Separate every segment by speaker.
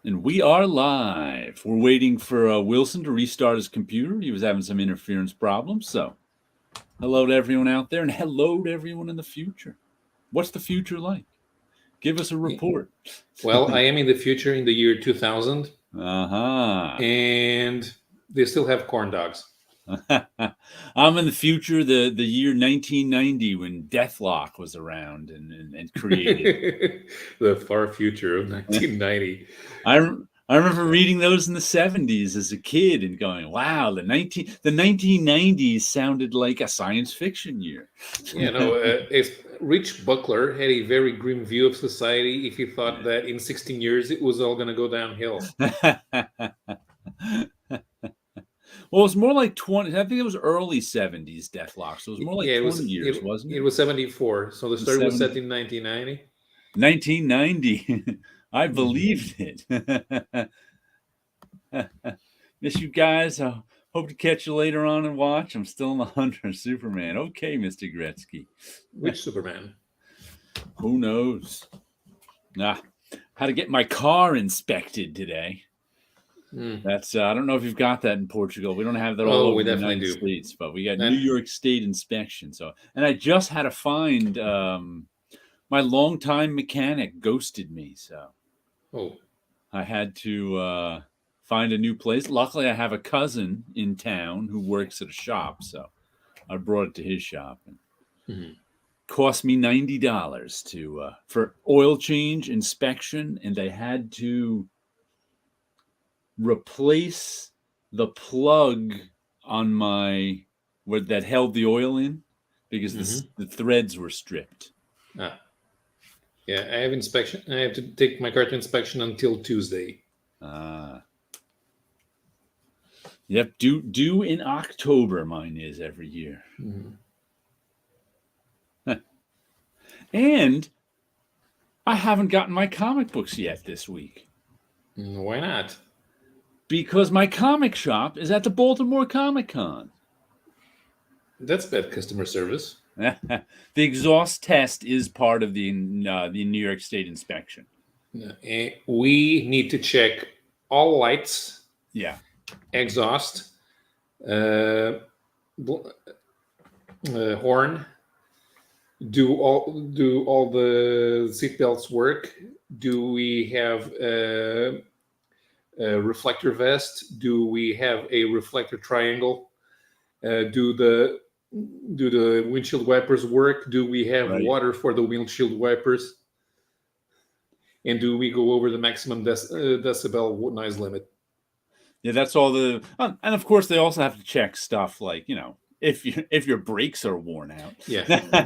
Speaker 1: And we are live. We're waiting for Wilson to restart his computer. He was having some interference problems. So, hello to everyone out there, and hello to everyone in the future. What's the future like? Give us a report.
Speaker 2: Well, I am in the future in the year 2000,
Speaker 1: Uh
Speaker 2: and they still have corn dogs.
Speaker 1: huh. I'm in the future, the year 1990, when Deathlock was around and created.
Speaker 2: The far future of 1990.
Speaker 1: I remember reading those in the 70s as a kid and going, "Wow, the 1990s sounded like a science fiction year."
Speaker 2: Rich Buckler had a very grim view of society if he thought that in 16 years it was all going to go downhill.
Speaker 1: Well, it's more like 20. I think it was early 70s Deathlock, so it was more like
Speaker 2: Yeah,
Speaker 1: 20 years, wasn't
Speaker 2: it
Speaker 1: it?
Speaker 2: was 74. So the story was set
Speaker 1: 70,
Speaker 2: in 1990.
Speaker 1: 1990. I
Speaker 2: Mhm.
Speaker 1: believed it. Miss you guys. I hope to catch you later on and watch. I'm still in the Hunter and Superman. Okay, Mr. Gretzky.
Speaker 2: Which Superman?
Speaker 1: Who knows? How to get my car inspected today. That's I don't know if you've got that in Portugal. We don't have that all
Speaker 2: Oh,
Speaker 1: over
Speaker 2: we
Speaker 1: the
Speaker 2: definitely
Speaker 1: United
Speaker 2: do.
Speaker 1: States, but we got
Speaker 2: That-
Speaker 1: New York State inspection. So, and I just had to find my longtime mechanic ghosted me, so
Speaker 2: Oh,
Speaker 1: I had to find a new place. Luckily, I have a cousin in town who works at a shop, so I brought it to his shop. And
Speaker 2: mhm.
Speaker 1: cost me $90 to for oil change inspection, and they had to replace the plug on my where that held the oil in because the threads were stripped.
Speaker 2: Ah, yeah, I have inspection. I have to take my car to inspection until Tuesday.
Speaker 1: Yep, due in October. Mine is every year. And I haven't gotten my comic books yet this week
Speaker 2: Why not?
Speaker 1: because my comic shop is at the Baltimore Comic Con.
Speaker 2: That's bad customer service.
Speaker 1: The exhaust test is part of the New York State inspection.
Speaker 2: We need to check all lights,
Speaker 1: Yeah,
Speaker 2: exhaust, uh, horn. Do all the seatbelts work? Do we have a reflector vest? Do we have a reflector triangle? Do the windshield wipers work? Do we have
Speaker 1: right.
Speaker 2: water for the windshield wipers? And do we go over the maximum decibel noise limit?
Speaker 1: Yeah, that's all the and of course they also have to check stuff like if your brakes are worn out.
Speaker 2: Yeah,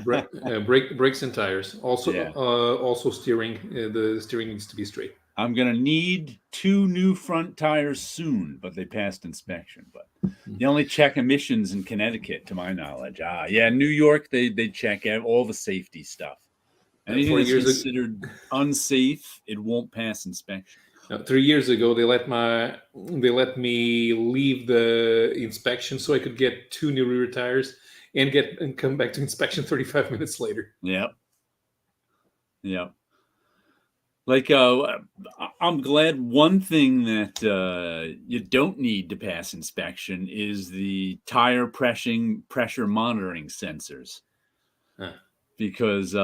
Speaker 2: brakes and tires. Also,
Speaker 1: Yeah.
Speaker 2: also steering. The steering needs to be straight.
Speaker 1: I'm gonna need 2 new front tires soon, but they passed inspection. But they only check emissions in Connecticut, to my knowledge. Yeah, New York they check all the safety stuff. Anything that's considered unsafe, it won't pass inspection.
Speaker 2: 3 years ago, they let me leave the inspection so I could get 2 new rear tires and come back to inspection 35 minutes later.
Speaker 1: Yep. Like I'm glad one thing that you don't need to pass inspection is the tire pressure monitoring sensors. Because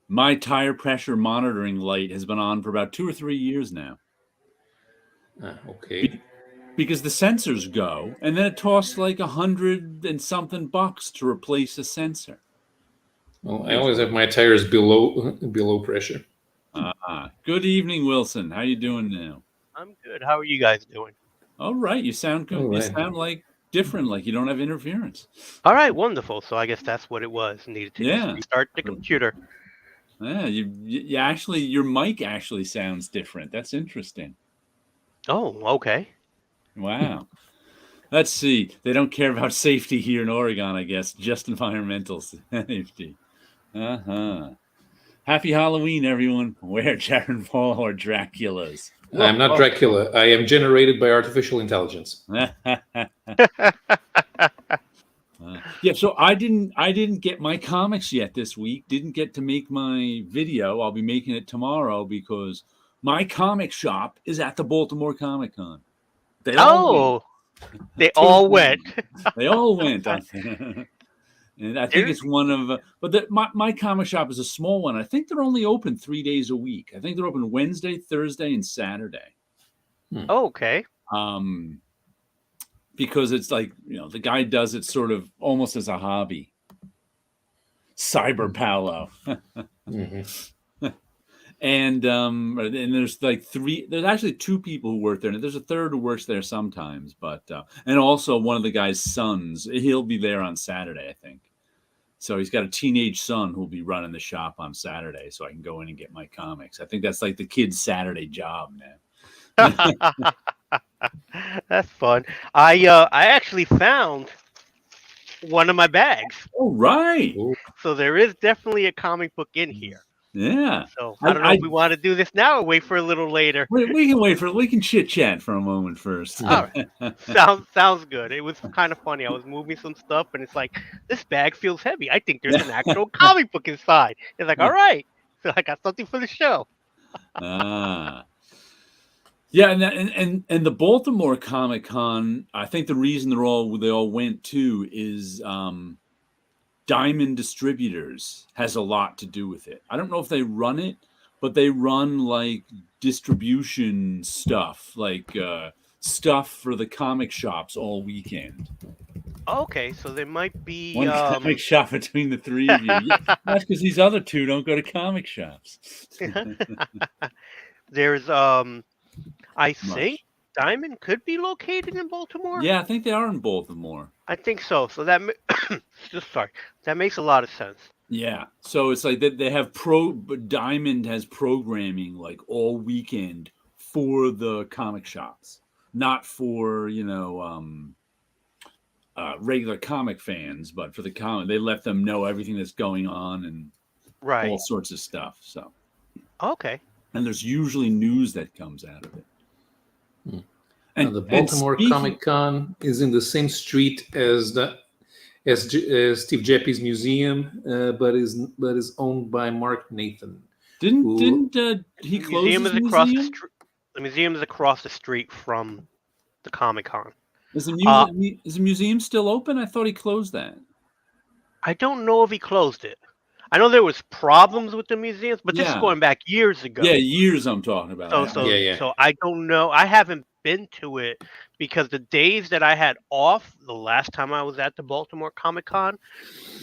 Speaker 1: my tire pressure monitoring light has been on for about 2 or 3 years now.
Speaker 2: Okay.
Speaker 1: Because the sensors go, and then it costs like $100 and something to replace a sensor.
Speaker 2: Well, I always have my tires below pressure.
Speaker 1: Good evening, Wilson. How you doing now?
Speaker 3: I'm good. How are you guys doing?
Speaker 1: All right. You sound good.
Speaker 2: Right.
Speaker 1: You sound like different, like you don't have interference.
Speaker 3: All right, wonderful. So I guess that's what it was. Needed to just restart the computer.
Speaker 1: Yeah, you actually, your mic actually sounds different. That's interesting.
Speaker 3: Oh, okay.
Speaker 1: Wow. Let's see. They don't care about safety here in Oregon, I guess. Just environmental safety. Happy Halloween, everyone. Wear Jared Paul or Draculas.
Speaker 2: I'm not Dracula. I am generated by artificial intelligence.
Speaker 1: Yeah, so I didn't get my comics yet this week. Didn't get to make my video. I'll be making it tomorrow because my comic shop is at the Baltimore Comic Con. They all went.
Speaker 3: They all went.
Speaker 1: They all went. And I think it's one of, but my comic shop is a small one. I think they're only open 3 days a week. I think they're open Wednesday, Thursday, and Saturday.
Speaker 3: Okay.
Speaker 1: Because it's like, the guy does it sort of almost as a hobby. Cyber Paulo. And there's like there's actually 2 people who work there, and there's a third who works there sometimes, but and also one of the guy's sons, he'll be there on Saturday, I think. So he's got a teenage son who'll be running the shop on Saturday, so I can go in and get my comics. I think that's like the kid's Saturday job, man.
Speaker 3: That's fun. I actually found one of my bags.
Speaker 1: Oh, right.
Speaker 3: So there is definitely a comic book in here.
Speaker 1: Yeah.
Speaker 3: So I don't know if we want to do this now or wait for a little later.
Speaker 1: We can wait we can chit chat for a moment first.
Speaker 3: All right. Sounds good. It was kind of funny. I was moving some stuff and it's like, this bag feels heavy. I think there's an actual comic book inside. It's like, all right. So I got something for the show.
Speaker 1: Yeah, and the Baltimore Comic Con, I think the reason they all went to is Diamond Distributors has a lot to do with it. I don't know if they run it, but they run like distribution stuff, like stuff for the comic shops all weekend.
Speaker 3: Okay, so there might be
Speaker 1: one comic shop between the 3 of you. Yeah, that's because these other 2 don't go to comic shops.
Speaker 3: There's I think Diamond could be located in Baltimore.
Speaker 1: Yeah, I think they are in Baltimore.
Speaker 3: I think so. So that that makes a lot of sense.
Speaker 1: Yeah. So it's like they have Diamond has programming like all weekend for the comic shops, not for, regular comic fans, but for the comic. They let them know everything that's going on and all sorts of stuff. So.
Speaker 3: Okay.
Speaker 1: And there's usually news that comes out of it.
Speaker 2: And the Baltimore Comic Con is in the same street as Steve Jeppy's museum, but is owned by Mark Nathan.
Speaker 1: Didn't he close his museum?
Speaker 3: The museum is across the street from the Comic Con.
Speaker 1: Is the museum still open? I thought he closed that.
Speaker 3: I don't know if he closed it. I know there was problems with the museums, but this is going back years ago.
Speaker 1: Yeah, years I'm talking about.
Speaker 3: So I don't know. I haven't been to it because the days that I had off the last time I was at the Baltimore Comic Con,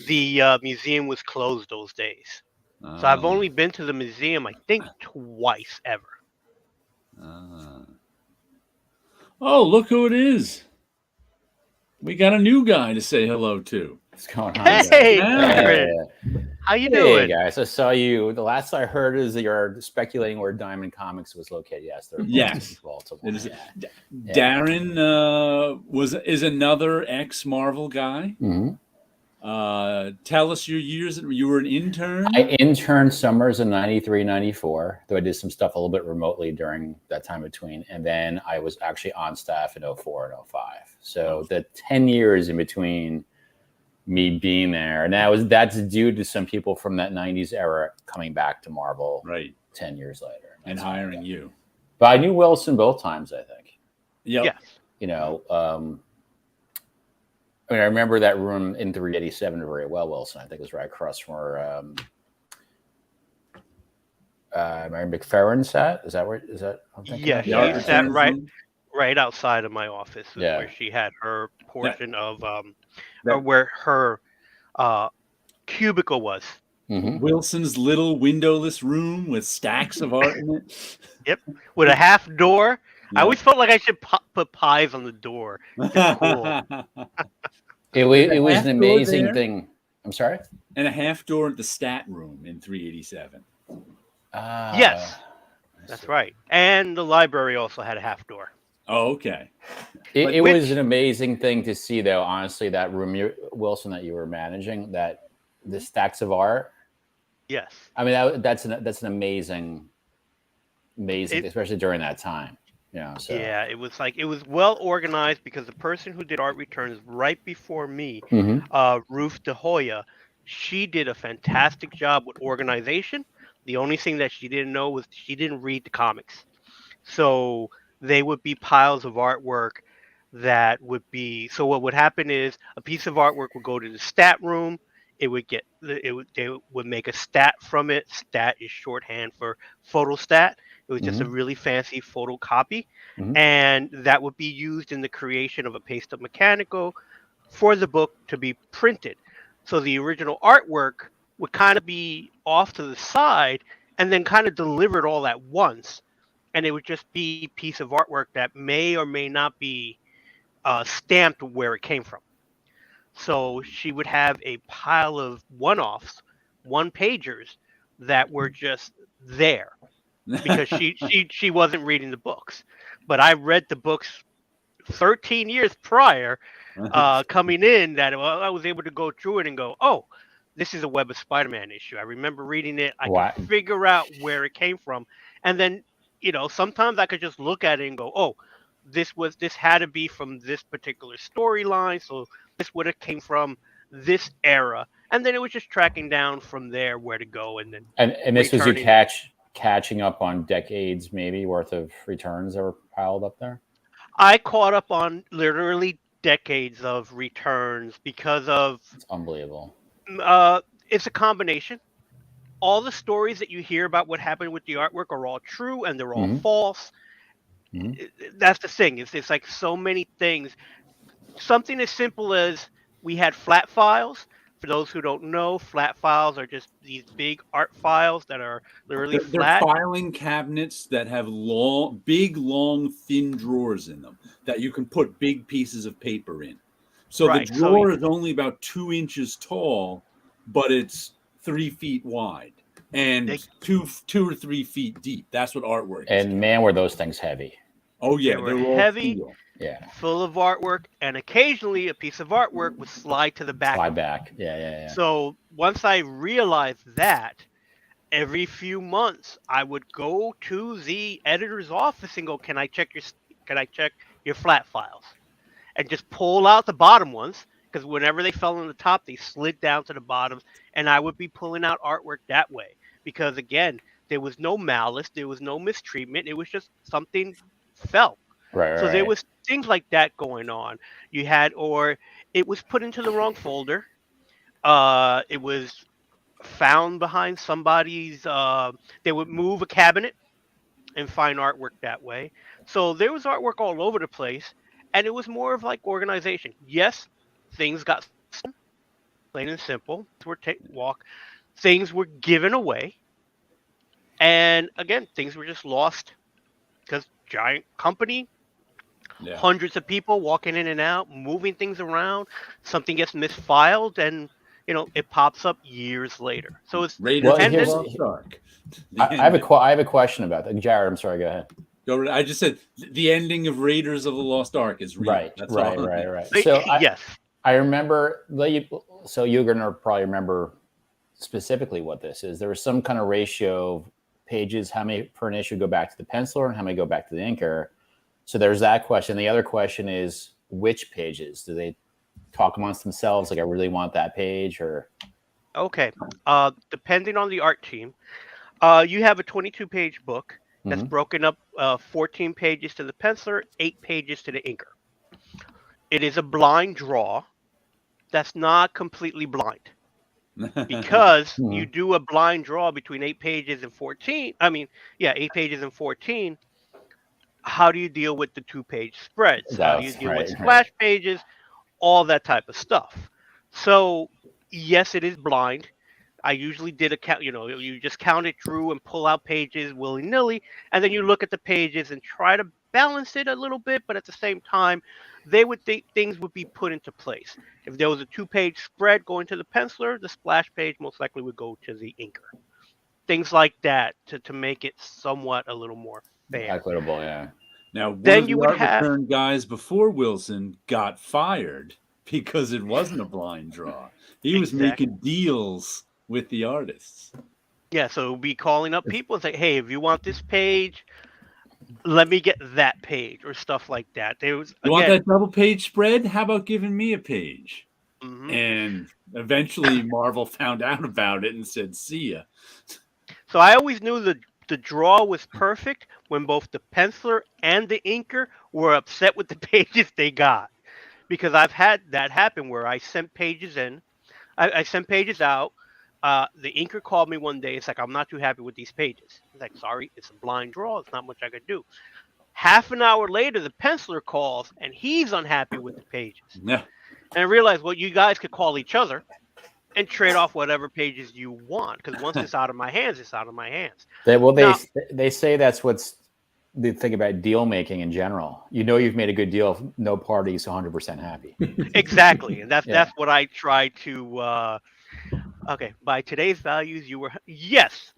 Speaker 3: the museum was closed those days. So I've only been to the museum, I think, twice ever.
Speaker 1: Oh, look who it is. We got a new guy to say hello to.
Speaker 4: What's going on?
Speaker 3: Hey, how you doing?
Speaker 4: Hey, guys. I saw you. The last I heard is that you're speculating where Diamond Comics was located. Yes, they're
Speaker 1: yes.
Speaker 4: Baltimore.
Speaker 1: Darren is another ex-Marvel guy.
Speaker 4: Mm-hmm.
Speaker 1: Tell us your years. You were an intern?
Speaker 4: I interned summers in 93, 94, though I did some stuff a little bit remotely during that time between. And then I was actually on staff in 04 and 05. So the 10 years in between me being there. And that's due to some people from that 90s era coming back to Marvel 10 years later.
Speaker 1: And hiring you.
Speaker 4: But I knew Wilson both times, I think.
Speaker 1: Yep.
Speaker 3: Yes.
Speaker 4: I remember that room in 387 very well, Wilson. I think it was right across from where Mary McFerrin sat. Is that where? Is that?
Speaker 3: Yeah, she sat right outside of my office, where she had her portion of or where her cubicle was.
Speaker 4: Mm-hmm.
Speaker 1: Wilson's little windowless room with stacks of art in it.
Speaker 3: Yep, with a half door. Yeah. I always felt like I should put pies on the door. Cool.
Speaker 4: It was an amazing thing. I'm sorry?
Speaker 1: And a half door at the stat room in 387.
Speaker 3: Yes, that's right. And the library also had a half door.
Speaker 1: Oh, okay.
Speaker 4: It was an amazing thing to see, though, honestly, that room, Wilson, that you were managing, that the stacks of art.
Speaker 3: Yes.
Speaker 4: I mean, that's an amazing, especially during that time. So.
Speaker 3: Yeah, it was well organized because the person who did art returns right before me, Ruth De Hoya, she did a fantastic job with organization. The only thing that she didn't know was she didn't read the comics. So they would be piles of artwork that would be. So what would happen is a piece of artwork would go to the stat room. It would get they would make a stat from it. Stat is shorthand for photostat. It was just a really fancy photocopy, and that would be used in the creation of a paste up mechanical for the book to be printed. So the original artwork would kind of be off to the side and then kind of delivered all at once. And it would just be a piece of artwork that may or may not be stamped where it came from. So she would have a pile of one-offs, one-pagers that were just there because she wasn't reading the books. But I read the books 13 years prior, coming in, that I was able to go through it and go, oh, this is a Web of Spider-Man issue. I remember reading it. I could figure out where it came from. And then, sometimes I could just look at it and go, oh, this had to be from this particular storyline. So this would have came from this era. And then it was just tracking down from there where to go. And then
Speaker 4: and this was you catching up on decades maybe worth of returns that were piled up there?
Speaker 3: I caught up on literally decades of returns because of...
Speaker 4: It's unbelievable.
Speaker 3: It's a combination. All the stories that you hear about what happened with the artwork are all true and they're all false. That's the thing. It's like so many things. Something as simple as we had flat files. For those who don't know, flat files are just these big art files that are literally flat.
Speaker 1: They're filing cabinets that have big, long, thin drawers in them that you can put big pieces of paper in. So the drawer is only about 2 inches tall, but it's 3 feet wide and two or 3 feet deep. That's what artwork is.
Speaker 4: And man, were those things heavy.
Speaker 1: Oh yeah,
Speaker 3: they were heavy.
Speaker 1: Steel.
Speaker 4: Yeah.
Speaker 3: Full of artwork, and occasionally a piece of artwork would slide to the back.
Speaker 4: Slide back. Yeah.
Speaker 3: So once I realized that, every few months I would go to the editor's office and go, "Can I check your flat files?" And just pull out the bottom ones, because whenever they fell on the top, they slid down to the bottoms, and I would be pulling out artwork that way. Because again, there was no malice, there was no mistreatment. It was just something fell.
Speaker 4: Right.
Speaker 3: So there was things like that going on. You had, or it was put into the wrong folder. It was found behind somebody's. They would move a cabinet and find artwork that way. So there was artwork all over the place, and it was more of like organization. Yes, things got stolen, plain and simple. Things were given away, and again, things were just lost because giant company. Yeah. Hundreds of people walking in and out, moving things around. Something gets misfiled, and it pops up years later. So it's
Speaker 1: Raiders
Speaker 4: of the
Speaker 1: Lost Ark.
Speaker 4: I have a question about that, Jared. I'm sorry. Go ahead.
Speaker 1: I just said the ending of Raiders of the Lost Ark is real.
Speaker 4: Right.
Speaker 1: That's
Speaker 4: right. So
Speaker 3: yes,
Speaker 4: I remember. So you're gonna probably remember specifically what this is. There was some kind of ratio of pages, how many per an issue go back to the penciler, and how many go back to the inker. So there's that question. The other question is, which pages? Do they talk amongst themselves? Like, I really want that page, or?
Speaker 3: Okay. Depending on the art team, you have a 22-page book that's broken up 14 pages to the penciler, 8 pages to the inker. It is a blind draw. That's not completely blind. Because you do a blind draw between 8 pages and 14. 8 pages and 14. How do you deal with the 2-page spreads? How do you deal with splash pages? All that type of stuff. So, yes, it is blind. I usually did a count. You just count it through and pull out pages willy-nilly, and then you look at the pages and try to balance it a little bit, but at the same time, they would think things would be put into place. If there was a 2-page spread going to the penciler, the splash page most likely would go to the inker. Things like that to make it somewhat a little more fair.
Speaker 4: Equitable, yeah.
Speaker 1: Now, then you would have return guys before Wilson got fired because it wasn't a blind draw. He was making deals with the artists.
Speaker 3: Yeah, so be calling up people and say, "Hey, if you want this page, let me get that page," or stuff like that. You
Speaker 1: want that double-page spread? How about giving me a page? And eventually Marvel found out about it and said, "See ya."
Speaker 3: So I always knew the draw was perfect when both the penciler and the inker were upset with the pages they got. Because I've had that happen where I sent pages in, I sent pages out. The inker called me one day. It's like, I'm not too happy with these pages. He's like, sorry, it's a blind draw. It's not much I could do. Half an hour later, the penciler calls and he's unhappy with the pages.
Speaker 1: Yeah.
Speaker 3: And I realized, well, you guys could call each other and trade off whatever pages you want. Because once it's out of my hands, it's out of my hands.
Speaker 4: They say that's what's the thing about deal making in general. You know, you've made a good deal if no party is 100% happy.
Speaker 3: Exactly, and that's what I try to. Okay, by today's values, you were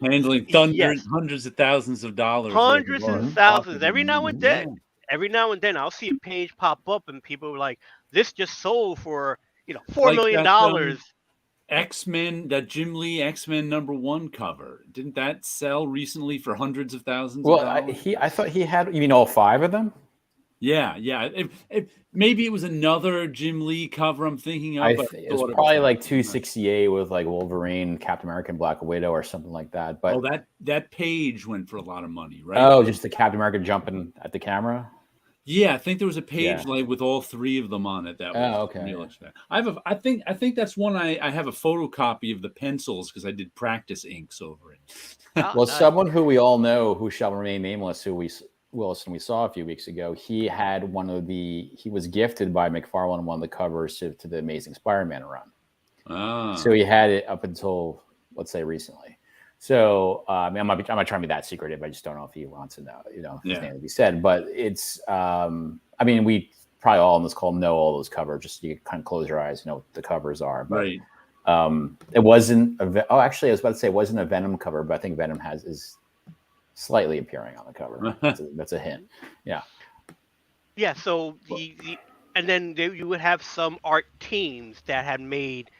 Speaker 1: handling hundreds of thousands of dollars,
Speaker 3: hundreds and thousands. Every now and then, I'll see a page pop up, and people are like, "This just sold for $4 million."
Speaker 1: X-Men, that Jim Lee X-Men #1 cover, didn't that sell recently for hundreds of thousands of dollars?
Speaker 4: I thought he had, you mean all 5 of them?
Speaker 1: Yeah. Maybe it was another Jim Lee cover I'm thinking of.
Speaker 4: It was probably like 268 with like Wolverine, Captain America, and Black Widow or something like that. But
Speaker 1: that page went for a lot of money, right?
Speaker 4: Oh, just the Captain America jumping at the camera?
Speaker 1: Yeah, I think there was a page like with all 3 of them on it. That was real expensive. I think that's one I have a photocopy of the pencils because I did practice inks over it.
Speaker 4: Well, nice. Someone who we all know, who shall remain nameless, who we saw a few weeks ago, he had he was gifted by McFarlane one of the covers to the Amazing Spider-Man run. So he had it up until, let's say, recently. So I'm not trying to be that secretive. I just don't know if he wants to know, his name to be said. But it's, we probably all on this call know all those covers. Just you kind of close your eyes, know what the covers are. But,
Speaker 1: right.
Speaker 4: It wasn't. Actually, I was about to say it wasn't a Venom cover, but I think Venom is slightly appearing on the cover. That's a hint. Yeah.
Speaker 3: Yeah. So and then you would have some art teams that had made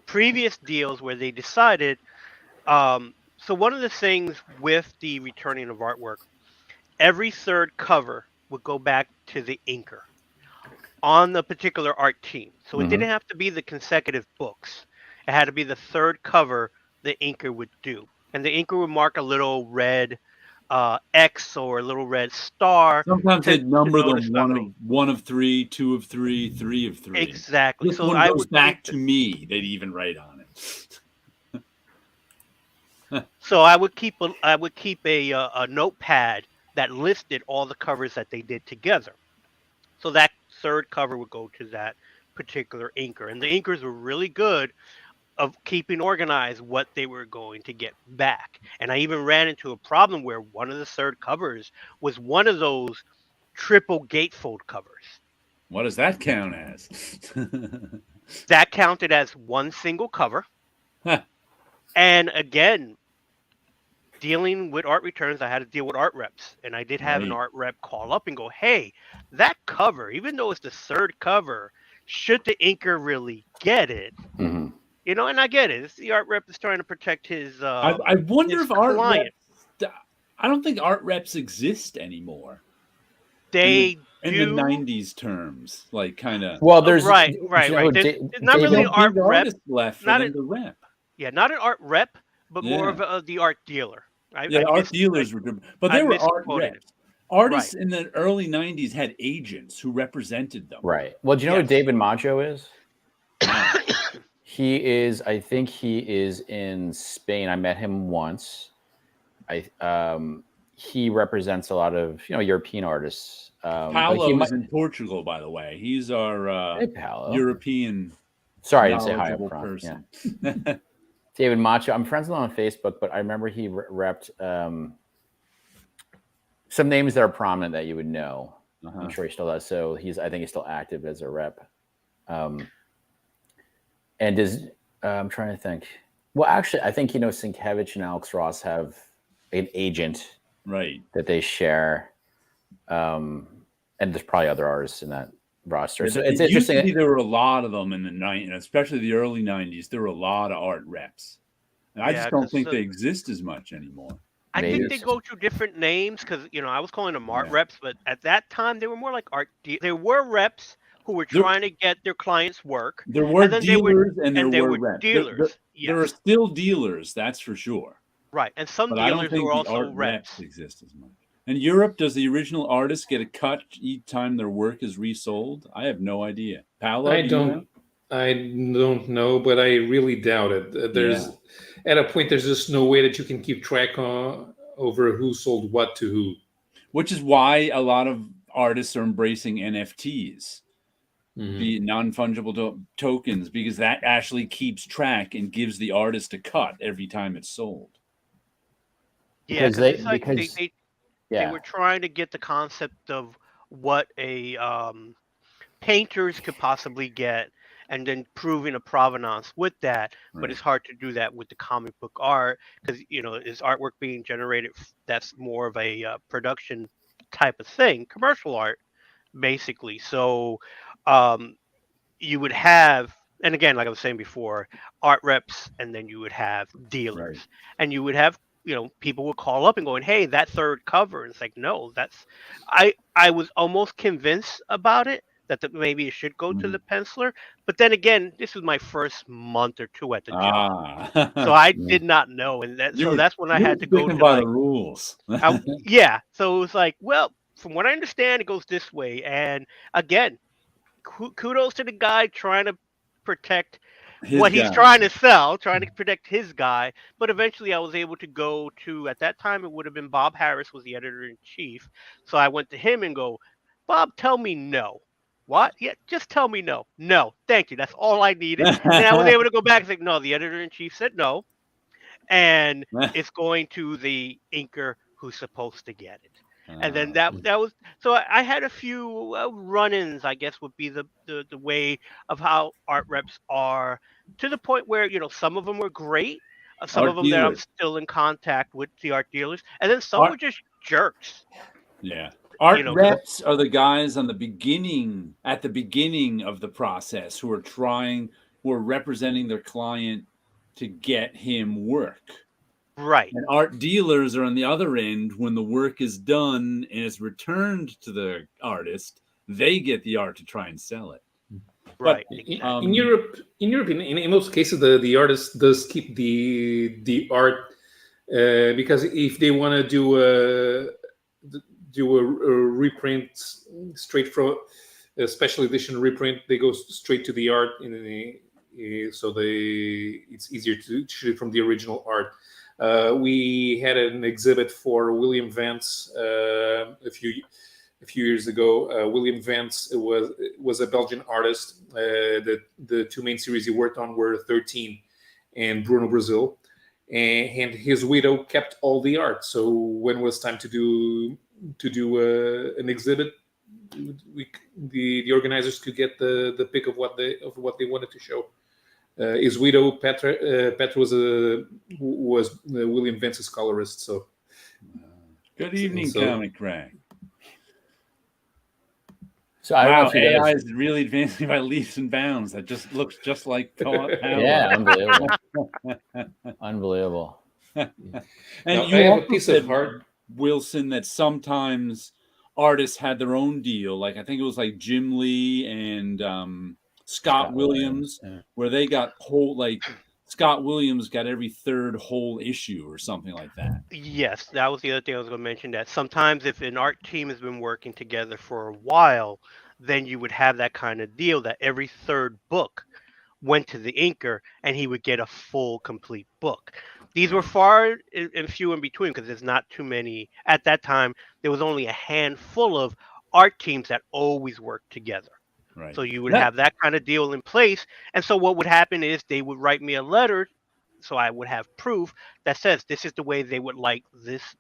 Speaker 3: previous deals where they decided. So one of the things with the returning of artwork, every third cover would go back to the inker on the particular art team. So it didn't have to be the consecutive books. It had to be the third cover the inker would do. And the inker would mark a little red X or a little red star.
Speaker 1: Sometimes they'd number them one of 3, 2 of 3, 3 of 3.
Speaker 3: Exactly.
Speaker 1: This one goes back to me. They'd even write on it.
Speaker 3: So I would keep a notepad that listed all the covers that they did together. So that third cover would go to that particular inker, and the inkers were really good of keeping organized what they were going to get back. And I even ran into a problem where one of the third covers was one of those triple gatefold covers.
Speaker 1: What does that count as?
Speaker 3: That counted as one single cover. And again, dealing with art returns, I had to deal with art reps. And I did have an art rep call up and go, hey, that cover, even though it's the third cover, should the inker really get it?
Speaker 4: Mm-hmm.
Speaker 3: And I get it. The art rep is trying to protect his
Speaker 1: I wonder if art
Speaker 3: client.
Speaker 1: Reps, I don't think art reps exist anymore.
Speaker 3: They
Speaker 1: in the 90s terms, like kind of.
Speaker 4: Well, there's
Speaker 3: right. There's not really an art rep
Speaker 1: left for them to rep.
Speaker 3: Yeah, not an art rep, but more of the art dealer.
Speaker 1: Art dealers were good, but they were art reps. Artists in the early 90s had agents who represented them.
Speaker 4: Right. Well, do you know who David Macho is? I think he is in Spain. I met him once. He represents a lot of European artists.
Speaker 1: Paulo is in Portugal, by the way. He's our European.
Speaker 4: Sorry, I didn't say hi up front.
Speaker 1: Person.
Speaker 4: Yeah. David Macho. I'm friends with him on Facebook, but I remember he repped some names that are prominent that you would know. I'm sure he still does. So I think he's still active as a rep. And I'm trying to think. Well, actually, I think Sienkiewicz and Alex Ross have an agent,
Speaker 1: right,
Speaker 4: that they share. And there's probably other artists in that roster. So it's interesting.
Speaker 1: There were a lot of them in the 90s, especially the early 90s. There were a lot of art reps. And I just don't think they exist as much anymore.
Speaker 3: I think they go through different names because, I was calling them art reps, but at that time they were more like art. There were reps who were trying to get their clients' work.
Speaker 1: There were dealers and there were reps.
Speaker 3: Dealers.
Speaker 1: There are still dealers, that's for sure.
Speaker 3: Right, and some
Speaker 1: But I don't
Speaker 3: dealers who
Speaker 1: think
Speaker 3: are
Speaker 1: the
Speaker 3: also
Speaker 1: art reps
Speaker 3: reps.
Speaker 1: exist as much. In Europe, does the original artist get a cut each time their work is resold? I have no idea. Paolo,
Speaker 2: I
Speaker 1: do you know?
Speaker 2: don't know, but I really doubt it. There's at a point there's just no way that you can keep track over who sold what to who.
Speaker 1: Which is why a lot of artists are embracing NFTs, be non-fungible tokens, because that actually keeps track and gives the artist a cut every time it's sold.
Speaker 3: Yeah,
Speaker 4: Because
Speaker 3: because it's like they
Speaker 4: yeah,
Speaker 3: were trying to get the concept of what a painters could possibly get, and then proving a provenance with that. But
Speaker 1: Right.
Speaker 3: it's hard to do that with the comic book art because is artwork being generated that's more of a production type of thing, commercial art, basically. So you would have, and again, like I was saying before, art reps, and then you would have dealers,
Speaker 1: Right.
Speaker 3: and you would have people would call up and going, hey, that third cover, and it's like, no, that's I was almost convinced about it that maybe it should go to the penciler, but then again, this was my first month or two at the job, so I did not know, and that's when I
Speaker 1: you
Speaker 3: had
Speaker 1: were
Speaker 3: to go
Speaker 1: sticking
Speaker 3: to
Speaker 1: by the
Speaker 3: like
Speaker 1: rules.
Speaker 3: yeah, so it was like, well, from what I understand, it goes this way, and again, kudos to the guy trying to protect
Speaker 1: His
Speaker 3: what he's
Speaker 1: guy.
Speaker 3: trying to sell, trying to protect his guy. But eventually, I was able to go to, at that time, it would have been Bob Harris was the editor in chief. So I went to him and go, Bob, tell me no. What? Yeah, just tell me no. No, thank you. That's all I needed. And I was able to go back and say, no, the editor in chief said no, and it's going to the inker who's supposed to get it. And then that was so I had a few run-ins, I guess would be the way of how art reps are, to the point where some of them were great, some of
Speaker 1: Art
Speaker 3: them that I'm
Speaker 1: dealers.
Speaker 3: still in contact with the art dealers, and then some
Speaker 1: Art-
Speaker 3: were just jerks.
Speaker 1: Yeah. Art
Speaker 3: 'Cause
Speaker 1: reps are the guys at the beginning of the process who are representing their client to get him work.
Speaker 3: right.
Speaker 1: And art dealers are on the other end when the work is done and is returned to the artist. They get the art to try and sell it.
Speaker 3: Right.
Speaker 1: But
Speaker 2: In Europe, in most cases, the artist does keep the art because if they want to do a reprint straight from a special edition reprint, they go straight to the art so it's easier to shoot it from the original art. We had an exhibit for William Vance a few years ago. William Vance was a Belgian artist. The two main series he worked on were 13 and Bruno Brazil, and his widow kept all the art. So when it was time to do an exhibit, the organizers could get the pick of what they wanted to show. His widow Petra was William Vance's colorist. So
Speaker 1: good evening, Comic Rack.
Speaker 4: So I don't know if you
Speaker 1: AI
Speaker 4: guys...
Speaker 1: is really advancing by leaps and bounds. That just looks just like
Speaker 4: yeah, unbelievable.
Speaker 1: And
Speaker 2: now,
Speaker 1: you
Speaker 2: I have
Speaker 1: also
Speaker 2: a piece
Speaker 1: said,
Speaker 2: of art,
Speaker 1: Wilson, that sometimes artists had their own deal. Like I think it was like Jim Lee and Scott Williams, where they got Scott Williams got every third whole issue or something like that.
Speaker 3: Yes, that was the other thing I was going to mention, that sometimes if an art team has been working together for a while, then you would have that kind of deal that every third book went to the inker and he would get a full complete book. These were far and few in between because there's not too many. At that time, there was only a handful of art teams that always worked together.
Speaker 1: Right.
Speaker 3: So you would have that kind of deal in place. And so what would happen is they would write me a letter, so I would have proof that says this is the way they would like this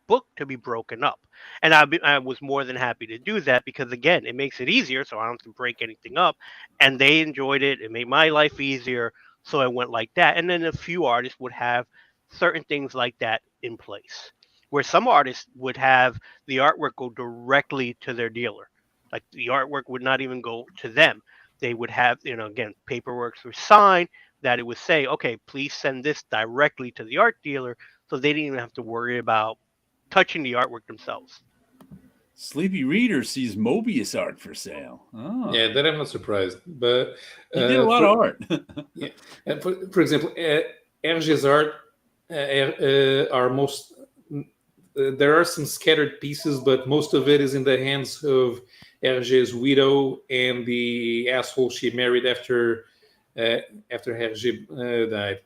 Speaker 3: book to be broken up. And I was more than happy to do that because, again, it makes it easier, so I don't have to break anything up. And they enjoyed it. It made my life easier, so I went like that. And then a few artists would have certain things like that in place, where some artists would have the artwork go directly to their dealer. Like the artwork would not even go to them. They would have, again, paperwork was signed that it would say, okay, please send this directly to the art dealer, so they didn't even have to worry about touching the artwork themselves.
Speaker 1: Sleepy Reader sees Mobius art for sale. Oh.
Speaker 2: Yeah, that I'm not surprised. But
Speaker 1: he did a lot of art.
Speaker 2: Yeah, and for example, Hergé's art are most. There are some scattered pieces, but most of it is in the hands of Hergé's widow and the asshole she married after Hergé died.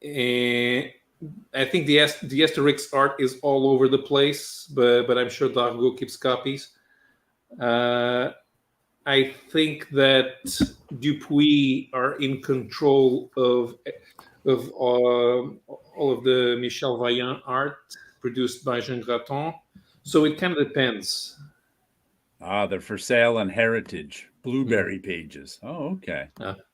Speaker 2: And I think the Asterix art is all over the place, but I'm sure Dargaud keeps copies. I think that Dupuis are in control of all of the Michel Vaillant art produced by Jean Graton. So it kind of depends.
Speaker 1: They're for sale on Heritage Blueberry pages. Oh, okay.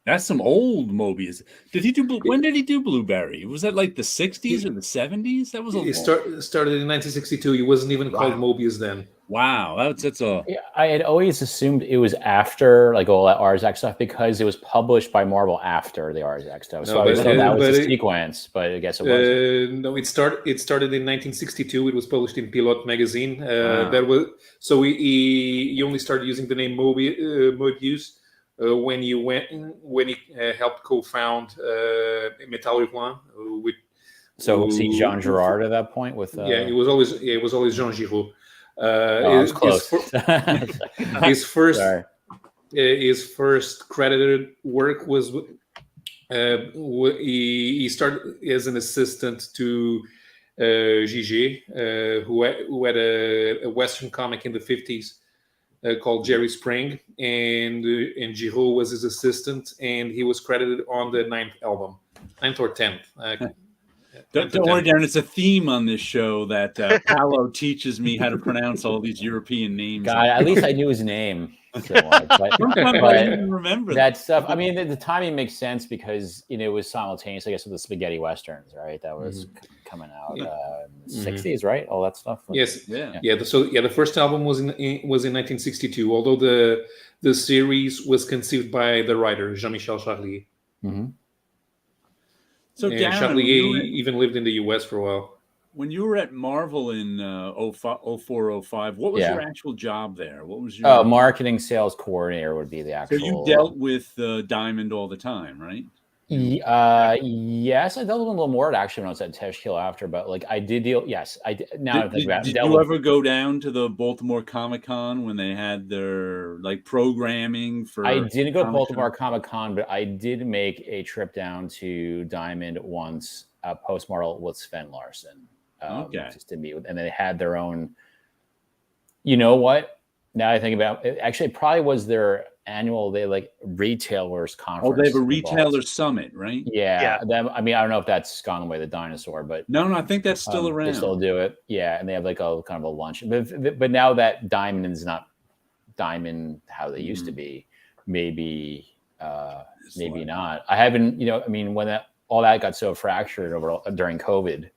Speaker 1: That's some old Mobius. Did he do? When did he do Blueberry? Was that like the 60s or the 70s? That was
Speaker 2: It started in 1962. He wasn't even called Mobius then.
Speaker 1: Wow, that's a.
Speaker 4: Yeah, I had always assumed it was after like all that RZX stuff because it was published by Marvel after the RZX stuff. So I always thought that was a sequence, but I guess it wasn't.
Speaker 2: No, it started in 1962. It was published in Pilote magazine. That was so he only started using the name Mobius when he helped co-found Metal Hurlant with.
Speaker 4: So was he Jean Girard at that point? With
Speaker 2: it was always Jean Giraud.
Speaker 4: I was close.
Speaker 2: His first credited work was he started as an assistant to Gigé, who had a Western comic in the 50s called Jerry Spring, and Giraud was his assistant, and he was credited on the 9th or 10th.
Speaker 1: Don't worry, Darren. It's a theme on this show that Paulo teaches me how to pronounce all these European names.
Speaker 4: God, at least I knew his name.
Speaker 1: Sometimes I even remember
Speaker 4: that stuff. I mean, the timing makes sense because it was simultaneous, I guess, with the spaghetti westerns, right? That was coming out in the 60s, right? All that stuff.
Speaker 2: Yes, the first album was in 1962. Although the series was conceived by the writer Jean-Michel Charlier.
Speaker 1: So Darren,
Speaker 2: Charlier even lived in the U.S. for a while.
Speaker 1: When you were at Marvel in 0405, what was your actual job there? What was your
Speaker 4: marketing sales coordinator would be the actual.
Speaker 1: So you dealt with Diamond all the time, right?
Speaker 4: Yes, I dealt with a little more actually when I was at Teshkill after, but like I did deal. Yes, I did. Now
Speaker 1: did you ever go down to the Baltimore Comic-Con when they had their like programming for?
Speaker 4: I didn't go to Baltimore Comic-Con, but I did make a trip down to Diamond once, post-Marvel with Sven Larson, just to meet with, and they had their own. You know what? Now I think about it, actually, it probably was their annual retailers conference.
Speaker 1: Oh, they have a retailer summit, right?
Speaker 4: Yeah. I mean, I don't know if that's gone away, the dinosaur, but
Speaker 1: no, I think that's still around.
Speaker 4: They still do it, yeah, and they have like a kind of a lunch. But now that Diamond is not Diamond how they used to be, maybe not. I haven't, I mean, when all that got so fractured during COVID.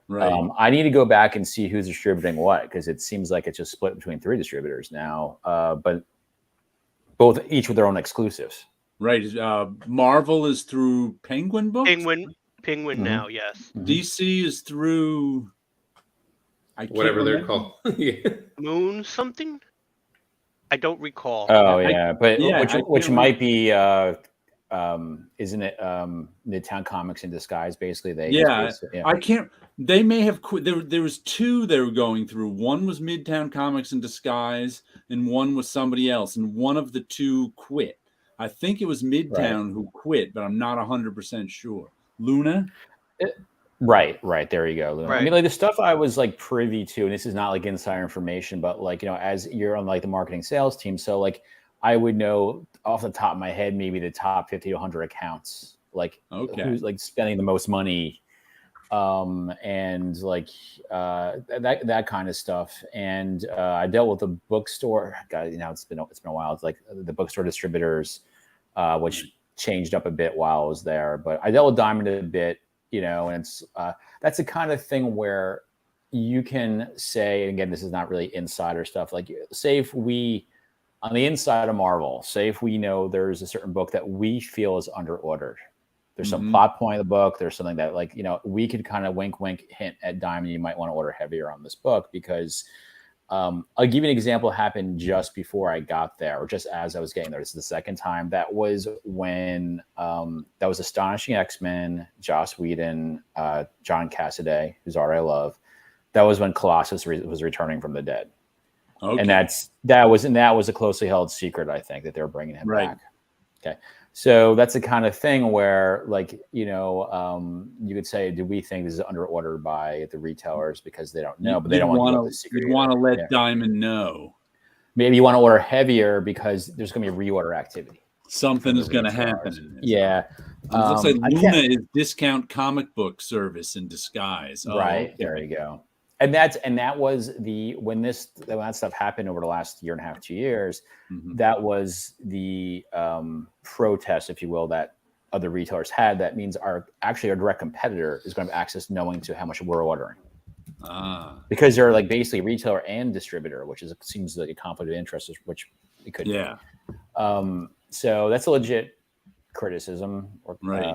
Speaker 4: Right. I need to go back and see who's distributing what because it seems like it's just split between 3 distributors now. But each with their own exclusives.
Speaker 1: Right. Marvel is through Penguin Books.
Speaker 3: Penguin now, yes.
Speaker 1: DC is through
Speaker 2: whatever they're called.
Speaker 3: Moon something. I don't recall.
Speaker 4: Oh yeah, which might be. Isn't it Midtown Comics in disguise? Basically,
Speaker 1: I can't. They may have quit. There was 2 they were going through. One was Midtown Comics in disguise, and one was somebody else. And one of the 2 quit. I think it was Midtown who quit, but I'm not 100% sure. Luna.
Speaker 4: Right. There you go, Luna. Right. I mean, like the stuff I was like privy to, and this is not like insider information, but like as you're on like the marketing sales team, so like. I would know off the top of my head, maybe the top 50 to 100 accounts, who's like spending the most money, and like that kind of stuff. And I dealt with the bookstore. God, it's been a while. It's like the bookstore distributors, which changed up a bit while I was there. But I dealt with Diamond a bit, and it's that's the kind of thing where you can say, and again, this is not really insider stuff. Like, say if we. On the inside of Marvel, say if we know there's a certain book that we feel is under ordered, there's some plot point of the book, there's something that we could kind of wink, hint at Diamond, you might want to order heavier on this book because I'll give you an example. Happened just before I got there, or just as I was getting there. This is the second time. That was when that was Astonishing X-Men, Joss Whedon, John Cassaday, whose art I love. That was when Colossus was returning from the dead. Okay. And that was a closely held secret, I think, that they were bringing him back. Okay. So that's the kind of thing where, like, you could say, do we think this is under order by the retailers because they don't know, but they don't want to know the secret.
Speaker 1: You'd want to let Diamond know.
Speaker 4: Maybe you want to order heavier because there's going to be reorder activity.
Speaker 1: Something is going to happen.
Speaker 4: Yeah.
Speaker 1: It looks like Luna is discount comic book service in disguise.
Speaker 4: Right. Okay. There you go. And that was when that stuff happened over the last year and a half, 2 years. Mm-hmm. That was the protest, if you will, that other retailers had. That means our direct competitor is going to have access knowing to how much we're ordering. Because they're like basically retailer and distributor, which seems like a conflict of interest, which it could be. So that's a legit criticism, right?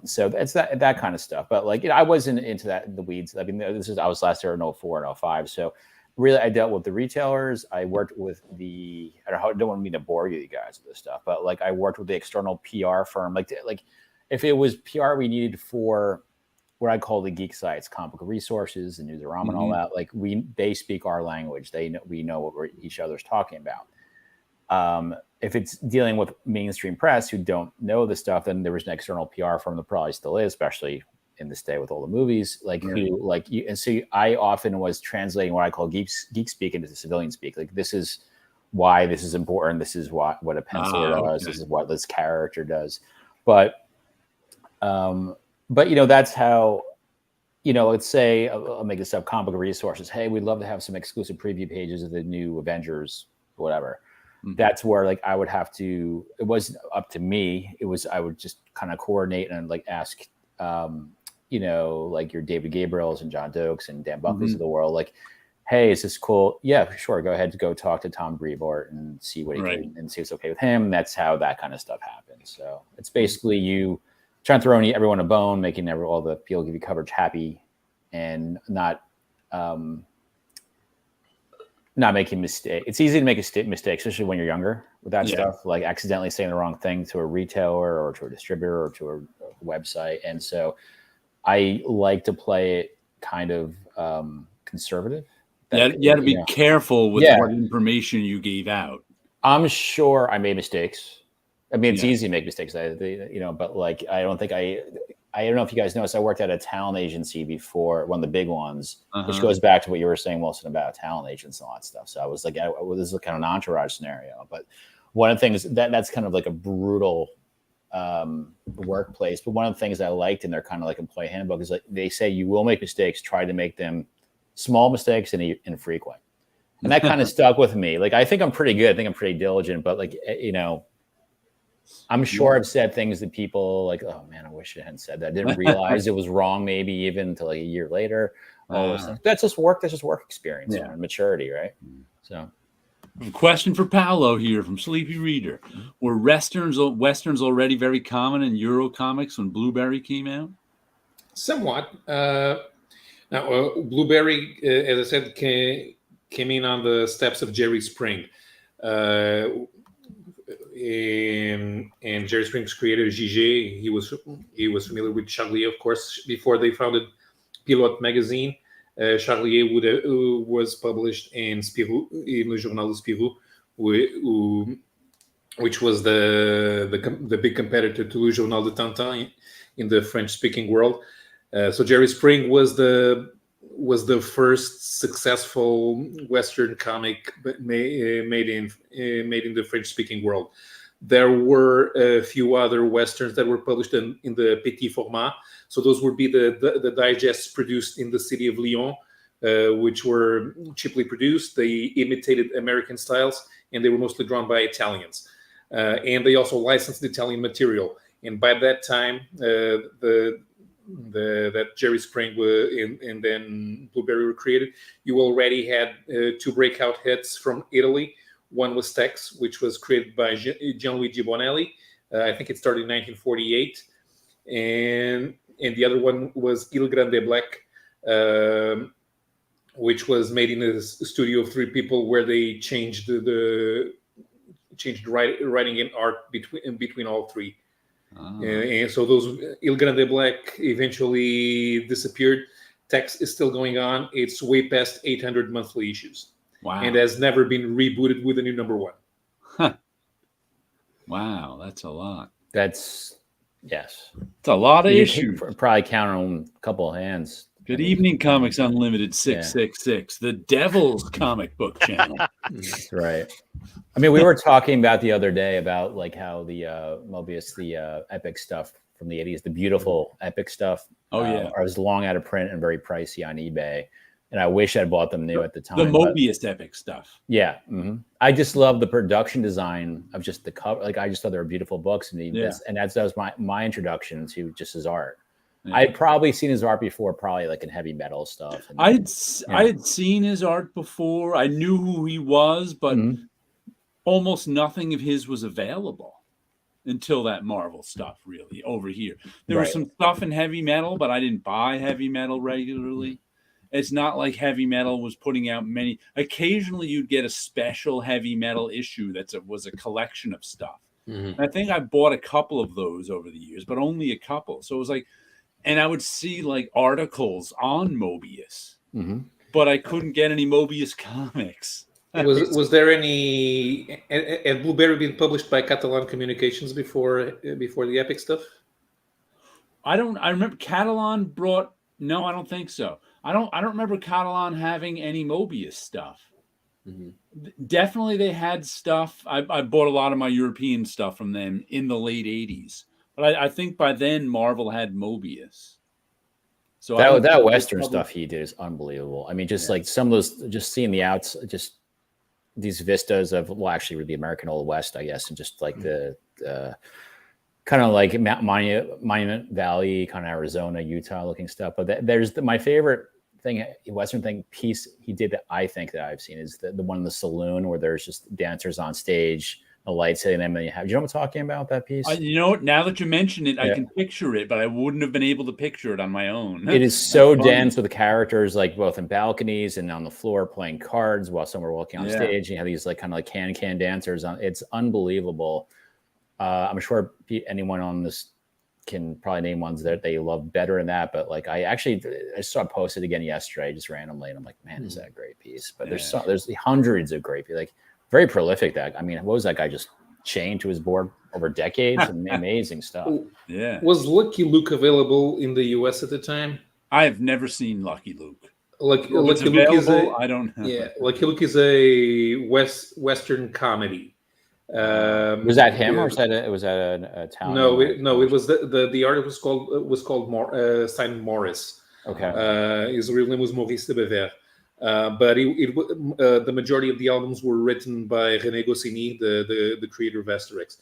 Speaker 4: So it's that kind of stuff. But like, I wasn't into the weeds. I mean, I was last year in 04 and 05. So really, I dealt with the retailers. I worked with I don't want me to bore you guys with this stuff, but like I worked with the external PR firm. Like if it was PR we needed for what I call the geek sites, Comic Book Resources and Newsarama and all that, like they speak our language. We know what each other's talking about. If it's dealing with mainstream press who don't know the stuff, then there was an external PR firm that probably still is, especially in this day with all the movies, and so I often was translating what I call geek speak into civilian speak. Like, this is why this is important. This is what a penciler does. Okay. This is what this character does. But that's how, let's say I'll make this up, Comic Book Resources. Hey, we'd love to have some exclusive preview pages of the new Avengers, whatever. Mm-hmm. That's where like I would have to. It wasn't up to me. I would just kind of coordinate and like ask, like your David Gabriels and John Dokes and Dan Buckleys of the world, like, hey, is this cool? Yeah, sure. Go ahead to go talk to Tom Brevoort and see what he can and see what's okay with him. And that's how that kind of stuff happens. So it's basically you trying to throw everyone a bone, making all the people give you coverage happy, and not making mistakes. It's easy to make a mistake, especially when you're younger with that stuff, like accidentally saying the wrong thing to a retailer or to a distributor or to a website. And so I like to play it kind of conservative.
Speaker 1: You had to be careful with what information you gave out.
Speaker 4: I'm sure I made mistakes. I mean, it's easy to make mistakes, but like, I don't know if you guys noticed, I worked at a talent agency before, one of the big ones, which goes back to what you were saying, Wilson, about talent agents and all that stuff. So I was like, this is kind of an entourage scenario. But one of the things that's kind of like a brutal workplace. But one of the things I liked in their kind of like employee handbook is like they say you will make mistakes, try to make them small mistakes and infrequent. And that kind of stuck with me. Like, I think I'm pretty good. I think I'm pretty diligent, but like, I'm sure I've said things that people like, oh man, I wish I hadn't said that. I didn't realize it was wrong, maybe even until like a year later. All those things. That's just work experience and maturity, right? So,
Speaker 1: question for Paulo here from Sleepy Reader: were westerns already very common in Euro comics when Blueberry came out?
Speaker 2: Somewhat. Now, Blueberry, as I said, came in on the steps of Jerry Spring. And Jerry Spring's creator Gigi, he was familiar with Charlier, of course, before they founded Pilote magazine. Charlier was published in Spirou, in Le Journal de Spirou, which was the big competitor to Le Journal de Tintin in the French-speaking world. So Jerry Spring was the first successful Western comic made in the French-speaking world. There were a few other Westerns that were published in the petit format. So those would be the digests produced in the city of Lyon, which were cheaply produced. They imitated American styles, and they were mostly drawn by Italians. And they also licensed Italian material. And by that time, that Jerry Spring and then Blueberry were created, you already had two breakout hits from Italy. One was Tex, which was created by Gianluigi Bonelli. I think it started in 1948. And the other one was Il Grande Black, which was made in a studio of 3 people, where they changed the writing and art between all 3.
Speaker 1: Oh.
Speaker 2: And so those Il Grande Black eventually disappeared. Text is still going on. It's way past 800 monthly issues.
Speaker 1: Wow.
Speaker 2: And has never been rebooted with a new number 1.
Speaker 1: Huh. Wow, that's a lot.
Speaker 4: Yes.
Speaker 1: It's a lot of issues.
Speaker 4: Probably count on a couple of hands.
Speaker 1: Good evening, Comics Unlimited 666, the Devil's comic book channel.
Speaker 4: That's right. I mean, we were talking about the other day about like how the Mobius, the epic stuff from the 80s, the beautiful epic stuff.
Speaker 1: Oh, yeah.
Speaker 4: I was long out of print and very pricey on eBay. And I wish I'd bought them new at the time.
Speaker 1: The Mobius epic stuff.
Speaker 4: Yeah. Mm-hmm. I just love the production design of just the cover. Like, I just thought they were beautiful books. And that was my introduction to just his art. Yeah. I'd probably seen his art before, probably like in heavy metal stuff.
Speaker 1: I had seen his art before. I knew who he was, but almost nothing of his was available until that Marvel stuff, really, over here. There was some stuff in heavy metal, but I didn't buy heavy metal regularly. It's not like heavy metal was putting out many. Occasionally, you'd get a special heavy metal issue was a collection of stuff. Mm-hmm. I think I bought a couple of those over the years, but only a couple. So it was like, and I would see like articles on Mobius, but I couldn't get any Mobius comics.
Speaker 2: Was there any? Had Blueberry been published by Catalan Communications before the epic stuff?
Speaker 1: I remember Catalan brought. No, I don't think so. I don't remember Catalan having any Mobius stuff. Definitely, they had stuff. I bought a lot of my European stuff from them in the late '80s. But I think by then Marvel had Mobius. So
Speaker 4: that Western stuff he did is unbelievable. I mean, just like some of those, just seeing the outs, just these vistas of, well, actually the American Old West, I guess, and just like the kind of like Monument Valley, kind of Arizona, Utah looking stuff. But there's my favorite thing, Western piece he did that I think that I've seen is the one in the saloon where there's just dancers on stage. The lights hitting them, and you know what I'm talking about, that piece?
Speaker 1: You know what? Now that you mention it, I can picture it, but I wouldn't have been able to picture it on my own.
Speaker 4: It is so dense with the characters, like both in balconies and on the floor playing cards while some are walking on stage. And you have these like kind of like can dancers. It's unbelievable. I'm sure anyone on this can probably name ones that they love better than that. But like I saw it posted again yesterday, just randomly, and I'm like, man, is that a great piece? But there's hundreds of great pieces. Like, very prolific. I mean, what was that guy just chained to his board over decades? Amazing stuff.
Speaker 1: Yeah.
Speaker 2: Was Lucky Luke available in the US at the time?
Speaker 1: I have never seen Lucky Luke.
Speaker 2: Lucky Luke is
Speaker 1: I don't know.
Speaker 2: Yeah, Lucky Luke is a Western comedy.
Speaker 4: Was that him, or was that a talent?
Speaker 2: No, it was the artist was called Simon Morris.
Speaker 4: Okay.
Speaker 2: His real name was Maurice de Bever. But the majority of the albums were written by René Goscinny, the creator of Asterix.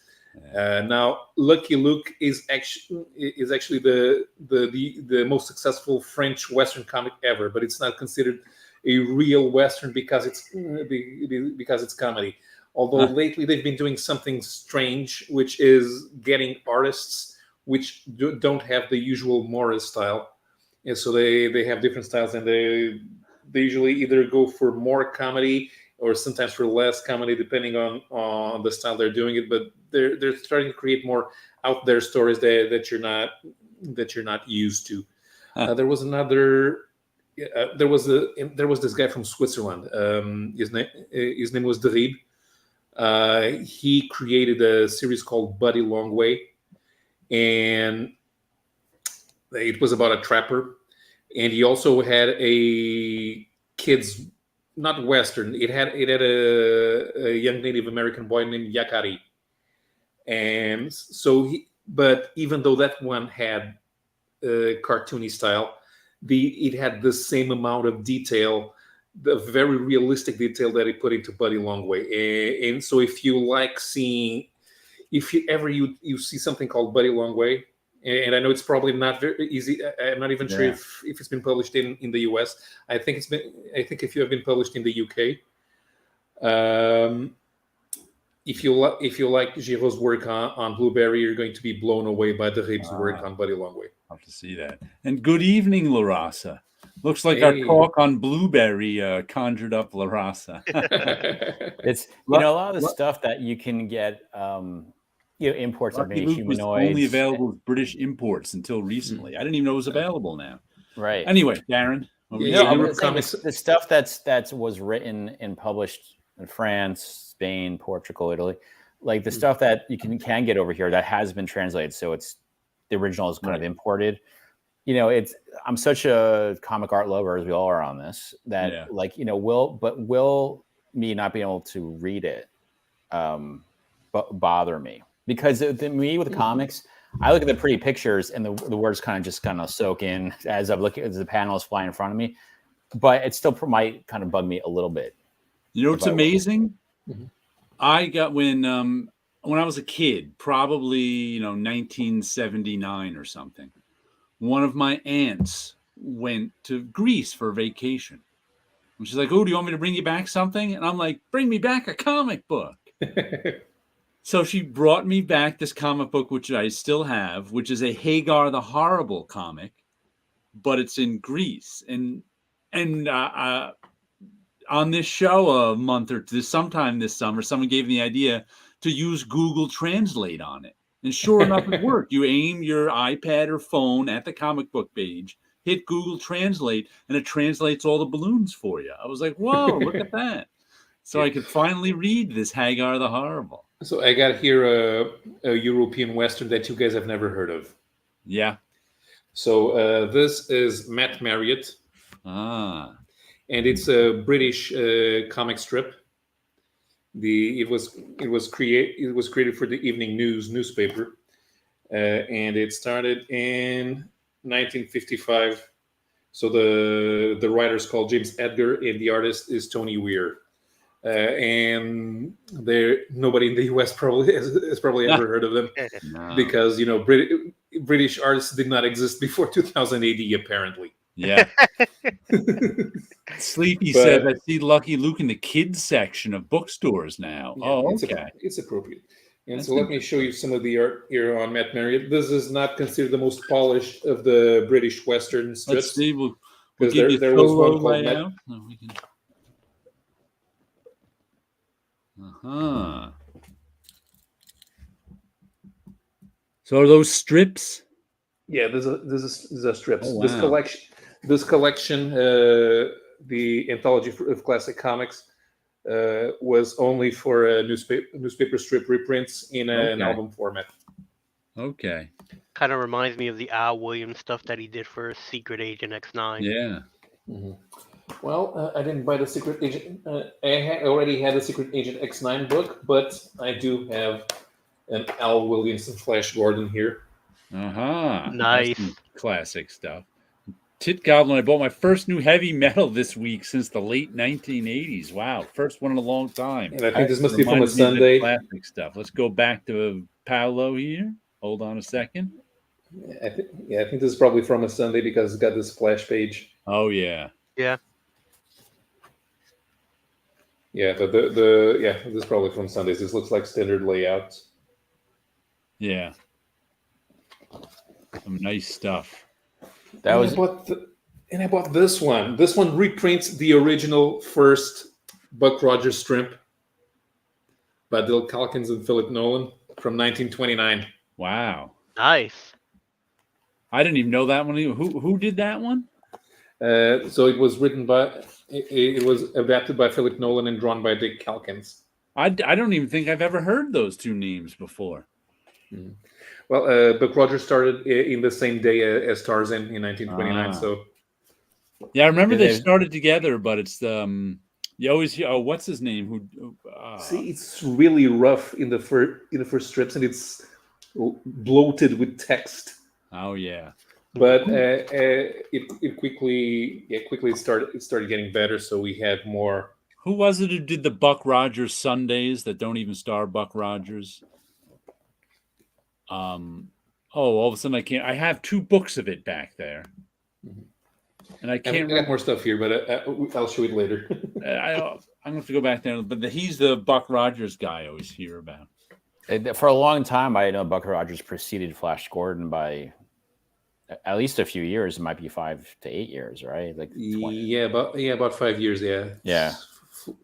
Speaker 2: Now, Lucky Luke is actually the most successful French Western comic ever, but it's not considered a real Western because it's comedy. Although lately they've been doing something strange, which is getting artists which don't have the usual Morris style, and so they have different styles, and they usually either go for more comedy or sometimes for less comedy, depending on the style they're doing it. But they're starting to create more out there stories that you're not used to. There was this guy from Switzerland. His name was Derib. He created a series called Buddy Longway, and it was about a trapper. And he also had a kids, not Western. It had a young Native American boy named Yakari, and so but even though that one had a cartoony style, it had the same amount of detail, the very realistic detail that he put into Buddy Longway. And so if you see something called Buddy Longway. And I know it's probably not very easy. I'm not even sure if it's been published in the US. I think if you have been published in the UK. If you like Giro's work on Blueberry, you're going to be blown away by the Rib's work on Buddy Longway.
Speaker 1: I'll have to see that. And good evening, Larasa. Looks like our talk on Blueberry conjured up La Raza.
Speaker 4: It's a lot of the stuff that you can get. Imports of
Speaker 1: Lucky Luke was
Speaker 4: humanoids.
Speaker 1: only available with British imports until recently. I didn't even know it was available now.
Speaker 4: Right.
Speaker 1: Anyway, Darren.
Speaker 4: The stuff that was written and published in France, Spain, Portugal, Italy, like the stuff that you can get over here that has been translated. So it's the original is kind of imported. I'm such a comic art lover, as we all are on this, that will me not being able to read it bother me? Because me with the comics, I look at the pretty pictures and the words kind of soak in as I'm looking as the panels fly in front of me, but it still might kind of bug me a little bit.
Speaker 1: What's amazing? I got when I was a kid, probably 1979 or something. One of my aunts went to Greece for vacation. And she's like, "Oh, do you want me to bring you back something?" And I'm like, "Bring me back a comic book." So she brought me back this comic book, which I still have, which is a Hagar the Horrible comic, but it's in Greece. And on this show a month or two, sometime this summer, someone gave me the idea to use Google Translate on it. And sure enough, it worked. You aim your iPad or phone at the comic book page, hit Google Translate, and it translates all the balloons for you. I was like, whoa, look at that. So I could finally read this Hagar the Horrible.
Speaker 2: So I got here a European Western that you guys have never heard of.
Speaker 1: Yeah.
Speaker 2: So this is Matt Marriott.
Speaker 1: Ah.
Speaker 2: And it's a British comic strip. It was created for the Evening News newspaper, and it started in 1955. So the writer is called James Edgar, and the artist is Tony Weir. And nobody in the U.S. probably has ever heard of them because British artists did not exist before 2000 AD apparently.
Speaker 1: Yeah. Sleepy says, "I see Lucky Luke in the kids section of bookstores now." Yeah,
Speaker 2: it's appropriate. And so let me show you some of the art here on Matt Marriott. This is not considered the most polished of the British Western strips.
Speaker 1: Let's see. We'll give there was one called Matt. So are those strips?
Speaker 2: Yeah, this is a strips.
Speaker 1: Oh, wow.
Speaker 2: This collection, the anthology of classic comics, was only for newspaper strip reprints in an album format.
Speaker 1: Okay.
Speaker 3: Kind of reminds me of the Al Williams stuff that he did for Secret Agent X9.
Speaker 1: Yeah.
Speaker 2: Mm-hmm. Well, I didn't buy the Secret Agent. I already had a Secret Agent X9 book, but I do have an Al Williams and Flash Gordon here.
Speaker 3: Nice.
Speaker 1: Classic stuff. Tit Goblin, I bought my first new heavy metal this week since the late 1980s. Wow, first one in a long time.
Speaker 2: And I think this must be from a Sunday.
Speaker 1: Classic stuff. Let's go back to Paulo here. Hold on a second.
Speaker 2: I think this is probably from a Sunday because it's got this splash page.
Speaker 1: Oh yeah.
Speaker 3: Yeah.
Speaker 2: Yeah, this is probably from Sundays. This looks like standard layout.
Speaker 1: Yeah. Some nice stuff.
Speaker 2: I bought this one. This one reprints the original first Buck Rogers strip by Dale Calkins and Philip Nolan from 1929.
Speaker 1: Wow.
Speaker 3: Nice.
Speaker 1: I didn't even know that one. Who did that one?
Speaker 2: So it was written by, it was adapted by Philip Nolan and drawn by Dick Calkins.
Speaker 1: I don't even think I've ever heard those two names before.
Speaker 2: Mm-hmm. Well, Buck Rogers started in the same day as Tarzan in 1929. So,
Speaker 1: yeah, I remember they started together, but it's you always hear, what's his name?
Speaker 2: See, it's really rough in the first strips, and it's bloated with text.
Speaker 1: Oh yeah,
Speaker 2: but it quickly started getting better. So we had more.
Speaker 1: Who was it who did the Buck Rogers Sundays that don't even star Buck Rogers? All of a sudden I have two books of it back there, and I can't.
Speaker 2: I got more stuff here, but I'll show it later.
Speaker 1: I'm gonna have to go back there, but he's the Buck Rogers guy I always hear about.
Speaker 4: For a long time, I know Buck Rogers preceded Flash Gordon by at least a few years. It might be 5 to 8 years, right? Like 20.
Speaker 2: About 5 years.
Speaker 4: Yeah.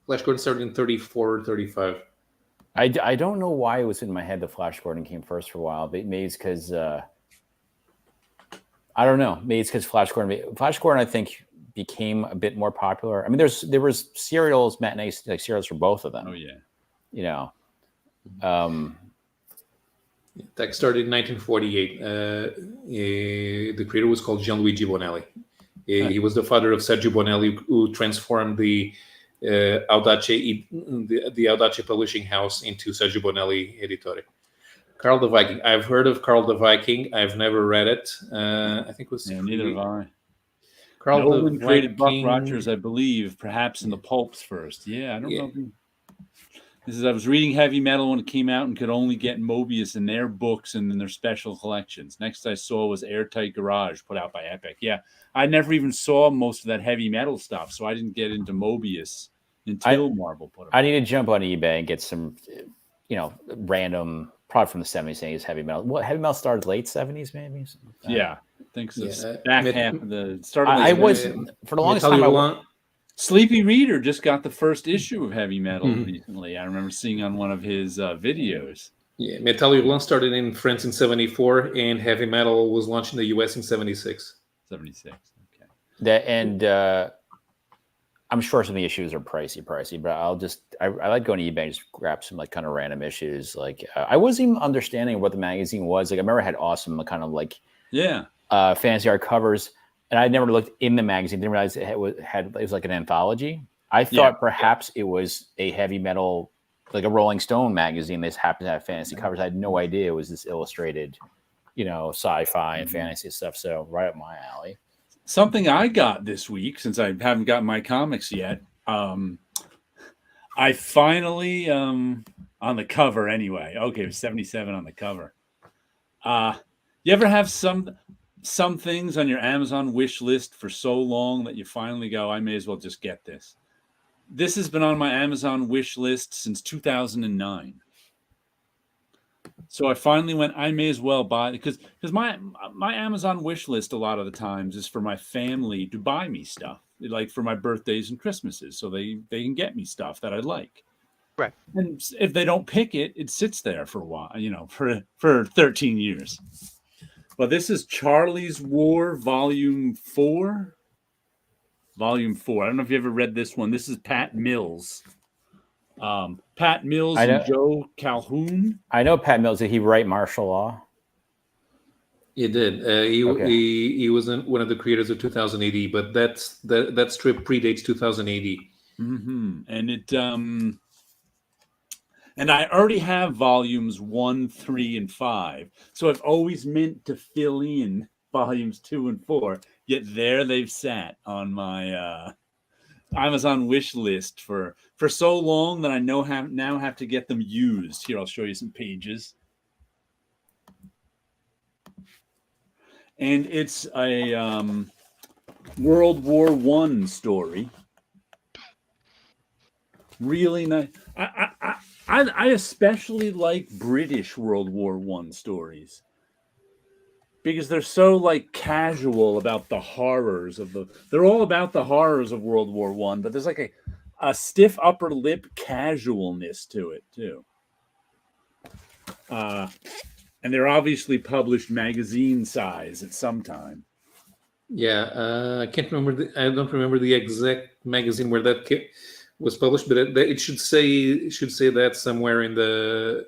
Speaker 2: Flash Gordon started in 34 or 35.
Speaker 4: I don't know why it was in my head that Flash Gordon came first for a while, but maybe it's because I don't know. Maybe it's because Flash Gordon, I think, became a bit more popular. I mean, there was serials, matinee like serials for both of them.
Speaker 1: Oh yeah.
Speaker 4: You know.
Speaker 2: That started in 1948. The creator was called Gianluigi Bonelli. He was the father of Sergio Bonelli, who transformed the Audace publishing house into Sergio Bonelli Editore. Carl the Viking. I've heard of Carl the Viking. I've never read it. I think it was
Speaker 1: neither have I.
Speaker 2: Carl
Speaker 1: Nolan
Speaker 2: the
Speaker 1: created Buck
Speaker 2: Viking.
Speaker 1: Rogers, I believe, perhaps in the pulps first. Yeah, I don't know. This is I was reading heavy metal when it came out and could only get Mobius in their books and in their special collections. Next I saw was Airtight Garage, put out by Epic. Yeah, I never even saw most of that heavy metal stuff, so I didn't get into Mobius until Marvel put it.
Speaker 4: I need to jump on eBay and get some, random, probably from the 70s, 80s heavy metal. What heavy metal started late 70s, maybe?
Speaker 1: Yeah, I think so. Back half of the start.
Speaker 4: I was for the longest time.
Speaker 1: Sleepy Reader just got the first issue of heavy metal recently. I remember seeing on one of his videos.
Speaker 2: Yeah, Metal Hurlant started in France in 74, and heavy metal was launched in the US in 76.
Speaker 1: 76. Okay.
Speaker 4: I'm sure some of the issues are pricey, but I like going to eBay and just grab some like kind of random issues. Like I wasn't even understanding what the magazine was. Like I remember it had awesome kind of like fancy art covers. And I never looked in the magazine. Didn't realize it was like an anthology. I thought perhaps it was a heavy metal, like a Rolling Stone magazine. This happened to have fantasy covers. I had no idea it was this illustrated, sci-fi and fantasy stuff. So right up my alley.
Speaker 1: Something I got this week, since I haven't gotten my comics yet. I finally on the cover anyway. Okay, it was 77 on the cover. You ever have some things on your Amazon wish list for so long that you finally go, I may as well just get this. This has been on my Amazon wish list since 2009. So I finally went, I may as well buy, because my Amazon wish list a lot of the times is for my family to buy me stuff, like for my birthdays and Christmases, so they can get me stuff that I like.
Speaker 3: Right.
Speaker 1: And if they don't pick it, it sits there for a while, for 13 years. But this is Charlie's War, Volume 4. Volume 4. I don't know if you ever read this one. This is Pat Mills. Pat Mills and Joe Calhoun.
Speaker 4: I know Pat Mills. Did he write Martial Law?
Speaker 2: He did. He was one of the creators of 2000 AD, but that strip predates 2000 AD.
Speaker 1: Mm-hmm. And it and I already have volumes 1, 3, and 5. So I've always meant to fill in volumes 2 and 4. Yet there they've sat on my Amazon wish list for so long that I now have to get them used. Here, I'll show you some pages. And it's a World War I story. Really nice. I especially like British World War I stories because they're so like casual about the horrors of they're all about the horrors of World War I, but there's like a stiff upper lip casualness to it too. And they're obviously published magazine size at some time.
Speaker 2: Yeah, I don't remember the exact magazine where that was published, but it should say that somewhere in the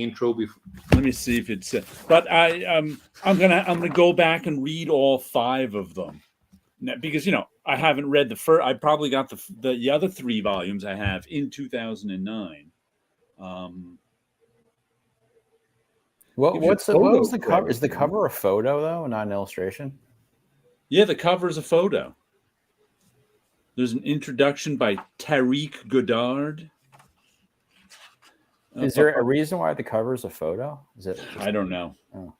Speaker 2: intro. Before.
Speaker 1: Let me see if it's. But I'm gonna go back and read all 5 of them because I haven't read the first. I probably got the other 3 volumes I have in 2009.
Speaker 4: What was the cover? Is the cover a photo though, not an illustration?
Speaker 1: Yeah, the cover is a photo. There's an introduction by Tariq Goddard.
Speaker 4: Is there a reason why the cover is a photo? Is it?
Speaker 1: I don't know. Oh.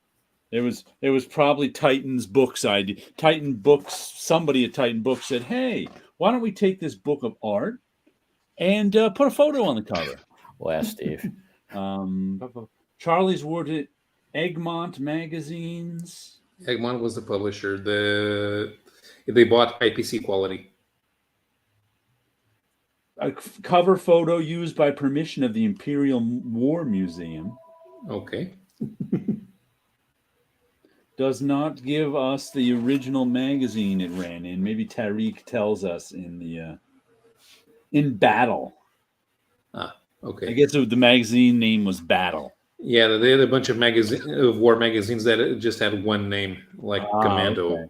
Speaker 1: It was probably Titan's Books idea. Titan Books. Somebody at Titan Books said, "Hey, why don't we take this book of art and put a photo on the cover?"
Speaker 4: Well, ask Steve.
Speaker 1: Charlie's War to Egmont magazines.
Speaker 2: Egmont was the publisher. They bought IPC Quality.
Speaker 1: A cover photo used by permission of the Imperial War Museum.
Speaker 2: Okay.
Speaker 1: Does not give us the original magazine it ran in. Maybe Tariq tells us in Battle.
Speaker 2: Okay.
Speaker 1: I guess the magazine name was Battle.
Speaker 2: Yeah, they had a bunch of war magazines that just had one name, like Commando.
Speaker 1: Okay.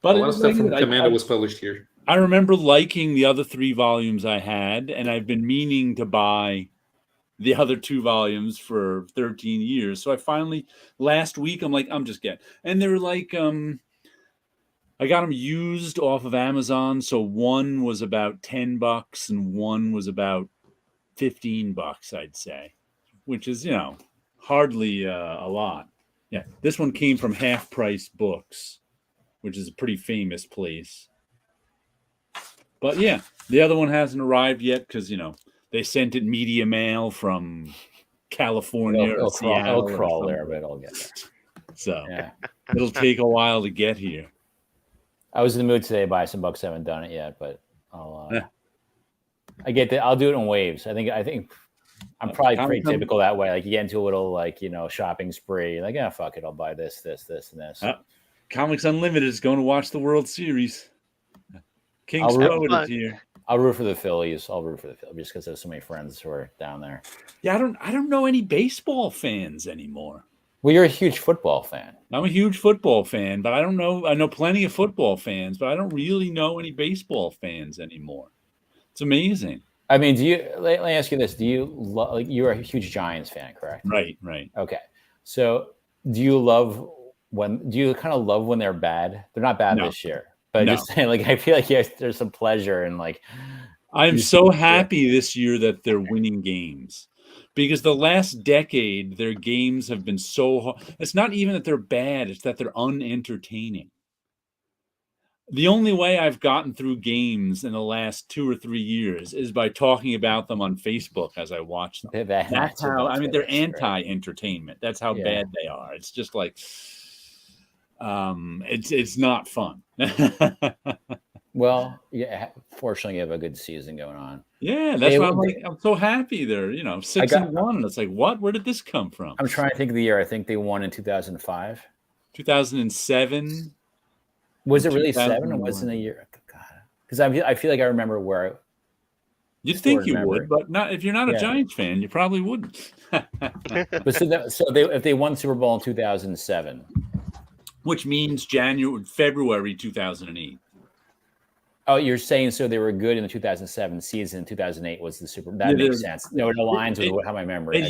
Speaker 1: But
Speaker 2: a lot of stuff from Commando was published here.
Speaker 1: I remember liking the other 3 volumes I had, and I've been meaning to buy the other 2 volumes for 13 years. So I finally, last week, I'm just getting, and they're like, I got them used off of Amazon. So one was about $10 and one was about $15, I'd say, which is, hardly a lot. Yeah. This one came from Half Price Books, which is a pretty famous place. But yeah, the other one hasn't arrived yet because, they sent it media mail from California or Seattle.
Speaker 4: It'll crawl there, but it'll get there.
Speaker 1: So it'll take a while to get here.
Speaker 4: I was in the mood today to buy some books. I haven't done it yet, but I get that. I'll do it in waves. I think I'm probably pretty typical that way. Like you get into a little shopping spree. Like, fuck it, I'll buy this, and this.
Speaker 1: Comics Unlimited is going to watch the World Series. King's Road is here.
Speaker 4: I'll root for the Phillies. Just because there's so many friends who are down there.
Speaker 1: Yeah, I don't know any baseball fans anymore.
Speaker 4: Well, you're a huge football fan.
Speaker 1: I'm a huge football fan, but I don't know. I know plenty of football fans, but I don't really know any baseball fans anymore. It's amazing.
Speaker 4: I mean, let me ask you this. Do you you're a huge Giants fan, correct?
Speaker 1: Right.
Speaker 4: Okay. So do you kind of love when they're bad? They're not bad this year. But just saying, I feel like there's some pleasure in
Speaker 1: I'm so happy this year that they're winning games, because the last decade their games have been so hard. It's not even that they're bad; it's that they're unentertaining. The only way I've gotten through games in the last 2 or 3 years is by talking about them on Facebook as I watch them. That's how. I mean, they're anti-entertainment. That's how bad they are. It's just like. It's not fun.
Speaker 4: Well, yeah. Fortunately, you have a good season going on.
Speaker 1: Yeah, that's why I'm so happy. They're 6-1, and it's like, what? Where did this come from?
Speaker 4: I'm trying to think of the year. I think they won in 2005,
Speaker 1: 2007.
Speaker 4: Was it really 7, or was it a year? God, because I feel like I remember where.
Speaker 1: You'd think you would, but not if you're not a Giants fan. You probably wouldn't.
Speaker 4: But if they won Super Bowl in 2007.
Speaker 1: Which means February 2008.
Speaker 4: Oh, you're saying so they were good in the 2007 season. 2008 was the Super Bowl. That makes sense. No, it aligns with how my memory.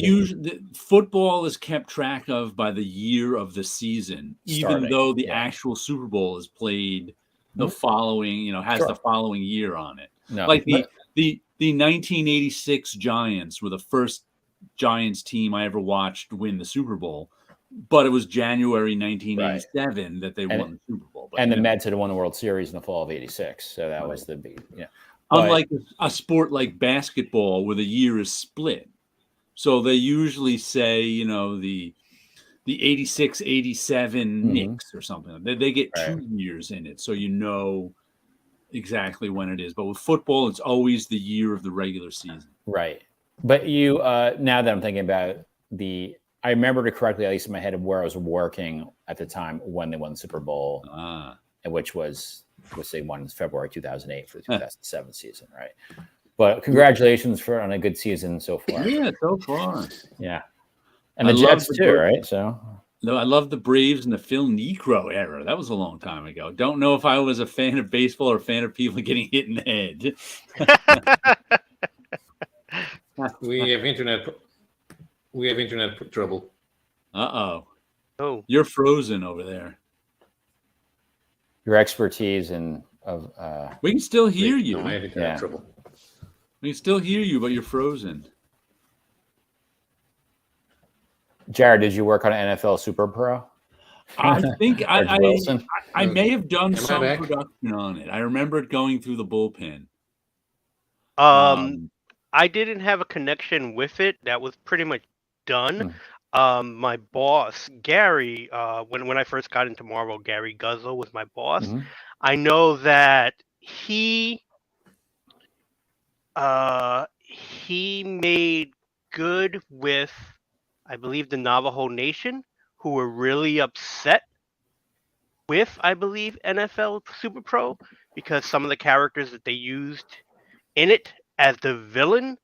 Speaker 1: Football is kept track of by the year of the season, even though the actual Super Bowl is played the following, has the following year on it.
Speaker 4: No,
Speaker 1: the 1986 Giants were the first Giants team I ever watched win the Super Bowl. But it was January 1987 that they won the Super Bowl. But,
Speaker 4: the Mets had won the World Series in the fall of '86, so that was the big.
Speaker 1: Unlike a sport like basketball, where the year is split, so they usually say, the 86-87 Knicks or something. They get 2 years in it, so exactly when it is. But with football, it's always the year of the regular season.
Speaker 4: Right. But you, now that I'm thinking about I remembered it correctly, at least in my head, of where I was working at the time when they won the Super Bowl, which was they won February 2008 for the 2007 season, right? But congratulations on a good season so far.
Speaker 1: Yeah, so far.
Speaker 4: Yeah, and the Jets too, right? So.
Speaker 1: No, I love the Braves in the Phil Niekro era. That was a long time ago. Don't know if I was a fan of baseball or a fan of people getting hit in the head.
Speaker 2: We have internet trouble.
Speaker 1: Uh-oh.
Speaker 3: Oh.
Speaker 1: You're frozen over there.
Speaker 4: Your expertise
Speaker 1: we can still hear you.
Speaker 2: No, I have internet trouble.
Speaker 1: We can still hear you, but you're frozen.
Speaker 4: Jared, did you work on an NFL Super Pro?
Speaker 1: I think I may have done some production on it. I remember it going through the bullpen.
Speaker 3: I didn't have a connection with it. That was pretty much done. my boss Gary, when I first got into Marvel, Gary Guzzo was my boss.
Speaker 4: Mhm.
Speaker 3: I know that he made good with, I believe, the Navajo Nation, who were really upset with, I believe, NFL Super Pro because some of the characters that they used in it as the villain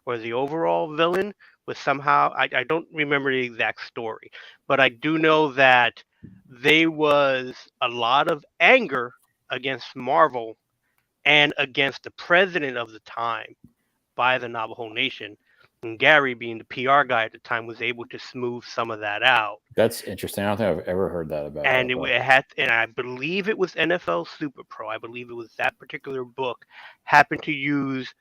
Speaker 3: or the overall villain was somehow, I don't remember the exact story, but I do know that there was a lot of anger against Marvel and against the president of the time by the Navajo Nation. And Gary, being the PR guy at the time, was able to smooth some of that out.
Speaker 4: That's interesting. I don't think I've ever heard that about.
Speaker 3: And
Speaker 4: that,
Speaker 3: it had, and I believe it was NFL Super Pro. I believe it was that particular book happened to use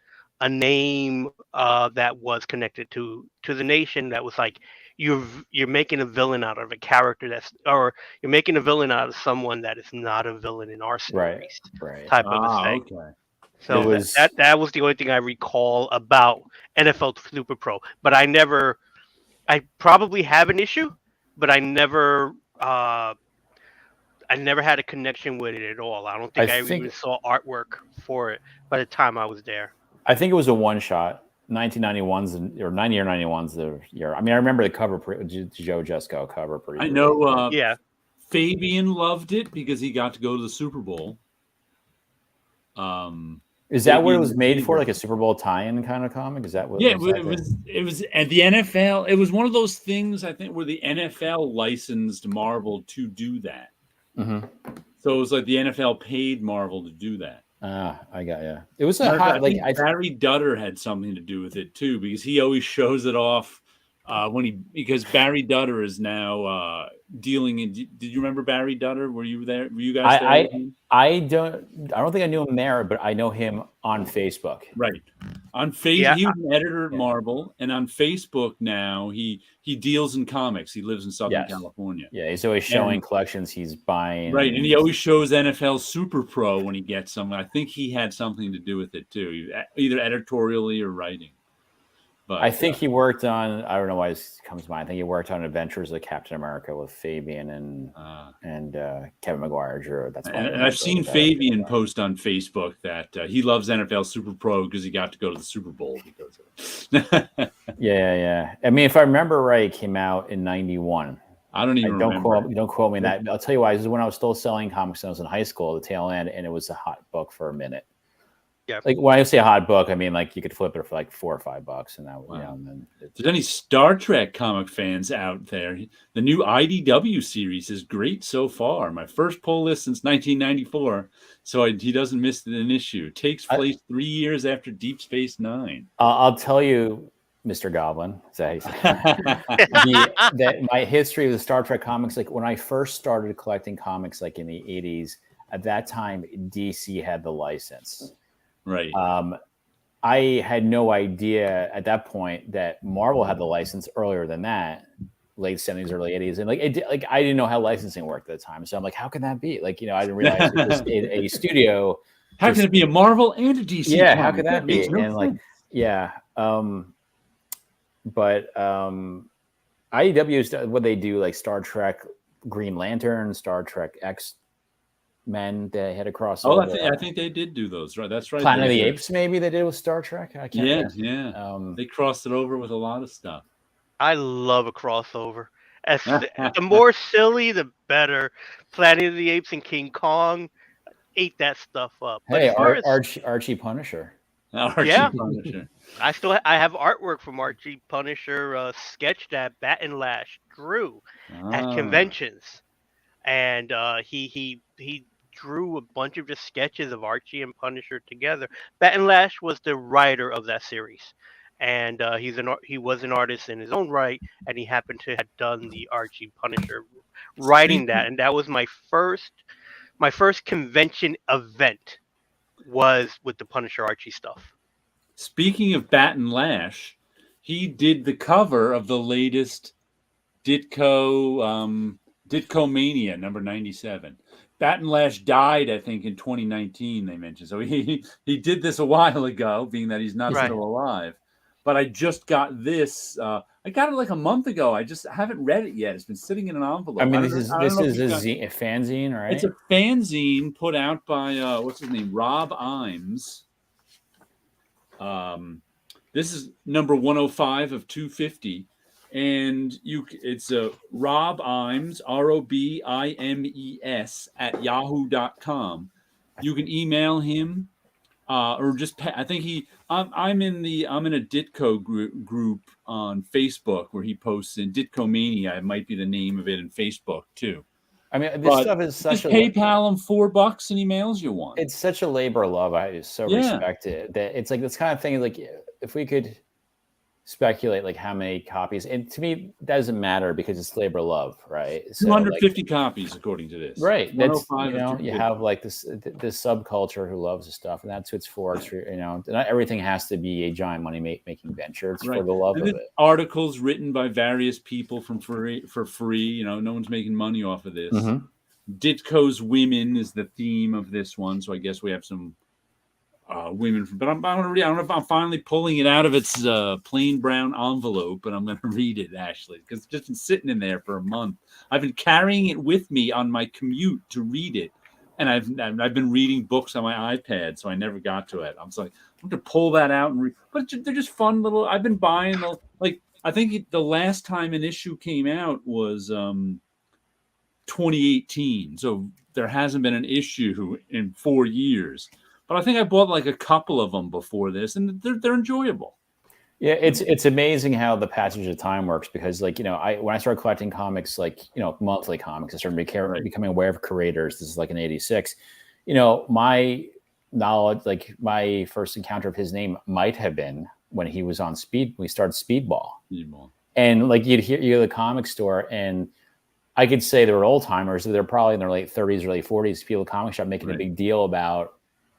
Speaker 3: a name that was connected to the nation. That was like you're making a villain out of a character or you're making a villain out of someone that is not a villain in our stories.
Speaker 4: Right.
Speaker 3: Type of a thing.
Speaker 1: Okay.
Speaker 3: So that was the only thing I recall about NFL Super Pro. But I probably have an issue, but I never had a connection with it at all. I don't think I even saw artwork for it by the time I was there.
Speaker 4: I think it was a one shot. 1991's or 90 or 91's the year. I mean, I remember the cover, Joe Jesco cover.
Speaker 1: I know.
Speaker 3: Yeah.
Speaker 1: Fabian loved it because he got to go to the Super Bowl.
Speaker 4: Is that what it was made for? Like a Super Bowl tie-in kind of comic? Is that what?
Speaker 1: Yeah, it was at the NFL. It was one of those things, I think, where the NFL licensed Marvel to do that.
Speaker 4: Mm-hmm.
Speaker 1: So it was like the NFL paid Marvel to do that.
Speaker 4: I got you. It was
Speaker 1: Barry Dutter had something to do with it too, because he always shows it off because Barry Dutter is now dealing in. Did you remember Barry Dutter? Were you there? Were you guys there?
Speaker 4: I don't think I knew him there, but I know him on Facebook.
Speaker 1: Right. On Facebook, he was an editor at Marvel, and on Facebook now he deals in comics. He lives in Southern California.
Speaker 4: Yeah, he's always showing collections he's buying.
Speaker 1: Right, and he always shows NFL Super Pro when he gets some. I think he had something to do with it too, either editorially or writing. But
Speaker 4: I think he worked on. I don't know why this comes to mind. I think he worked on Adventures of Captain America with Fabian and Kevin Maguire drew. That's
Speaker 1: and I've seen Fabian post on Facebook that he loves NFL Super Pro because he got to go to the Super Bowl because of it.
Speaker 4: Yeah. I mean, if I remember right, it came out in '91.
Speaker 1: I don't even remember.
Speaker 4: Don't quote me that. I'll tell you why. This is when I was still selling comics when I was in high school, the tail end, and it was a hot book for a minute.
Speaker 3: Yeah.
Speaker 4: Like when I say a hot book, I mean like you could flip it for like $4 or $5, and that would.
Speaker 1: Wow.
Speaker 4: And then
Speaker 1: if there's any Star Trek comic fans out there, the new IDW series is great so far. My first pull list since 1994, so he doesn't miss an issue. It takes place 3 years after Deep Space Nine.
Speaker 4: I'll tell you, Mr. Goblin, that my history of the Star Trek comics, like when I first started collecting comics, like in the 80s, at that time DC had the license.
Speaker 1: Right.
Speaker 4: I had no idea at that point that Marvel had the license earlier than that, late 70s, early 80s, and I didn't know how licensing worked at the time. So I'm like, how can that be? Like, I didn't realize it was a studio.
Speaker 1: How can it be a Marvel and a DC?
Speaker 4: Yeah,
Speaker 1: comic?
Speaker 4: how could that be?
Speaker 1: No
Speaker 4: and but IDW is what they do, like Star Trek, Green Lantern, Star Trek X-Men. They had a crossover.
Speaker 1: Oh, I think they did do those. Right, that's right.
Speaker 4: Planet of the Apes, maybe they did with Star Trek. I can't.
Speaker 1: Yeah. They crossed it over with a lot of stuff.
Speaker 3: I love a crossover. The more silly, the better. Planet of the Apes and King Kong ate that stuff up.
Speaker 4: Hey, Archie Punisher.
Speaker 1: Punisher.
Speaker 3: I have artwork from Archie Punisher sketch that Bat and Lash drew at conventions, and he drew a bunch of just sketches of Archie and Punisher together. Bat and Lash was the writer of that series, and he was an artist in his own right, and he happened to have done the Archie Punisher writing that, and that was my first convention event was with the Punisher Archie stuff.
Speaker 1: Speaking of Bat and Lash, he did the cover of the latest Ditko Mania number 97. Bat and Lash died, I think, in 2019. They mentioned so he did this a while ago, being that he's not still alive. But I just got this. I I got it like a month ago. I just haven't read it yet. It's been sitting in an envelope.
Speaker 4: I mean,
Speaker 1: I
Speaker 4: this
Speaker 1: don't know if
Speaker 4: is
Speaker 1: you've
Speaker 4: a fanzine, right?
Speaker 1: It's a fanzine put out by what's his name, Rob Imes. This is number 105 of 250, and it's Rob Imes, ROBIMES at yahoo.com. You can email him. Or just I think I'm in a Ditko group on Facebook where he posts in Ditko Mania. It might be the name of it in Facebook too.
Speaker 4: I mean, this stuff is such
Speaker 1: just PayPal him $4 and he mails you one.
Speaker 4: It's such a labor of love. I just so respect it. That it's like this kind of thing. Like if we could speculate like how many copies, and to me that doesn't matter because it's labor of love, right?
Speaker 1: So 250 copies according to this,
Speaker 4: right? That's you have like this subculture who loves this stuff, and that's what it's for. It's for, not everything has to be a giant money making venture. It's for the love of it.
Speaker 1: Articles written by various people for free. No one's making money off of this. Ditko's women is the theme of this one, so I guess we have some women. But I'm going to read. I don't know if I'm finally pulling it out of its plain brown envelope, but I'm going to read it actually because it's just been sitting in there for a month. I've been carrying it with me on my commute to read it, and I've been reading books on my iPad, so I never got to it. I'm going to pull that out and read. But they're just fun little. I've been buying I think the last time an issue came out was 2018, so there hasn't been an issue in 4 years. But I think I bought like a couple of them before this, and they're enjoyable.
Speaker 4: Yeah, it's amazing how the passage of time works because, like, when I started collecting comics, like, monthly comics, I started becoming aware of creators. This is like in '86. My knowledge, like my first encounter of his name might have been when he was on we started Speedball. And like you go to the comic store, and I could say they were old timers. They're probably in their late 30s, early 40s. People at the comic shop making a big deal about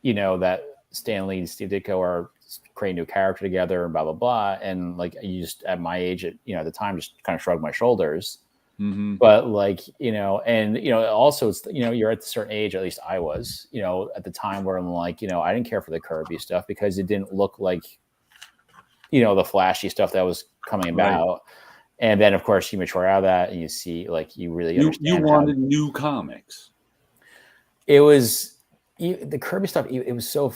Speaker 4: that Stan Lee and Steve Ditko are creating a new character together and blah, blah, blah. And like, you just, at my age at the time, just kind of shrugged my shoulders. But like, also it's, you're at a certain age, at least I was, at the time where I'm like, I didn't care for the Kirby stuff because it didn't look like, the flashy stuff that was coming about. Right. And then of course you mature out of that and you see, like, you really understand.
Speaker 1: You wanted new comics.
Speaker 4: It was, the Kirby stuff, it was so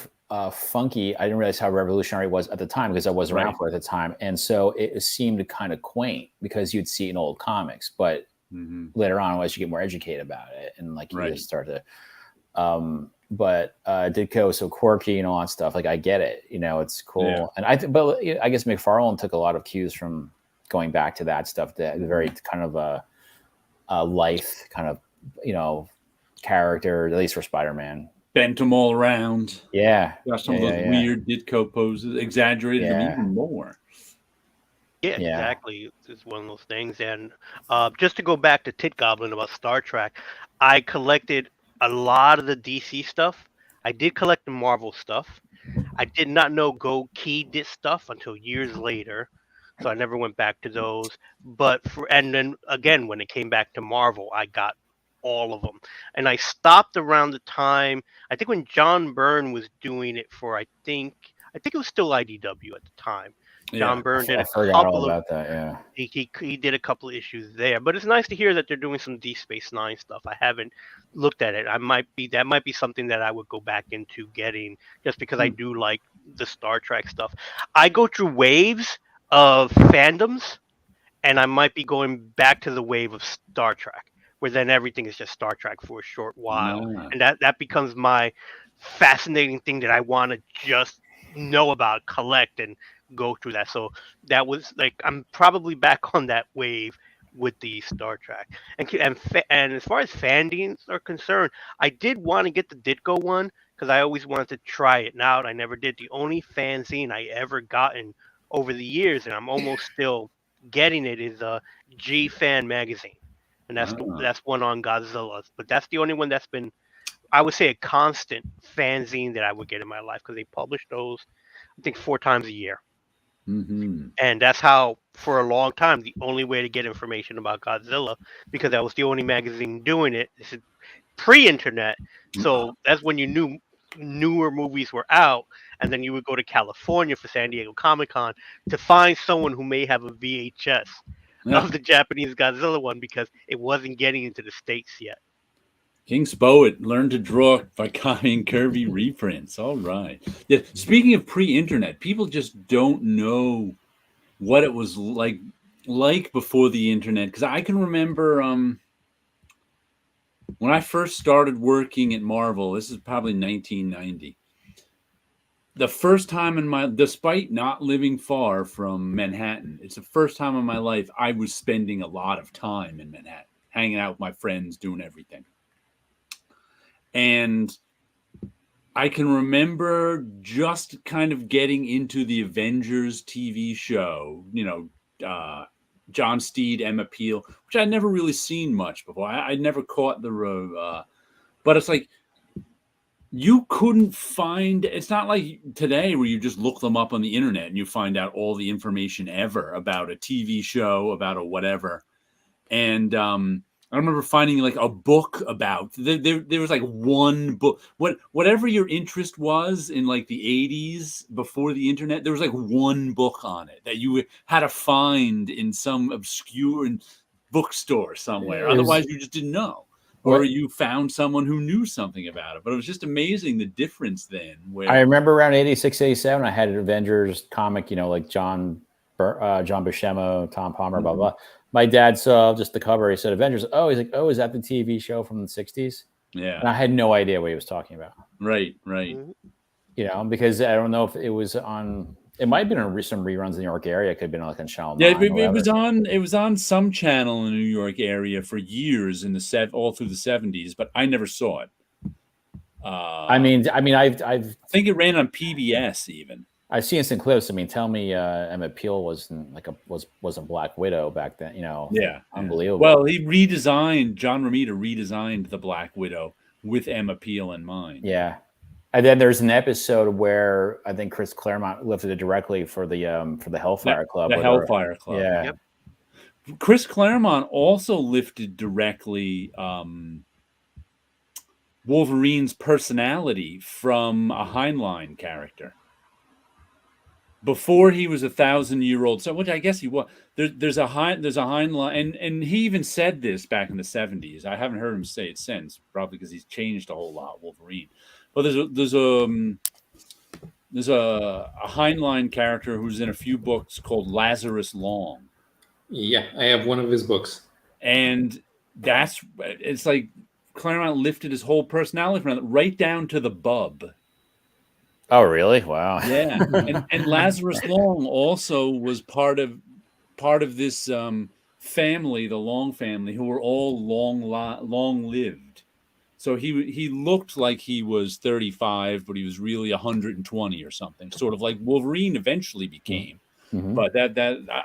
Speaker 4: funky. I didn't realize how revolutionary it was at the time because I wasn't around for it at the time. And so it seemed kind of quaint because you'd see it in old comics. But later on, as you get more educated about it and like you just start to, but Ditko was so quirky and all that stuff. Like, I get it, it's cool. Yeah. And but I guess McFarlane took a lot of cues from going back to that stuff, the very kind of a life kind of, character, at least for Spider-Man.
Speaker 1: Bent them all around.
Speaker 4: Yeah.
Speaker 1: Got some of those weird Ditko poses, exaggerated them even more.
Speaker 3: Yeah, exactly. It's one of those things. And just to go back to Tit Goblin about Star Trek, I collected a lot of the DC stuff. I did collect the Marvel stuff. I did not know Go Key did stuff until years later, so I never went back to those. But and then again, when it came back to Marvel, I got all of them, and I stopped around the time, I think, when John Byrne was doing it for, I think it was still IDW at the time. John Byrne did a couple of that. Yeah, he did a couple of issues there, but it's nice to hear that they're doing some Deep Space Nine stuff. I haven't looked at it. That might be something that I would go back into getting, just because I do like the Star Trek stuff. I go through waves of fandoms, and I might be going back to the wave of Star Trek, where then everything is just Star Trek for a short while. And that becomes my fascinating thing that I want to just know about, collect, and go through that. So that was like, I'm probably back on that wave with the Star Trek. And as far as fanzines are concerned, I did want to get the Ditko one because I always wanted to try it out. I never did. The only fanzine I ever gotten over the years, and I'm almost still getting it, is a G Fan magazine. And that's one on Godzilla. But that's the only one that's been, I would say, a constant fanzine that I would get in my life, because they publish those, I think, 4 times a year. And that's how, for a long time, the only way to get information about Godzilla, because that was the only magazine doing it. This is pre-internet, so that's when you knew newer movies were out, and then you would go to California for San Diego Comic-Con to find someone who may have a VHS of the Japanese Godzilla one because it wasn't getting into the States yet.
Speaker 1: King Spoet learned to draw by copying Kirby reprints. All right. Yeah. Speaking of pre-internet, people just don't know what it was like before the internet. Because I can remember when I first started working at Marvel. This is probably 1990. The first time in my, despite not living far from Manhattan, it's the first time in my life I was spending a lot of time in Manhattan, hanging out with my friends, doing everything. And I can remember just kind of getting into the Avengers TV show, John Steed, Emma Peel, which I'd never really seen much before. I'd never caught but it's like, you couldn't find, it's not like today where you just look them up on the internet and you find out all the information ever about a TV show, about a whatever. And I remember finding like a book about, there was like one book, whatever your interest was in like the 80s before the internet, there was like one book on it that you had to find in some obscure bookstore somewhere. Otherwise you just didn't know. Or you found someone who knew something about it. But it was just amazing the difference then.
Speaker 4: I remember around 86, 87, I had an Avengers comic, like John Buscema, Tom Palmer, blah, blah. My dad saw just the cover. He said Avengers. Oh, he's like, oh, is that the TV show from the 60s?
Speaker 1: Yeah.
Speaker 4: And I had no idea what he was talking about.
Speaker 1: Right.
Speaker 4: Because I don't know if it was on, it might have been on some reruns in the New York area. It could have been like on Channel 9.
Speaker 1: Yeah, it was on some channel in the New York area for years in all through the 70s, but I never saw it.
Speaker 4: I
Speaker 1: think it ran on PBS even.
Speaker 4: I've seen some clips. I mean, tell me, Emma Peel wasn't Black Widow back then.
Speaker 1: Yeah,
Speaker 4: unbelievable.
Speaker 1: Well, John Romita redesigned the Black Widow with Emma Peel in mind.
Speaker 4: Yeah, and then there's an episode where I think Chris Claremont lifted it directly for the Hellfire Club.
Speaker 1: The Hellfire Club.
Speaker 4: Yeah.
Speaker 3: Yep.
Speaker 1: Chris Claremont also lifted directly Wolverine's personality from a Heinlein character. Before he was 1,000-year-old, so which I guess he was. There's a Heinlein, and he even said this back in the 70s. I haven't heard him say it since, probably because he's changed a whole lot, Wolverine. But there's a Heinlein character who's in a few books called Lazarus Long.
Speaker 2: Yeah, I have one of his books,
Speaker 1: and it's like Claremont lifted his whole personality from it, right down to the bub.
Speaker 4: Oh, really? Wow.
Speaker 1: Yeah, and Lazarus Long also was part of this family, the Long family, who were all long lived. So he looked like he was 35, but he was really 120 or something, sort of like Wolverine eventually became.
Speaker 4: Mm-hmm.
Speaker 1: But that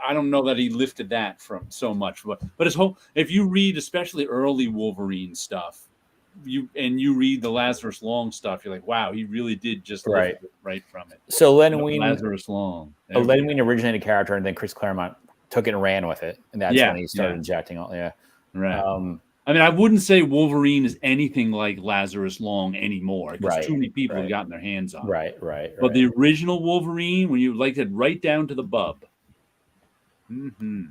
Speaker 1: I don't know that he lifted that from so much. But his whole, if you read especially early Wolverine stuff, you read the Lazarus Long stuff, you're like, wow, he really did just lift it right from it.
Speaker 4: So Len Wein,
Speaker 1: Lazarus Long,
Speaker 4: Len Wein originated a character, and then Chris Claremont took it and ran with it, and that's when he started injecting all. Yeah,
Speaker 1: right. I mean, I wouldn't say Wolverine is anything like Lazarus Long anymore because too many people have gotten their hands on it.
Speaker 4: Right.
Speaker 1: But the original Wolverine, when you liked it right down to the bub. Mm-hmm.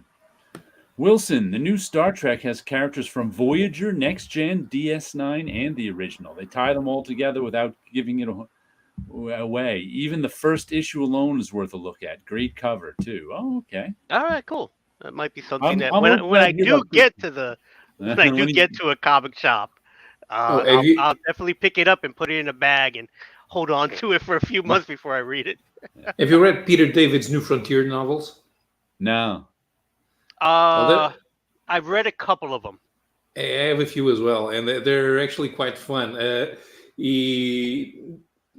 Speaker 1: Wilson, the new Star Trek has characters from Voyager, Next Gen, DS9, and the original. They tie them all together without giving it away. Even the first issue alone is worth a look at. Great cover, too. Oh, okay.
Speaker 3: All right, cool. That might be something when I do get to a comic shop, I'll definitely pick it up and put it in a bag and hold on to it for a few months before I read it.
Speaker 2: Have you read Peter David's New Frontier novels?
Speaker 1: No.
Speaker 3: I've read a couple of them.
Speaker 2: I have a few as well, and they're actually quite fun. Peter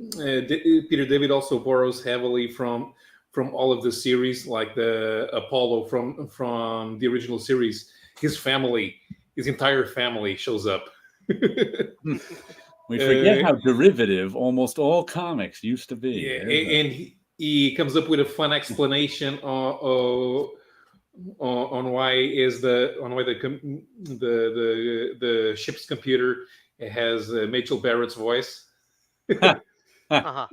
Speaker 2: David also borrows heavily from all of the series, like the Paulo from the original series. His entire family shows up.
Speaker 1: We forget how derivative almost all comics used to be.
Speaker 2: Yeah, and he comes up with a fun explanation on why the ship's computer has Mitchell Barrett's voice.
Speaker 3: Uh-huh.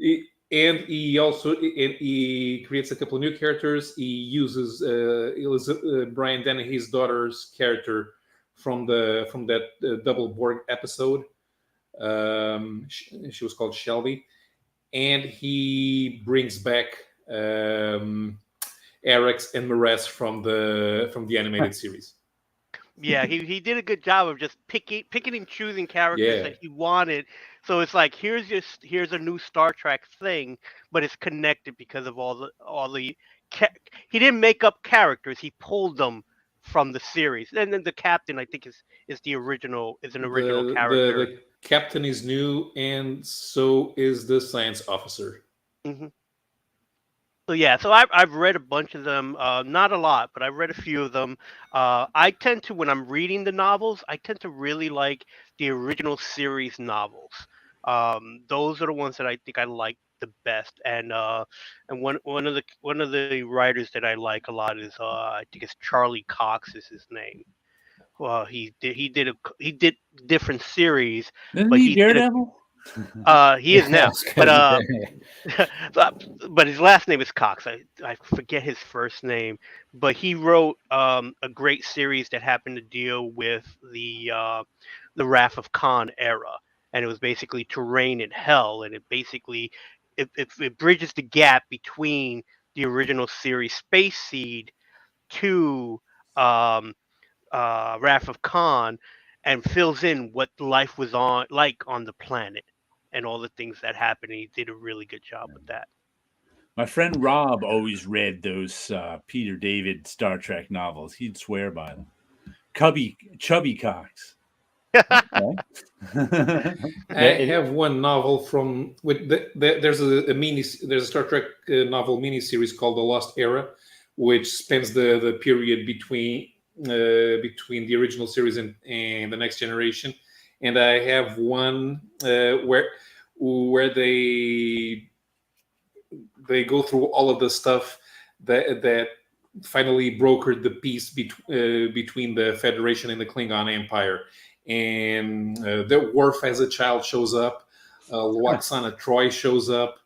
Speaker 2: And he creates a couple of new characters. He uses Brian Dennehy's daughter's character from that Double Borg episode. She was called Shelby, and he brings back Arex and Marez from the animated series.
Speaker 3: Yeah, he did a good job of just picking and choosing characters
Speaker 2: Yeah.
Speaker 3: that he wanted. So it's like here's a new Star Trek thing, but it's connected because of all the he didn't make up characters. He pulled them from the series. And then the captain, I think, is an original character.
Speaker 2: The captain is new, and so is the science officer.
Speaker 3: Hmm. So yeah, so I've read a bunch of them, not a lot, but I've read a few of them. I tend to, when I'm reading the novels, I tend to really like the original series novels. Those are the ones that I think I like the best. And one of the writers that I like a lot is I think it's Charlie Cox is his name. Well, he did different series,
Speaker 1: Isn't
Speaker 3: but
Speaker 1: he
Speaker 3: he did
Speaker 1: Daredevil?
Speaker 3: he is now,
Speaker 4: That's
Speaker 3: but
Speaker 4: good.
Speaker 3: but his last name is Cox. I forget his first name, but he wrote a great series that happened to deal with the Wrath of Khan era, and it was basically terrain in hell, and it bridges the gap between the original series Space Seed to um, Wrath of Khan, and fills in what life was on the planet and all the things that happened. He did a really good job with that.
Speaker 1: My friend Rob always read those Peter David Star Trek novels. He'd swear by them. Chubby Cox.
Speaker 2: I have one novel from there's a Star Trek novel miniseries called The Lost Era, which spans the period between the original series and the Next Generation, and I have one where they go through all of the stuff that finally brokered the peace between the Federation and the Klingon Empire. And the Worf as a child shows up. Lwaxana Troy shows up.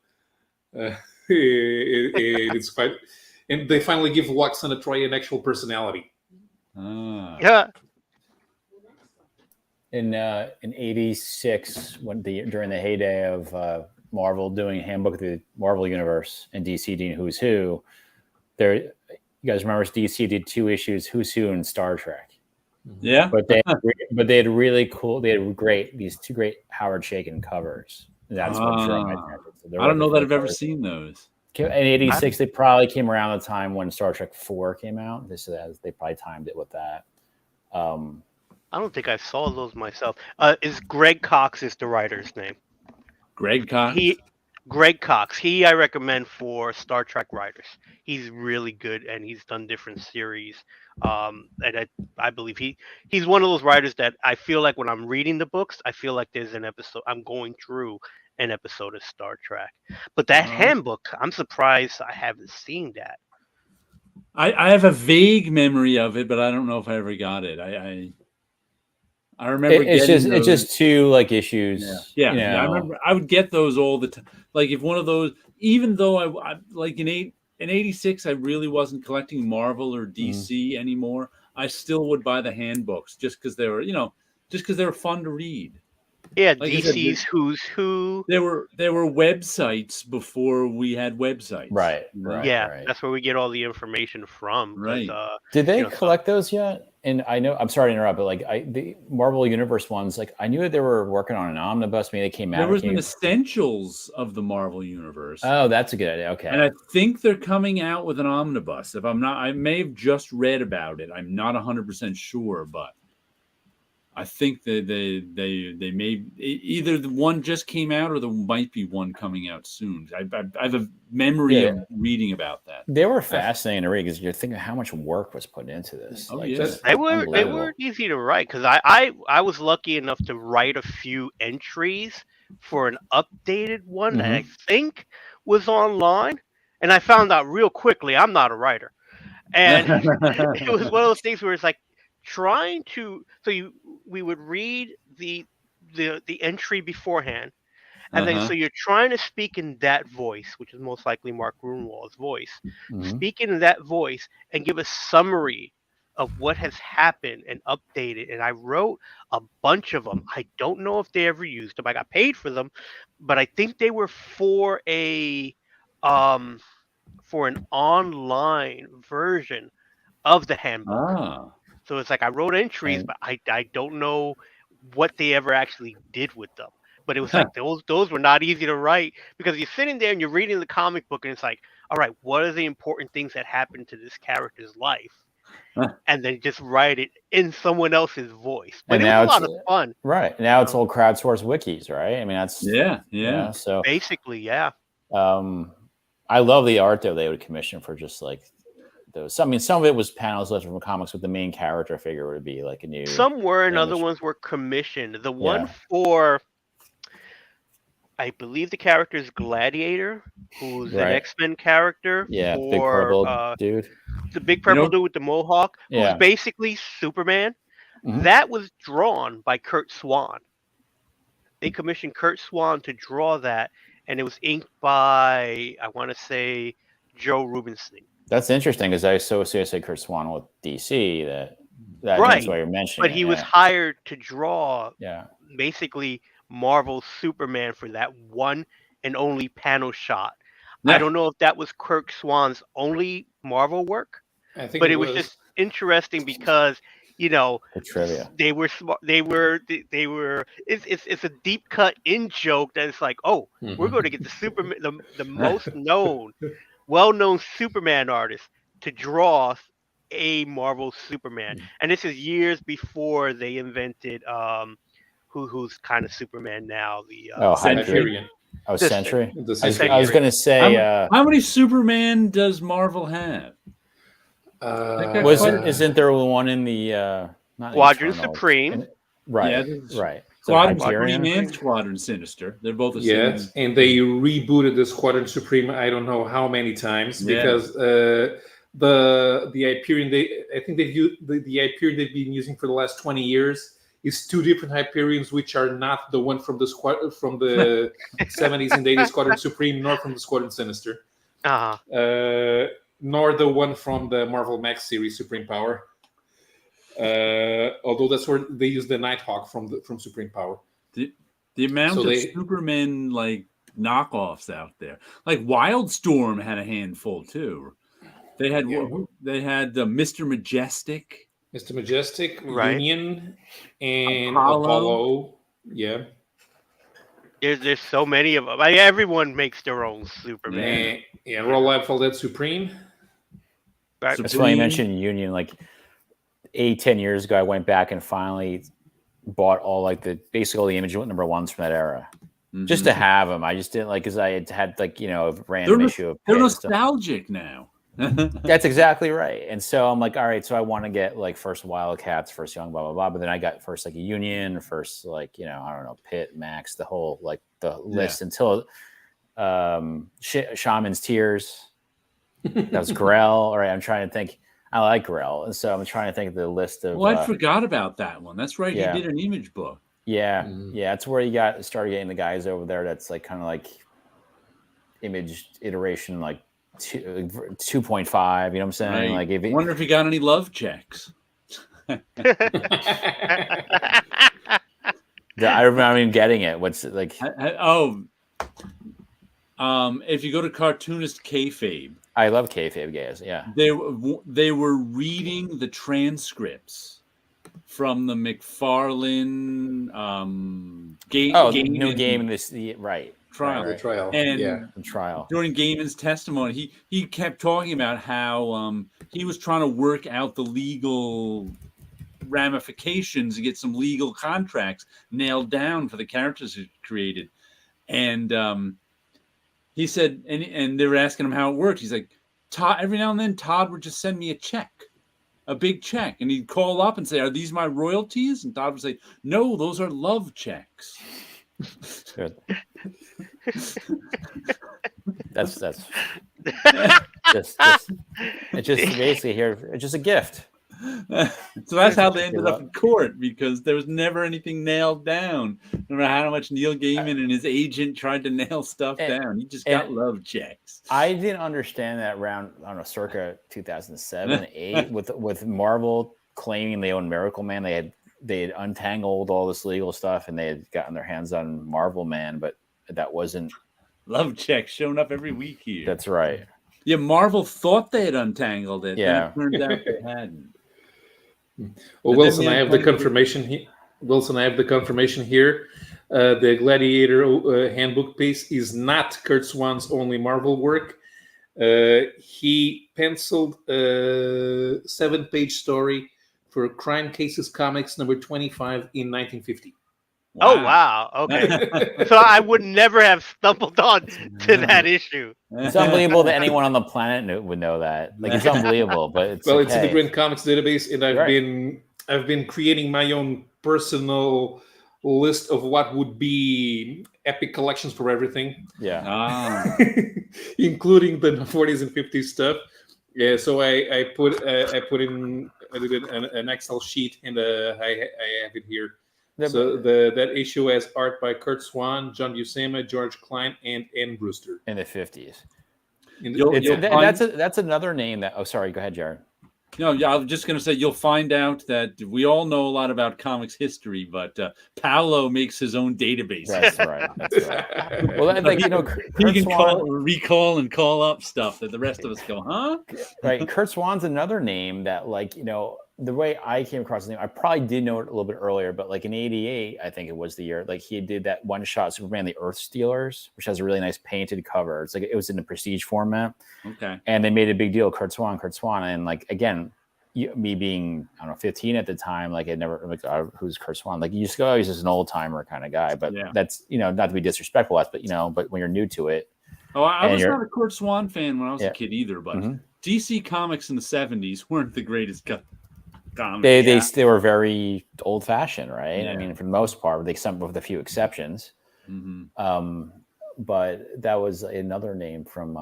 Speaker 2: It's quite, and they finally give Lwaxana Troy an actual personality.
Speaker 3: Yeah.
Speaker 4: In '86, during the heyday of Marvel doing Handbook of the Marvel Universe and DC doing Who's Who, you guys remember DC did 2 issues, Who's Who and Star Trek.
Speaker 1: Yeah,
Speaker 4: but they had really cool. They had these 2 great Howard Chaykin covers. That's what drew my attention. So
Speaker 1: I don't know that I've ever seen those.
Speaker 4: In '86, they probably came around the time when Star Trek 4 came out. They probably timed it with that.
Speaker 3: I don't think I saw those myself. Is Greg Cox is the writer's name?
Speaker 1: Greg Cox.
Speaker 3: Greg Cox. I recommend for Star Trek writers. He's really good, and he's done different series. And I believe he's one of those writers that I feel like when I'm reading the books, I feel like there's an episode. I'm going through an episode of Star Trek. But that handbook, I'm surprised I haven't seen that.
Speaker 1: I have a vague memory of it, but I don't know if I ever got it. I remember
Speaker 4: it's just 2 like issues.
Speaker 1: Yeah. I remember I would get those all the time. Like if one of those, even though I like in '86, I really wasn't collecting Marvel or DC anymore. I still would buy the handbooks just because they were fun to read.
Speaker 3: Yeah, like DC's Who's Who.
Speaker 1: There were websites before we had websites.
Speaker 4: Right.
Speaker 3: That's where we get all the information from.
Speaker 1: Right.
Speaker 4: Did they collect those yet? And I know, I'm sorry to interrupt, but like the Marvel Universe ones, like I knew that they were working on an omnibus. Maybe they came out.
Speaker 1: There was an Essentials of the Marvel Universe.
Speaker 4: Oh, that's a good idea. Okay.
Speaker 1: And I think they're coming out with an omnibus. If I'm not, I may have just read about it. I'm not 100% sure, but I think that they may either the one just came out or there might be one coming out soon. I have a memory of reading about that.
Speaker 4: They were fascinating to read because you're thinking how much work was put into this.
Speaker 3: They were easy to write because I was lucky enough to write a few entries for an updated one that I think was online, and I found out real quickly I'm not a writer, and it was one of those things where it's like trying to we would read the entry beforehand, And then so you're trying to speak in that voice, which is most likely Mark Grunwald's voice. Speak in that voice and give a summary of what has happened and updated. And I wrote a bunch of them. I don't know if they ever used them. I got paid for them, but I think they were for an online version of the handbook. So it's like I wrote entries, but I don't know what they ever actually did with them. But it was like those were not easy to write, because you're sitting there and you're reading the comic book and it's like, all right, what are the important things that happened to this character's life? And then just write it in someone else's voice. But it was a lot of fun.
Speaker 4: Right. Now it's all crowdsourced wikis, right? I mean, that's
Speaker 1: yeah.
Speaker 4: So
Speaker 3: basically, yeah.
Speaker 4: I love the art though they would commission for just like those. I mean, some of it was panels lifted from comics, but the main character figure would be like a new.
Speaker 3: Some were, and other ones were commissioned. The one for, I believe the character is Gladiator, who's an X-Men character.
Speaker 4: Yeah,
Speaker 3: for,
Speaker 4: big purple dude.
Speaker 3: The big purple dude with the mohawk, who's basically Superman. That was drawn by Kurt Swan. They commissioned Kurt Swan to draw that, and it was inked by, I want to say, Joe Rubinstein.
Speaker 4: That's interesting, because I associate Kurt Swan with DC. That's why you're mentioning.
Speaker 3: But he was hired to draw basically Marvel's Superman for that one and only panel shot. I don't know if that was Kurt Swan's only Marvel work, but it was just interesting because, you know,
Speaker 4: the trivia.
Speaker 3: They were smart. They were. It's a deep cut in joke that it's like, oh, we're going to get the Superman, the most known, well-known Superman artist to draw a Marvel Superman, and this is years before they invented who's kind of Superman now, the
Speaker 4: Hyperion. Sentry. I was going to say,
Speaker 1: how many Superman does Marvel have?
Speaker 4: Isn't there one in the
Speaker 3: Squadron Supreme?
Speaker 4: Right.
Speaker 1: Squadron Supreme and Squadron Sinister. They're both the same.
Speaker 2: Yes, and they rebooted the Squadron Supreme. I don't know how many times, because the Hyperion I think they've used the Hyperion they've been using for the last 20 years is two different Hyperions, which are not the one from the 70s and 80s Squadron Supreme, nor from the Squadron Sinister, nor the one from the Marvel Max series Supreme Power. Although that's where they use the Nighthawk from Supreme Power.
Speaker 1: The amount of Superman like knockoffs out there, like Wildstorm had a handful too. They had Mr. Majestic.
Speaker 2: Mr. Majestic, Union, and Apollo. Yeah.
Speaker 3: There's so many of them. Everyone makes their own Superman.
Speaker 2: Roll Liefeld at Supreme.
Speaker 4: That's why you mentioned Union. Like 8-10 years ago, I went back and finally bought all basically all the Image number ones from that era, just to have them. I just didn't because I had a random issue of.
Speaker 1: They're nostalgic now.
Speaker 4: That's exactly right. And so I'm like, all right, so I want to get first Wildcats, first Young, blah blah blah. But then I got first a Union, first I don't know, Pitt, Max, the whole the list until Shaman's Tears. That was Grell. All right, I'm trying to think. I like Grell, and so I'm trying to think of the list of.
Speaker 1: Well, I forgot about that one. That's right. Yeah. He did an Image book.
Speaker 4: Yeah, yeah. That's where you started getting the guys over there. That's kind of Image iteration 2.5, you know what I'm saying?
Speaker 1: Right. I wonder if you got any love checks.
Speaker 4: I remember getting it. What's it like?
Speaker 1: If you go to Cartoonist Kayfabe,
Speaker 4: I love Kayfabe guys. Yeah,
Speaker 1: they were reading the transcripts from the McFarlane
Speaker 4: new game. Right.
Speaker 1: Trial.
Speaker 2: The trial.
Speaker 1: And
Speaker 4: the trial.
Speaker 1: During Gaiman's testimony, he kept talking about how he was trying to work out the legal ramifications and get some legal contracts nailed down for the characters he created. And he said, and they were asking him how it worked. He's like, Todd, every now and then Todd would just send me a check, a big check. And he'd call up and say, are these my royalties? And Todd would say, no, those are love checks.
Speaker 4: Good. That's just basically here. It's just a gift.
Speaker 1: So that's how they ended up in court, because there was never anything nailed down. No matter how much Neil Gaiman and his agent tried to nail stuff down, he just got love checks.
Speaker 4: I didn't understand that around, I don't know, circa 2007, 8, with Marvel claiming they owned Miracle Man. They had untangled all this legal stuff and they had gotten their hands on Marvel Man, but that wasn't
Speaker 1: love checks showing up every week here.
Speaker 4: That's right.
Speaker 1: Yeah, Marvel thought they had untangled it.
Speaker 4: Yeah,
Speaker 1: then it turned out they hadn't.
Speaker 2: Well, Wilson, I have the confirmation. Wilson, I have the confirmation here. The Gladiator handbook piece is not Kurt Swan's only Marvel work. He penciled a 7-page story for Crime Cases Comics number 25 in 1950.
Speaker 3: Wow. Oh, wow. Okay. So I would never have stumbled on to that issue.
Speaker 4: It's unbelievable that anyone on the planet would know that. Like, it's unbelievable, but it's
Speaker 2: it's in the Grand Comics database, and I've been creating my own personal list of what would be epic collections for everything.
Speaker 4: Yeah.
Speaker 2: Including the 40s and 50s stuff. Yeah, so I did an Excel sheet, and I have it here. So that issue has art by Kurt Swan, John Buscema, George Klein, and Ann Brewster
Speaker 4: in the 50s. That's another name that. Oh, sorry. Go ahead, Jared.
Speaker 1: No, yeah, I was just going to say, you'll find out that we all know a lot about comics history, but Paulo makes his own database.
Speaker 4: That's right. That's right. Well, like,
Speaker 1: he can recall and call up stuff that the rest of us go, huh?
Speaker 4: Right. Kurt Swan's another name that, like, the way I came across his name, I probably did know it a little bit earlier, but like in '88, I think it was the year, like he did that one-shot Superman, the Earth Stealers, which has a really nice painted cover. It's like, it was in the prestige format.
Speaker 1: Okay.
Speaker 4: And they made a big deal, Kurt Swan. And like, again, me being, I don't know, 15 at the time, like I never, like, who's Kurt Swan? Like, you just go, oh, he's just an old timer kind of guy. But that's, not to be disrespectful, but but when you're new to it.
Speaker 1: Oh, I was not a Kurt Swan fan when I was a kid either, but DC Comics in the 70s weren't the greatest comics.
Speaker 4: They were very old fashioned, right? Yeah. I mean, for the most part, with a few exceptions.
Speaker 1: Mm-hmm.
Speaker 4: But that was another name from,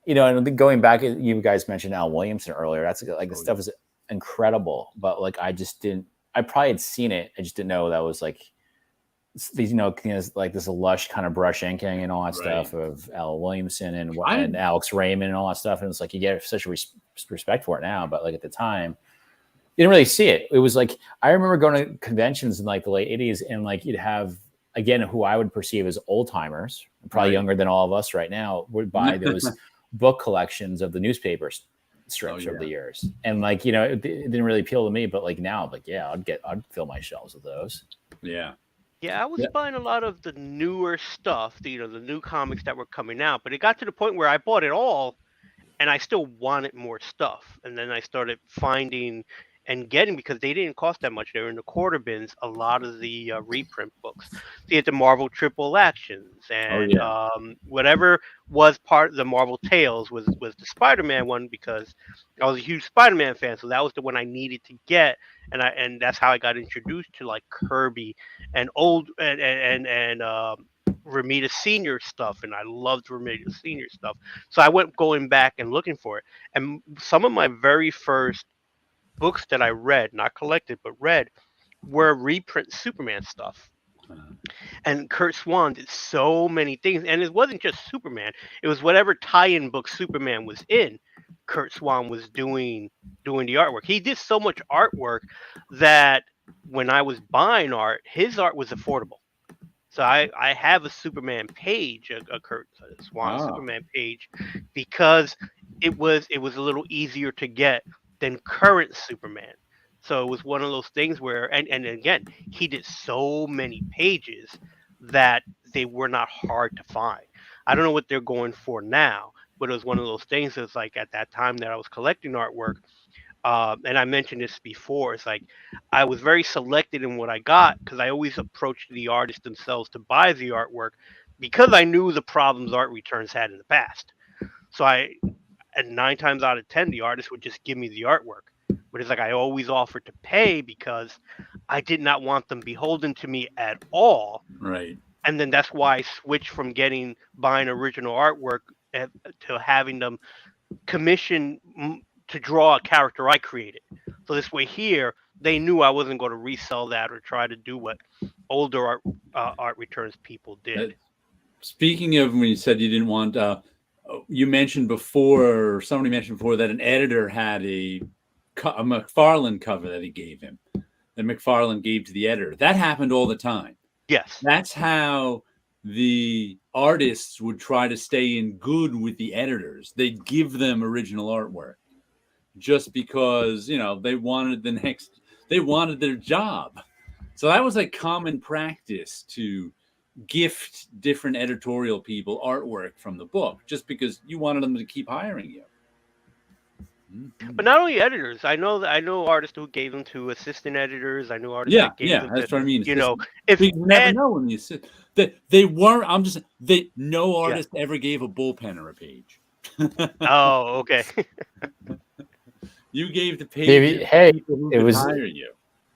Speaker 4: and going back, you guys mentioned Al Williamson earlier. That's like, the stuff is incredible, but like, I probably had seen it. I just didn't know that was like these, like this lush kind of brush inking and all that stuff of Al Williamson and Alex Raymond and all that stuff. And it's like, you get such a respect for it now, but like at the time, you didn't really see it. It was like, I remember going to conventions in like the late 80s, and like you'd have, again, who I would perceive as old timers, probably younger than all of us right now, would buy those book collections of the newspaper strips over the years. And like, it didn't really appeal to me, but like now, like, I'd fill my shelves with those.
Speaker 1: Yeah.
Speaker 3: Yeah, I was buying a lot of the newer stuff, the new comics that were coming out, but it got to the point where I bought it all and I still wanted more stuff. And then I started finding and getting, because they didn't cost that much, they were in the quarter bins, a lot of the reprint books. So you had the Marvel Triple Actions and whatever was part of the Marvel Tales was the Spider-Man one, because I was a huge Spider-Man fan, so that was the one I needed to get, and that's how I got introduced to like Kirby and Romita Senior stuff, and I loved Romita Senior stuff. So I went going back and looking for it, and some of my very first books that I read, not collected, but read, were reprint Superman stuff. And Kurt Swan did so many things, and it wasn't just Superman. It was whatever tie-in book Superman was in, Kurt Swan was doing the artwork. He did so much artwork that when I was buying art, his art was affordable. So I have a Superman page, a Kurt Swan Superman page, because it was a little easier to get than current Superman. So it was one of those things where, and again, he did so many pages that they were not hard to find. I don't know what they're going for now, but it was one of those things that's like, at that time that I was collecting artwork, and I mentioned this before, it's like I was very selected in what I got, because I always approached the artists themselves to buy the artwork, because I knew the problems art returns had in the past. So and 9 times out of 10, the artist would just give me the artwork. But it's like I always offered to pay, because I did not want them beholden to me at all.
Speaker 1: Right.
Speaker 3: And then that's why I switched from buying original artwork to having them commission to draw a character I created. So this way here, they knew I wasn't going to resell that or try to do what older art returns people did.
Speaker 1: Speaking of when you said you didn't want, you mentioned before, or somebody mentioned before, that an editor had a McFarlane cover that he gave him, that McFarlane gave to the editor. That happened all the time.
Speaker 3: Yes.
Speaker 1: That's how the artists would try to stay in good with the editors. They'd give them original artwork just because, they wanted they wanted their job. So that was like common practice to gift different editorial people artwork from the book just because you wanted them to keep hiring you.
Speaker 3: But not only editors, I know artists who gave them to assistant editors. I know artists that gave them
Speaker 1: that's
Speaker 3: to,
Speaker 1: what I mean.
Speaker 3: if
Speaker 1: you never know when you sit that they weren't. No artist ever gave a bullpen or a page.
Speaker 3: Oh, okay.
Speaker 1: You gave the page.
Speaker 4: Maybe, hey,
Speaker 1: people who
Speaker 4: it
Speaker 1: could
Speaker 4: was
Speaker 1: hire you.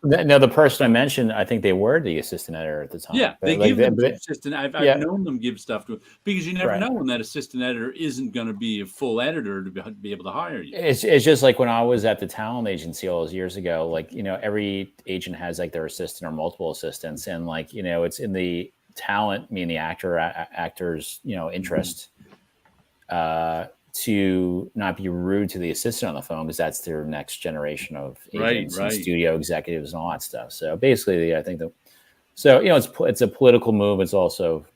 Speaker 4: No, the person I mentioned, I think they were the assistant editor at the time.
Speaker 1: Yeah, they give them to assistant. I've known them give stuff to it because you never know when that assistant editor isn't going to be a full editor to be able to hire you.
Speaker 4: It's just like when I was at the talent agency all those years ago. Like every agent has like their assistant or multiple assistants, and like it's in the talent, the actor's interest to not be rude to the assistant on the phone because that's their next generation of agents and studio executives and all that stuff. So basically, I think it's a political move. It's also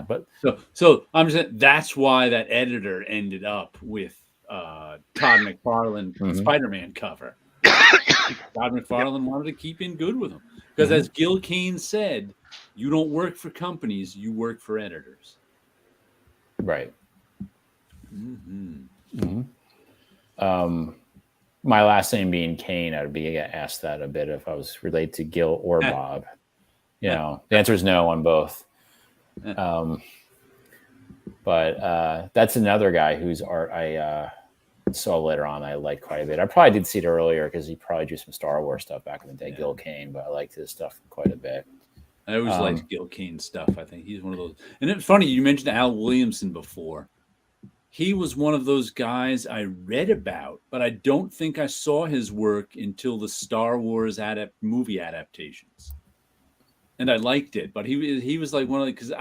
Speaker 4: but
Speaker 1: so I'm just saying that's why that editor ended up with Todd McFarlane Spider-Man cover. Todd McFarlane wanted to keep in good with him because, as Gil Kane said, you don't work for companies, you work for editors.
Speaker 4: Right. My last name being Kane, I'd be asked that a bit if I was related to Gil or Bob. The answer is no on both. But that's another guy whose art I saw later on. I liked quite a bit. I probably did see it earlier because he probably drew some Star Wars stuff back in the day, Gil Kane. But I liked his stuff quite a bit.
Speaker 1: I always liked Gil Kane stuff. I think he's one of those. And it's funny you mentioned Al Williamson before. He was one of those guys I read about, but I don't think I saw his work until the Star Wars movie adaptations, and I liked it. But he was like one of because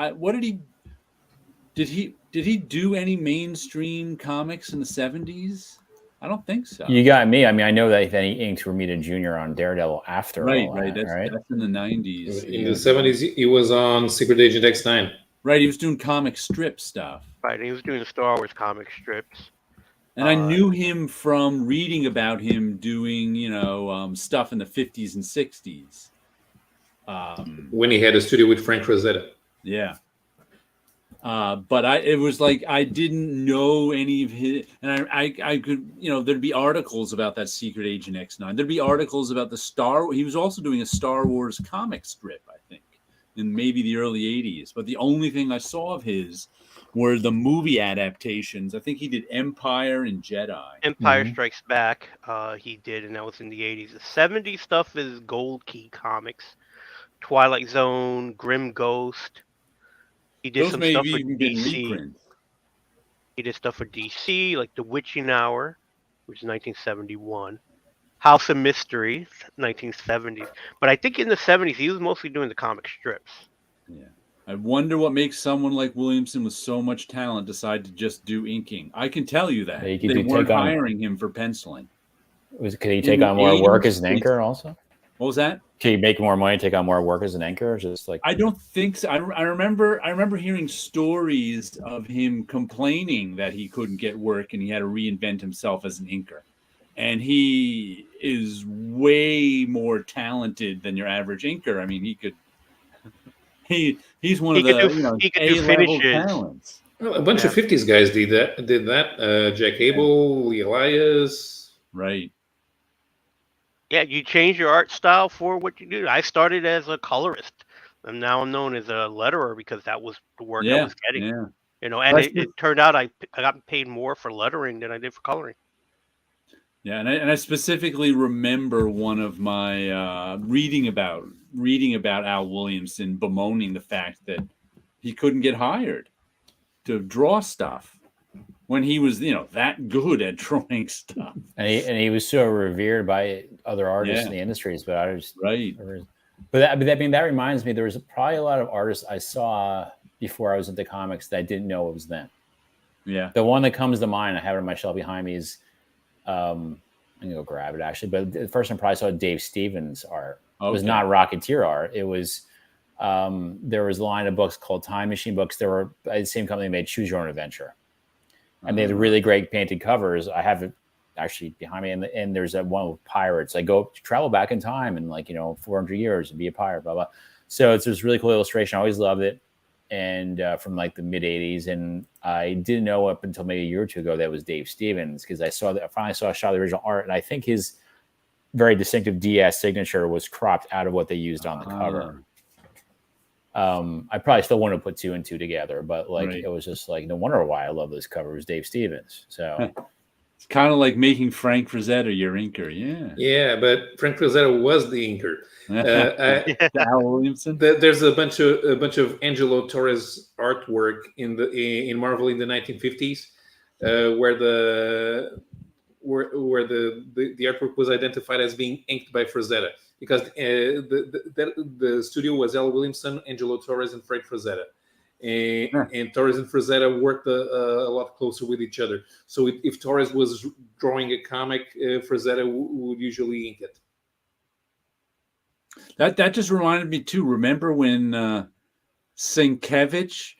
Speaker 1: did he do any mainstream comics in the 70s? I don't think so.
Speaker 4: You got me. I mean, I know that he inked Romita Jr. on Daredevil after all that,
Speaker 1: that's in the 90s.
Speaker 2: In the 70s, he was on Secret Agent X9.
Speaker 1: Right, he was doing comic strip stuff.
Speaker 3: Right, he was doing Star Wars comic strips.
Speaker 1: And I knew him from reading about him doing, stuff in the 50s and 60s.
Speaker 2: When he had a studio with Frank Frazetta.
Speaker 1: Yeah. But it was like I didn't know any of his, and I could, there'd be articles about that Secret Agent X9. There'd be articles about he was also doing a Star Wars comic strip, I think, in maybe the early 80s. But the only thing I saw of his were the movie adaptations. I think he did Empire and Jedi.
Speaker 3: Empire Strikes Back, he did, and that was in the 80s. The 70s stuff is Gold Key Comics, Twilight Zone, Grim Ghost. He did some stuff for DC. He did stuff for DC, like The Witching Hour, which is 1971. House of Mystery, 1970s. But I think in the 70s, he was mostly doing the comic strips.
Speaker 1: Yeah. I wonder what makes someone like Williamson with so much talent decide to just do inking. I can tell you that. They weren't hiring him for penciling.
Speaker 4: Could he take on more work as an inker also?
Speaker 1: What was that?
Speaker 4: Can he make more money, take on more work as an anchor? Just like
Speaker 1: I don't think so. I remember hearing stories of him complaining that he couldn't get work and he had to reinvent himself as an inker. And he is way more talented than your average inker. I mean, he's one of the A-level talents.
Speaker 2: Well, a bunch of 50s guys did that. Jack Abel, Lee Elias.
Speaker 1: Right.
Speaker 3: Yeah, you change your art style for what you do. I started as a colorist, and now I'm known as a letterer because that was the work I was getting.
Speaker 1: Yeah.
Speaker 3: And it turned out I got paid more for lettering than I did for coloring.
Speaker 1: Yeah, and I specifically remember one of my reading about Al Williamson bemoaning the fact that he couldn't get hired to draw stuff when he was, that good at drawing stuff.
Speaker 4: And he was so revered by other artists in the industries. But I just
Speaker 1: right.
Speaker 4: But that reminds me, there was probably a lot of artists I saw before I was into comics that I didn't know it was them.
Speaker 1: Yeah.
Speaker 4: The one that comes to mind, I have it on my shelf behind me, is I'm gonna go grab it actually. But the first time I probably saw Dave Stevens art. It was not Rocketeer art. It was there was a line of books called Time Machine books. There were the same company made Choose Your Own Adventure, and they had really great painted covers. I have it actually behind me, and there's that one with pirates. I go travel back in time and 400 years and be a pirate, blah blah. So it's this really cool illustration. I always loved it, and from the mid '80s, and I didn't know up until maybe a year or two ago that it was Dave Stevens, because I finally saw a shot of the original art, and I think his very distinctive DS signature was cropped out of what they used on the cover. I probably still want to put two and two together, but it was just no wonder why I love this cover. It was Dave Stevens. So
Speaker 1: it's kind of like making Frank Frazetta your inker.
Speaker 2: Yeah, but Frank Frazetta was the inker.
Speaker 1: Al Williamson.
Speaker 2: There's a bunch of Angelo Torres artwork in Marvel in the 1950s, where the artwork was identified as being inked by Frazetta, because the studio was Al Williamson, Angelo Torres, and Frank Frazetta. And Torres and Frazetta worked a lot closer with each other. So if Torres was drawing a comic, Frazetta would usually ink it.
Speaker 1: That just reminded me too. Remember when Sienkiewicz,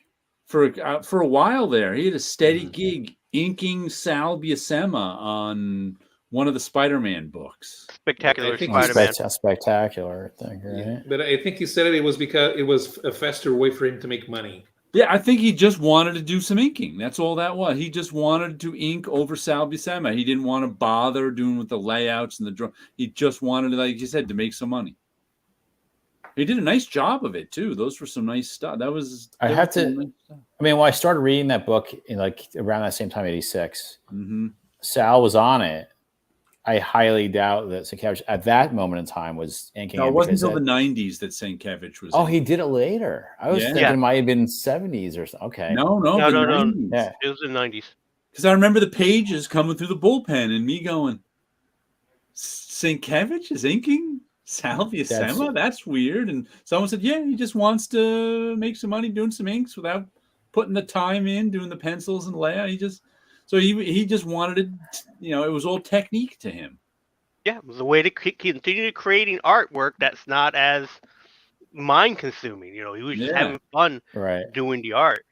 Speaker 1: for a while there, he had a steady gig inking Sal Buscema on one of the Spider-Man books.
Speaker 3: Spectacular Spider-Man.
Speaker 4: Spectacular thing, right?
Speaker 2: Yeah, but I think he said it was because it was a faster way for him to make money.
Speaker 1: Yeah, I think he just wanted to do some inking. That's all that was. He just wanted to ink over Sal Buscema. He didn't want to bother doing with the layouts and the draw. He just wanted, like you said, to make some money. He did a nice job of it too. Those were some nice stuff. Nice
Speaker 4: I started reading that book in around that same time, 86.
Speaker 1: Mm-hmm.
Speaker 4: Sal was on it. I highly doubt that Sienkiewicz at that moment in time was inking.
Speaker 1: No, it wasn't until the 90s that Sienkiewicz was.
Speaker 4: Oh, he did it later. I was thinking it might have been 70s or something. Okay.
Speaker 3: No.
Speaker 1: 90s.
Speaker 3: Yeah. It was the 90s.
Speaker 1: Because I remember the pages coming through the bullpen and me going, Sienkiewicz is inking Sal Buscema? That's weird. And someone said, yeah, he just wants to make some money doing some inks without putting the time in, doing the pencils and layout. He just wanted it, it was all technique to him.
Speaker 3: Yeah, it was a way to continue creating artwork that's not as mind-consuming. He was just having fun doing the art.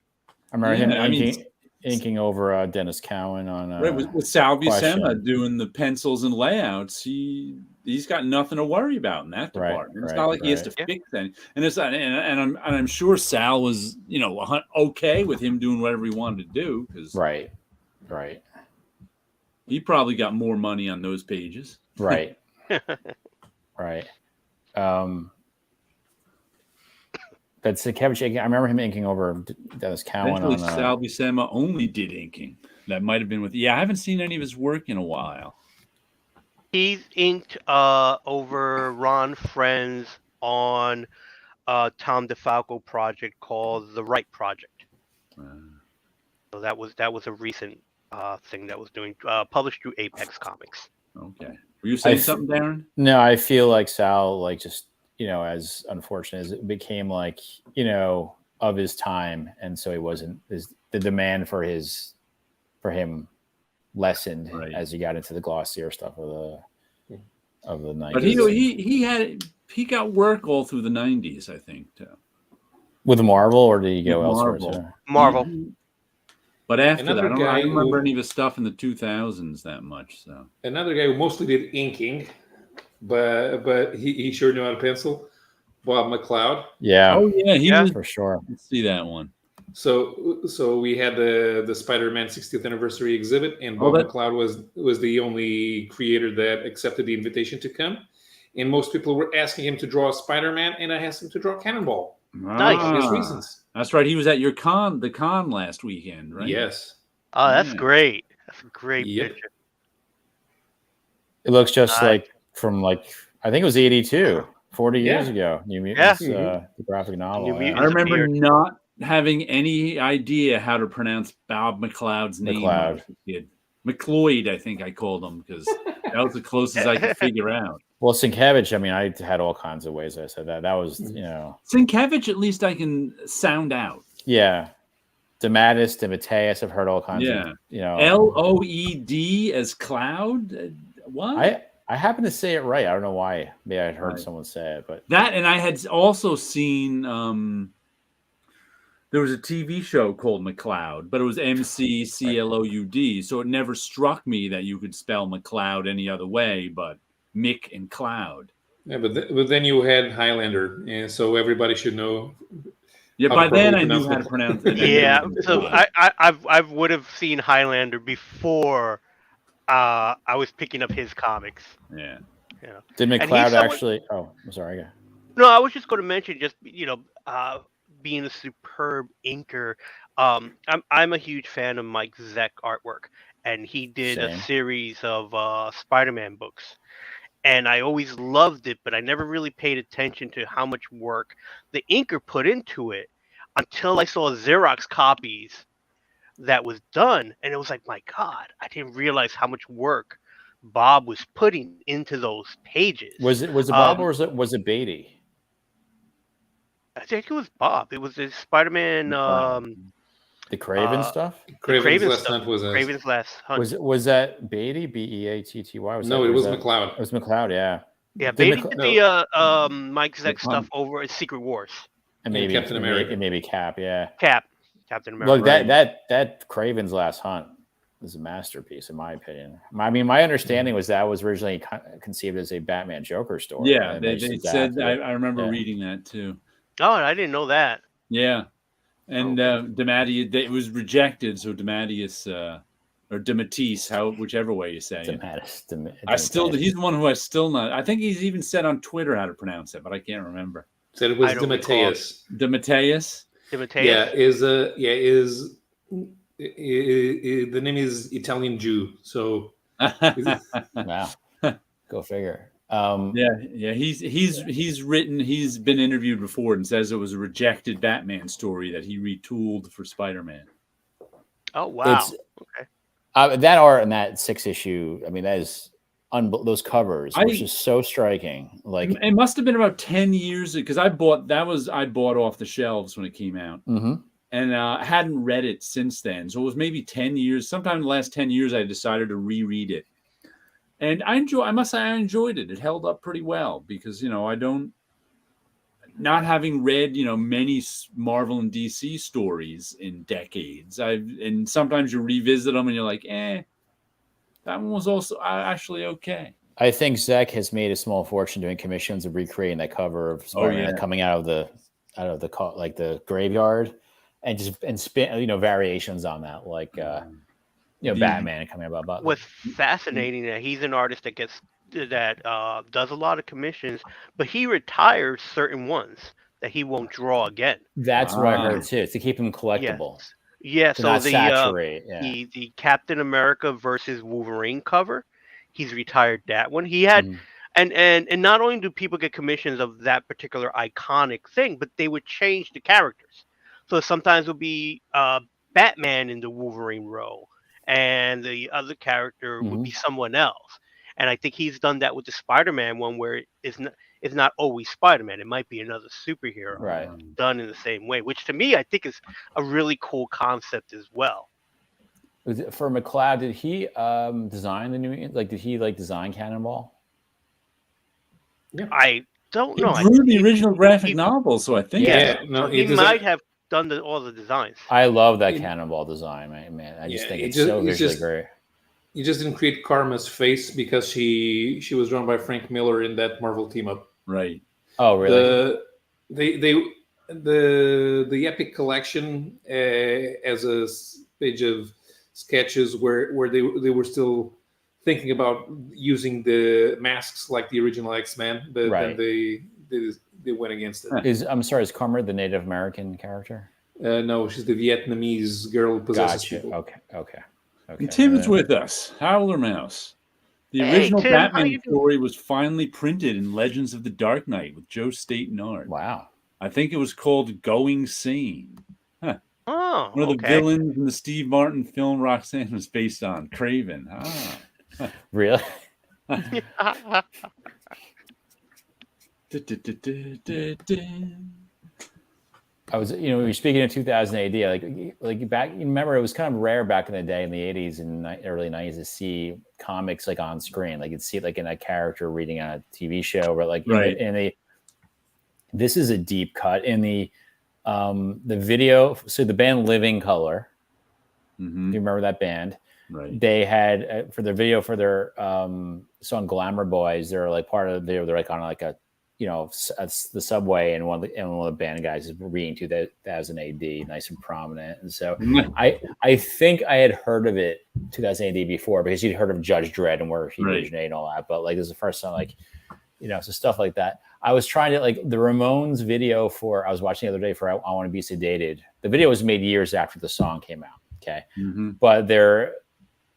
Speaker 4: I remember him inking over Dennis Cowan on
Speaker 1: with Sal Buscema doing the pencils and layouts. He's got nothing to worry about in that department. It's not like he has to fix anything. And it's and I'm sure Sal was okay with him doing whatever he wanted to do, because
Speaker 4: right.
Speaker 1: He probably got more money on those pages.
Speaker 4: Right. Right. But Sienkiewicz, I remember him inking over Dennis Cowan on
Speaker 1: Sal Buscema only did inking. That might have been with. Yeah, I haven't seen any of his work in a while.
Speaker 3: He's inked over Ron Friends on Tom DeFalco project called The Right Project. So that was a recent thing that was doing published through Apex Comics.
Speaker 1: Okay. Were you saying something, Darren?
Speaker 4: No, I feel like Sal, just as unfortunate as it became, of his time, and so he wasn't. The demand for him lessened as he got into the glossier stuff of the 90s.
Speaker 1: But he got work all through the 90s, I think, too.
Speaker 4: With Marvel, or did he go elsewhere?
Speaker 3: Marvel.
Speaker 1: But after that, I don't remember any of his stuff in the 2000s that much. So
Speaker 2: another guy who mostly did inking, but he sure knew how to pencil. Bob McLeod.
Speaker 4: Yeah.
Speaker 1: Oh yeah, he was
Speaker 4: for sure.
Speaker 1: Let's see that one.
Speaker 2: So we had the Spider-Man 60th anniversary exhibit, and Bob McLeod was the only creator that accepted the invitation to come. And most people were asking him to draw Spider-Man, and I asked him to draw Cannonball.
Speaker 3: Nice.
Speaker 2: For obvious reasons.
Speaker 1: That's right. He was at the con last weekend, right?
Speaker 2: Yes.
Speaker 3: Oh, that's great. That's a great picture.
Speaker 4: It looks just from I think it was 82, 40 years ago. New Mutants, the graphic novel.
Speaker 1: I remember not having any idea how to pronounce Bob McLeod's name when I was a kid. McLeod, I think I called him because that was the closest I could figure out.
Speaker 4: Well, Sienkiewicz, I mean, I had all kinds of ways I said that. That was,
Speaker 1: Sienkiewicz, at least I can sound out.
Speaker 4: Yeah. DeMatteis, DeMatteis, I've heard all kinds of,
Speaker 1: Loed as Cloud? What?
Speaker 4: I happen to say it right. I don't know why. Maybe I'd heard someone say it, but
Speaker 1: that, and I had also seen there was a TV show called McCloud, but it was McCloud. So it never struck me that you could spell McCloud any other way, but Mick and Cloud.
Speaker 2: Yeah, but then you had Highlander, and so everybody should know.
Speaker 1: Yeah, by then I knew how to pronounce it.
Speaker 3: Yeah, so I would have seen Highlander before I was picking up his comics.
Speaker 1: Yeah.
Speaker 4: Did McCloud actually? Oh, I'm sorry.
Speaker 3: No, I was just going to mention just being a superb inker. I'm a huge fan of Mike Zeck artwork, and he did a series of Spider-Man books. And I always loved it, but I never really paid attention to how much work the inker put into it until I saw Xerox copies that was done. And it was like, my God, I didn't realize how much work Bob was putting into those pages.
Speaker 4: Was it Bob or was it Beatty?
Speaker 3: I think it was Bob. It was the Spider-Man.
Speaker 4: The Craven stuff?
Speaker 2: Craven's Last Hunt was
Speaker 3: Craven's Last Hunt.
Speaker 4: Was that Beatty? Beatty?
Speaker 2: No, it was McCloud.
Speaker 4: It was McCloud, yeah.
Speaker 3: Yeah, Beatty did the Mike Zeck stuff over at Secret Wars.
Speaker 4: And maybe
Speaker 2: Captain America.
Speaker 4: Maybe Cap, yeah.
Speaker 3: Captain America.
Speaker 4: Look, that Craven's Last Hunt is a masterpiece, in my opinion. I mean, my understanding was that was originally conceived as a Batman Joker story.
Speaker 1: Yeah, they said, I remember reading that too.
Speaker 3: Oh, I didn't know that.
Speaker 1: Yeah. And DeMatteis, it was rejected, so DeMatteis or DeMatteis, whichever way you say it.
Speaker 4: DeMatteis.
Speaker 1: He's the one who I still not. I think he's even said on Twitter how to pronounce it, but I can't remember.
Speaker 2: Said it was DeMatteis.
Speaker 1: DeMatteis.
Speaker 2: Yeah, the name is Italian Jew. So
Speaker 4: wow, go figure.
Speaker 1: He's been interviewed before and says it was a rejected Batman story that he retooled for Spider-Man.
Speaker 3: Oh wow!
Speaker 4: Okay. That art and that 6 issue, I mean, that is those covers, which is so striking. Like
Speaker 1: it must have been about 10 years because I bought off the shelves when it came out, and I hadn't read it since then. So it was maybe 10 years. Sometime in the last 10 years, I decided to reread it. And I must say I enjoyed it. It held up pretty well because, not having read, many Marvel and DC stories in decades, and sometimes you revisit them and you're like, that one was also actually okay.
Speaker 4: I think Zeck has made a small fortune doing commissions of recreating that cover of Spider-Man coming out of the graveyard and spin, variations on that, like, Batman coming about.
Speaker 3: What's fascinating that he's an artist that does a lot of commissions, but he retires certain ones that he won't draw again.
Speaker 4: That's what I heard too. It's to keep him collectible.
Speaker 3: Yeah. So
Speaker 4: not saturate.
Speaker 3: The Captain America versus Wolverine cover, he's retired that one. He had, and not only do people get commissions of that particular iconic thing, but they would change the characters. So sometimes it'll be Batman in the Wolverine row, and the other character would be someone else. And I think he's done that with the Spider-Man one, where it's not always Spider-Man. It might be another superhero done in the same way, which to me, I think is a really cool concept as well.
Speaker 4: For McCloud, did he design the new, did he design Cannonball?
Speaker 3: Yeah. I don't know.
Speaker 1: He drew the original graphic novel, so I think.
Speaker 3: He might have done all the designs.
Speaker 4: I love that Cannonball design, man. I just think it's so visually great.
Speaker 2: You just didn't create Karma's face because she was drawn by Frank Miller in that Marvel team up.
Speaker 1: Right.
Speaker 4: Oh, really?
Speaker 2: The Epic Collection as a page of sketches where they were still thinking about using the masks like the original X-Men, but then they went against it.
Speaker 4: Is Karma the Native American character?
Speaker 2: No, she's the Vietnamese girl who possesses people.
Speaker 4: Okay.
Speaker 1: And Tim's with us. Howler Mouse. The original
Speaker 3: Tim,
Speaker 1: Batman story was finally printed in Legends of the Dark Knight with Joe Staton art.
Speaker 4: Wow.
Speaker 1: I think it was called Going Sane.
Speaker 3: Oh,
Speaker 1: One of the
Speaker 3: okay.
Speaker 1: villains in the Steve Martin film Roxanne was based on. Craven.
Speaker 4: Really? I was, we were speaking of 2000 AD, like back. You remember, it was kind of rare back in the day in the 80s and early 90s to see comics like on screen. Like you'd see it like in a character reading on a TV show, or like
Speaker 1: right.
Speaker 4: This is a deep cut in the video. So the band Living Color.
Speaker 1: Mm-hmm.
Speaker 4: Do you remember that band?
Speaker 1: Right.
Speaker 4: They had for their video for their song "Glamour Boys." They're like part of the video. They're like on like a the subway, and one of the band guys is reading 2000 AD, nice and prominent. And so I think I had heard of it 2000 AD before, because you'd heard of Judge Dredd and where he originated and all that. But like, this is the first time, like, so stuff like that. I was trying to, like, the Ramones video I was watching the other day for I Want to Be Sedated. The video was made years after the song came out. Okay.
Speaker 1: Mm-hmm.
Speaker 4: But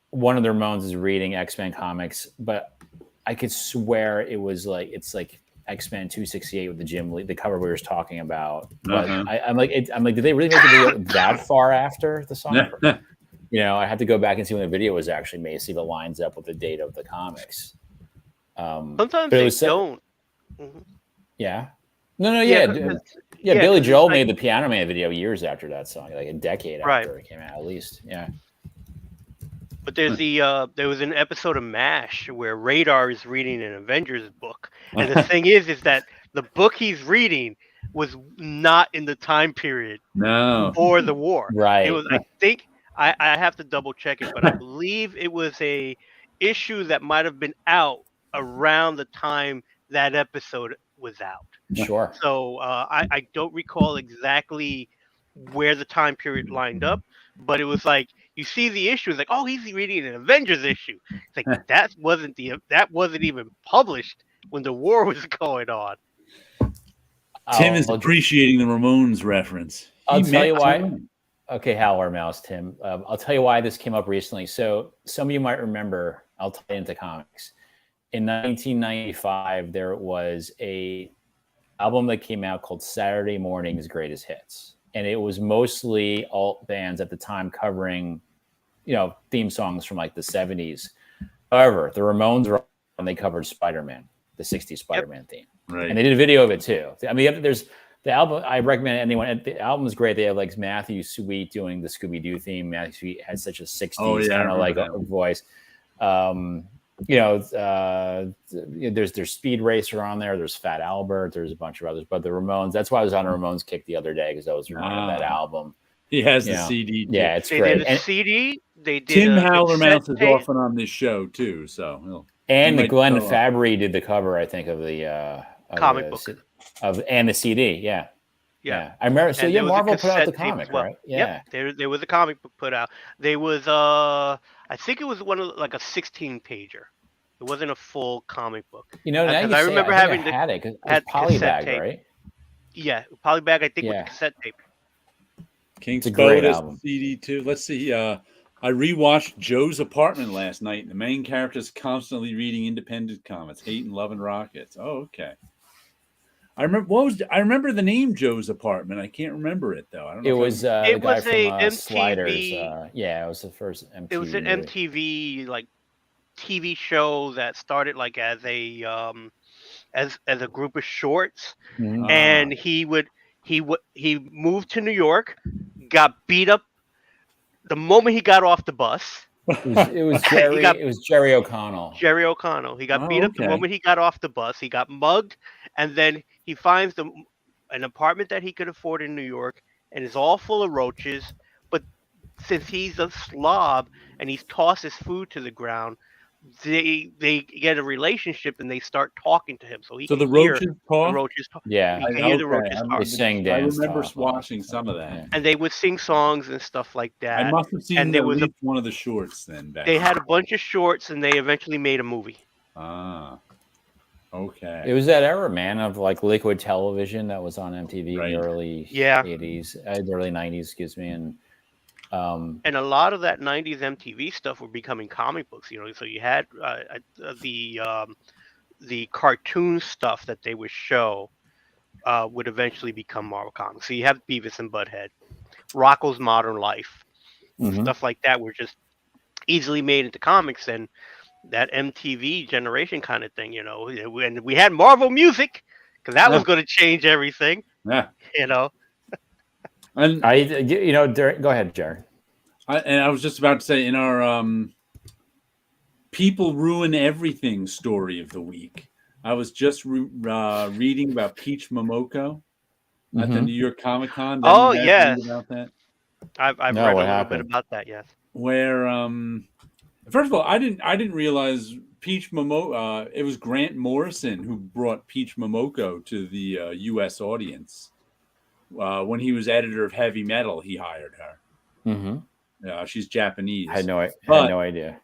Speaker 4: one of the Ramones is reading X-Men comics, but I could swear it was like, it's like X-Men 268 with the Jim Lee, the cover we were talking about. But I'm like, did they really make the video that far after the song? I had to go back and see when the video was actually made, see if it lines up with the date of the comics.
Speaker 3: Sometimes they don't. Mm-hmm.
Speaker 4: Yeah. No. Billy Joel made the Piano Man video years after that song, like a decade after it came out, at least. Yeah.
Speaker 3: But there's there was an episode of MASH where Radar is reading an Avengers book, and the thing is that the book he's reading was not in the time period for the war.
Speaker 4: Right.
Speaker 3: It was, I think, I have to double check it, but I believe it was a issue that might have been out around the time that episode was out.
Speaker 4: Sure.
Speaker 3: So I don't recall exactly where the time period lined up, but it was like, you see the issue, it's like, oh, he's reading an Avengers issue. It's like, that wasn't even published when the war was going on.
Speaker 1: Tim is appreciating the Ramones reference.
Speaker 4: I'll tell you why. Okay, Howler Mouse, Tim. I'll tell you why this came up recently. So some of you might remember, I'll tie into comics. In 1995, there was a album that came out called Saturday Morning's Greatest Hits. And it was mostly alt bands at the time covering, theme songs from like the 70s. However, the Ramones were on, and they covered Spider-Man, the 60s Spider-Man theme.
Speaker 1: Right.
Speaker 4: And they did a video of it too. I mean, there's the album. I recommend anyone. The album is great. They have like Matthew Sweet doing the Scooby-Doo theme. Matthew Sweet had such a 60s kind of like a voice. There's Speed Racer on there. There's Fat Albert. There's a bunch of others. But the Ramones, that's why I was on a Ramones kick the other day, because I was reminded of that album.
Speaker 1: He has the CD. Too.
Speaker 4: Yeah, it's
Speaker 3: they
Speaker 4: great.
Speaker 3: Did a CD. They did.
Speaker 1: Tim Howler Mouse is often on this show too. So
Speaker 4: and Glenn Fabry did the cover, I think, of the
Speaker 3: comic book
Speaker 4: and the CD. Yeah. I remember. So Marvel put out the comic, right? Yeah.
Speaker 3: Yep. There was a comic book put out. There was I think it was one of like a 16-pager. It wasn't a full comic book.
Speaker 4: Now I remember having had Polybag, right?
Speaker 3: Yeah, Polybag. I think with the cassette tape.
Speaker 1: King's Boat is the CD too. Let's see. I rewatched Joe's Apartment last night, and the main character is constantly reading independent comics, hating, loving rockets. Oh, okay. I remember the name Joe's Apartment. I can't remember it though. I don't know.
Speaker 4: It was the guy from
Speaker 3: MTV,
Speaker 4: Sliders. It was the first MTV.
Speaker 3: It was an MTV like TV show that started like as a group of shorts, and he moved to New York, got beat up the moment he got off the bus.
Speaker 4: It was Jerry O'Connell.
Speaker 3: Jerry O'Connell. He got beat up the moment he got off the bus. He got mugged, and then he finds an apartment that he could afford in New York, and it's all full of roaches. But since he's a slob and he's tossed his food to the ground, they get a relationship and they start talking to him. So the roaches talk. The roaches talk.
Speaker 4: Yeah,
Speaker 3: you can hear the roaches talk.
Speaker 1: I remember watching some of that.
Speaker 3: And they would sing songs and stuff like that.
Speaker 1: I must have seen at least one of the shorts then.
Speaker 3: They had a bunch of shorts, and they eventually made a movie.
Speaker 1: Okay.
Speaker 3: Uh,
Speaker 4: It was that era, man, of like liquid television that was on MTV in the early 80s, early 90s, excuse me, and
Speaker 3: a lot of that 90s MTV stuff were becoming comic books, so you had the cartoon stuff that they would show would eventually become Marvel Comics. So you have Beavis and Butthead, Rocco's Modern Life,
Speaker 4: Mhm.
Speaker 3: stuff like that were just easily made into comics, and that MTV generation kind of thing, and we had Marvel music because that was going to change everything,
Speaker 1: Yeah.
Speaker 3: And
Speaker 4: go ahead, Jared.
Speaker 1: I was just about to say, in our People Ruin Everything story of the week, I was just reading about Peach Momoko at the New York Comic Con.
Speaker 3: Oh,
Speaker 1: Read
Speaker 3: yes.
Speaker 1: about that?
Speaker 3: I've read a little bit about that. Yes.
Speaker 1: Where first of all, I didn't realize Peach Momoko. It was Grant Morrison who brought Peach Momoko to the U.S. audience. When he was editor of Heavy Metal, he hired her.
Speaker 4: Mm-hmm.
Speaker 1: She's Japanese.
Speaker 4: I had no idea.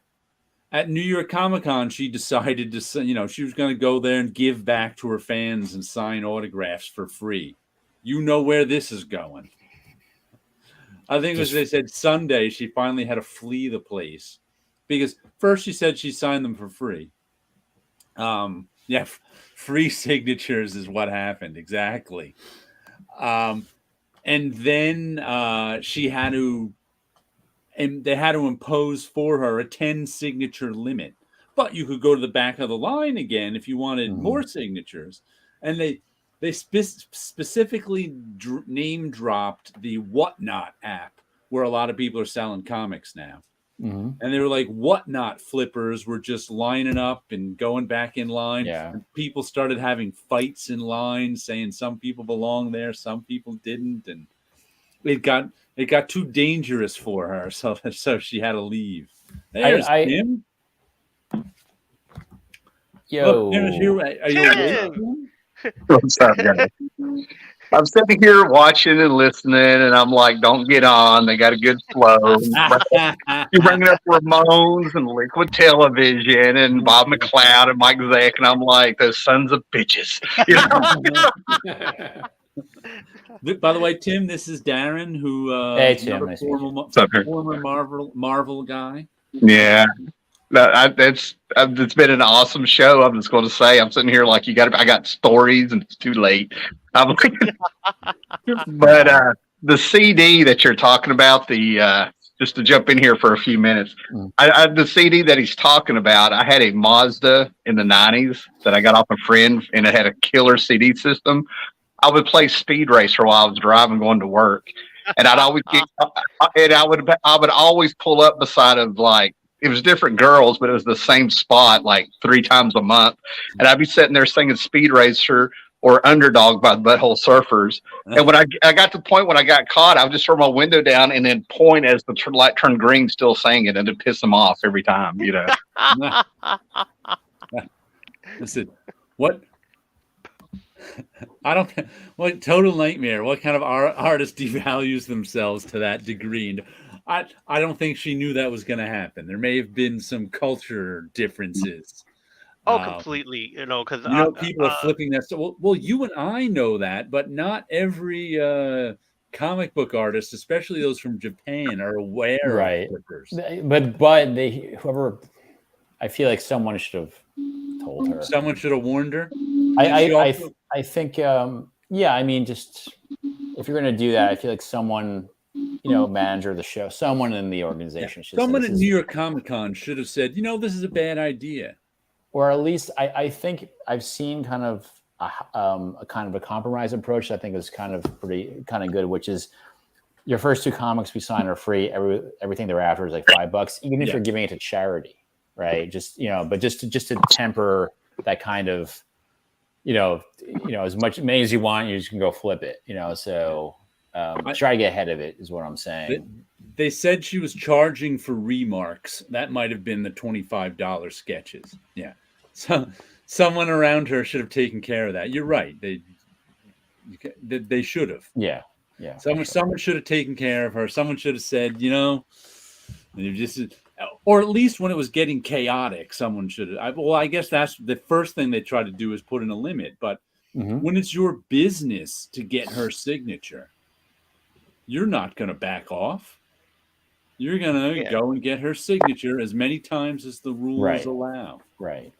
Speaker 1: At New York Comic Con, she decided to, she was going to go there and give back to her fans and sign autographs for free. You know where this is going. I think they said Sunday she finally had to flee the place because first she said she signed them for free. Free signatures is what happened exactly. And then she had to. And they had to impose for her a 10 signature limit. But you could go to the back of the line again if you wanted more signatures. And they specifically name dropped the Whatnot app, where a lot of people are selling comics now. And they were like, Whatnot flippers were just lining up and going back in line.
Speaker 4: Yeah.
Speaker 1: And people started having fights in line, saying some people belong there, some people didn't. And it got too dangerous for her, so she had to leave. There's Tim.
Speaker 4: Yo,
Speaker 1: Tim is here. Are you awake?
Speaker 5: What's up, guys? I'm sitting here watching and listening, and I'm like, "Don't get on." They got a good flow. You're bringing up Ramones and Liquid Television and Bob McLeod and Mike Zeck, and I'm like, "Those sons of bitches."
Speaker 1: By the way, Tim, this is Darren, who
Speaker 4: hey Tim, nice
Speaker 1: former Marvel guy.
Speaker 5: Yeah, it's been an awesome show. I'm just going to say, I'm sitting here like I got stories, and it's too late. I'm like, but the CD that you're talking about, just to jump in here for a few minutes, the CD that he's talking about, I had a Mazda in the '90s that I got off a friend, and it had a killer CD system. I would play Speed Racer while I was driving going to work, and I'd always I would always pull up beside of like, it was different girls, but it was the same spot like 3 times a month, and I'd be sitting there singing Speed Racer or Underdog by the Butthole Surfers. And when I got to the point when I got caught, I would just throw my window down and then point as the light turned green, still singing, and it'd piss them off every time,
Speaker 1: Listen, what? I don't. What total nightmare? What kind of artist devalues themselves to that degree? And I don't think she knew that was going to happen. There may have been some culture differences.
Speaker 3: Oh, completely. Because
Speaker 1: people are flipping that. So, well, you and I know that, but not every comic book artist, especially those from Japan, are aware of flippers.
Speaker 4: But whoever, I feel like someone should have told her.
Speaker 1: Someone should have warned her.
Speaker 4: I think, I mean, just if you're going to do that, I feel like someone, manager of the show, someone in the organization should.
Speaker 1: Someone at New York Comic Con should have said, this is a bad idea.
Speaker 4: Or at least I think I've seen kind of a compromise approach that I think is kind of good, which is your first 2 comics we sign are free. Everything thereafter is like $5, even if you're giving it to charity, right? Just but just to temper that kind of, as many as you want, you just can go flip it, So try to get ahead of it is what I'm saying.
Speaker 1: They said she was charging for remarks. That might have been the $25 sketches. Yeah. So someone around her should have taken care of that. You're right. They should have.
Speaker 4: Yeah.
Speaker 1: Someone should have taken care of her. Someone should have said, or at least when it was getting chaotic, someone should have. I guess that's the first thing they try to do is put in a limit. But when it's your business to get her signature, you're not going to back off. You're going to go and get her signature as many times as the rules allow.
Speaker 4: Right.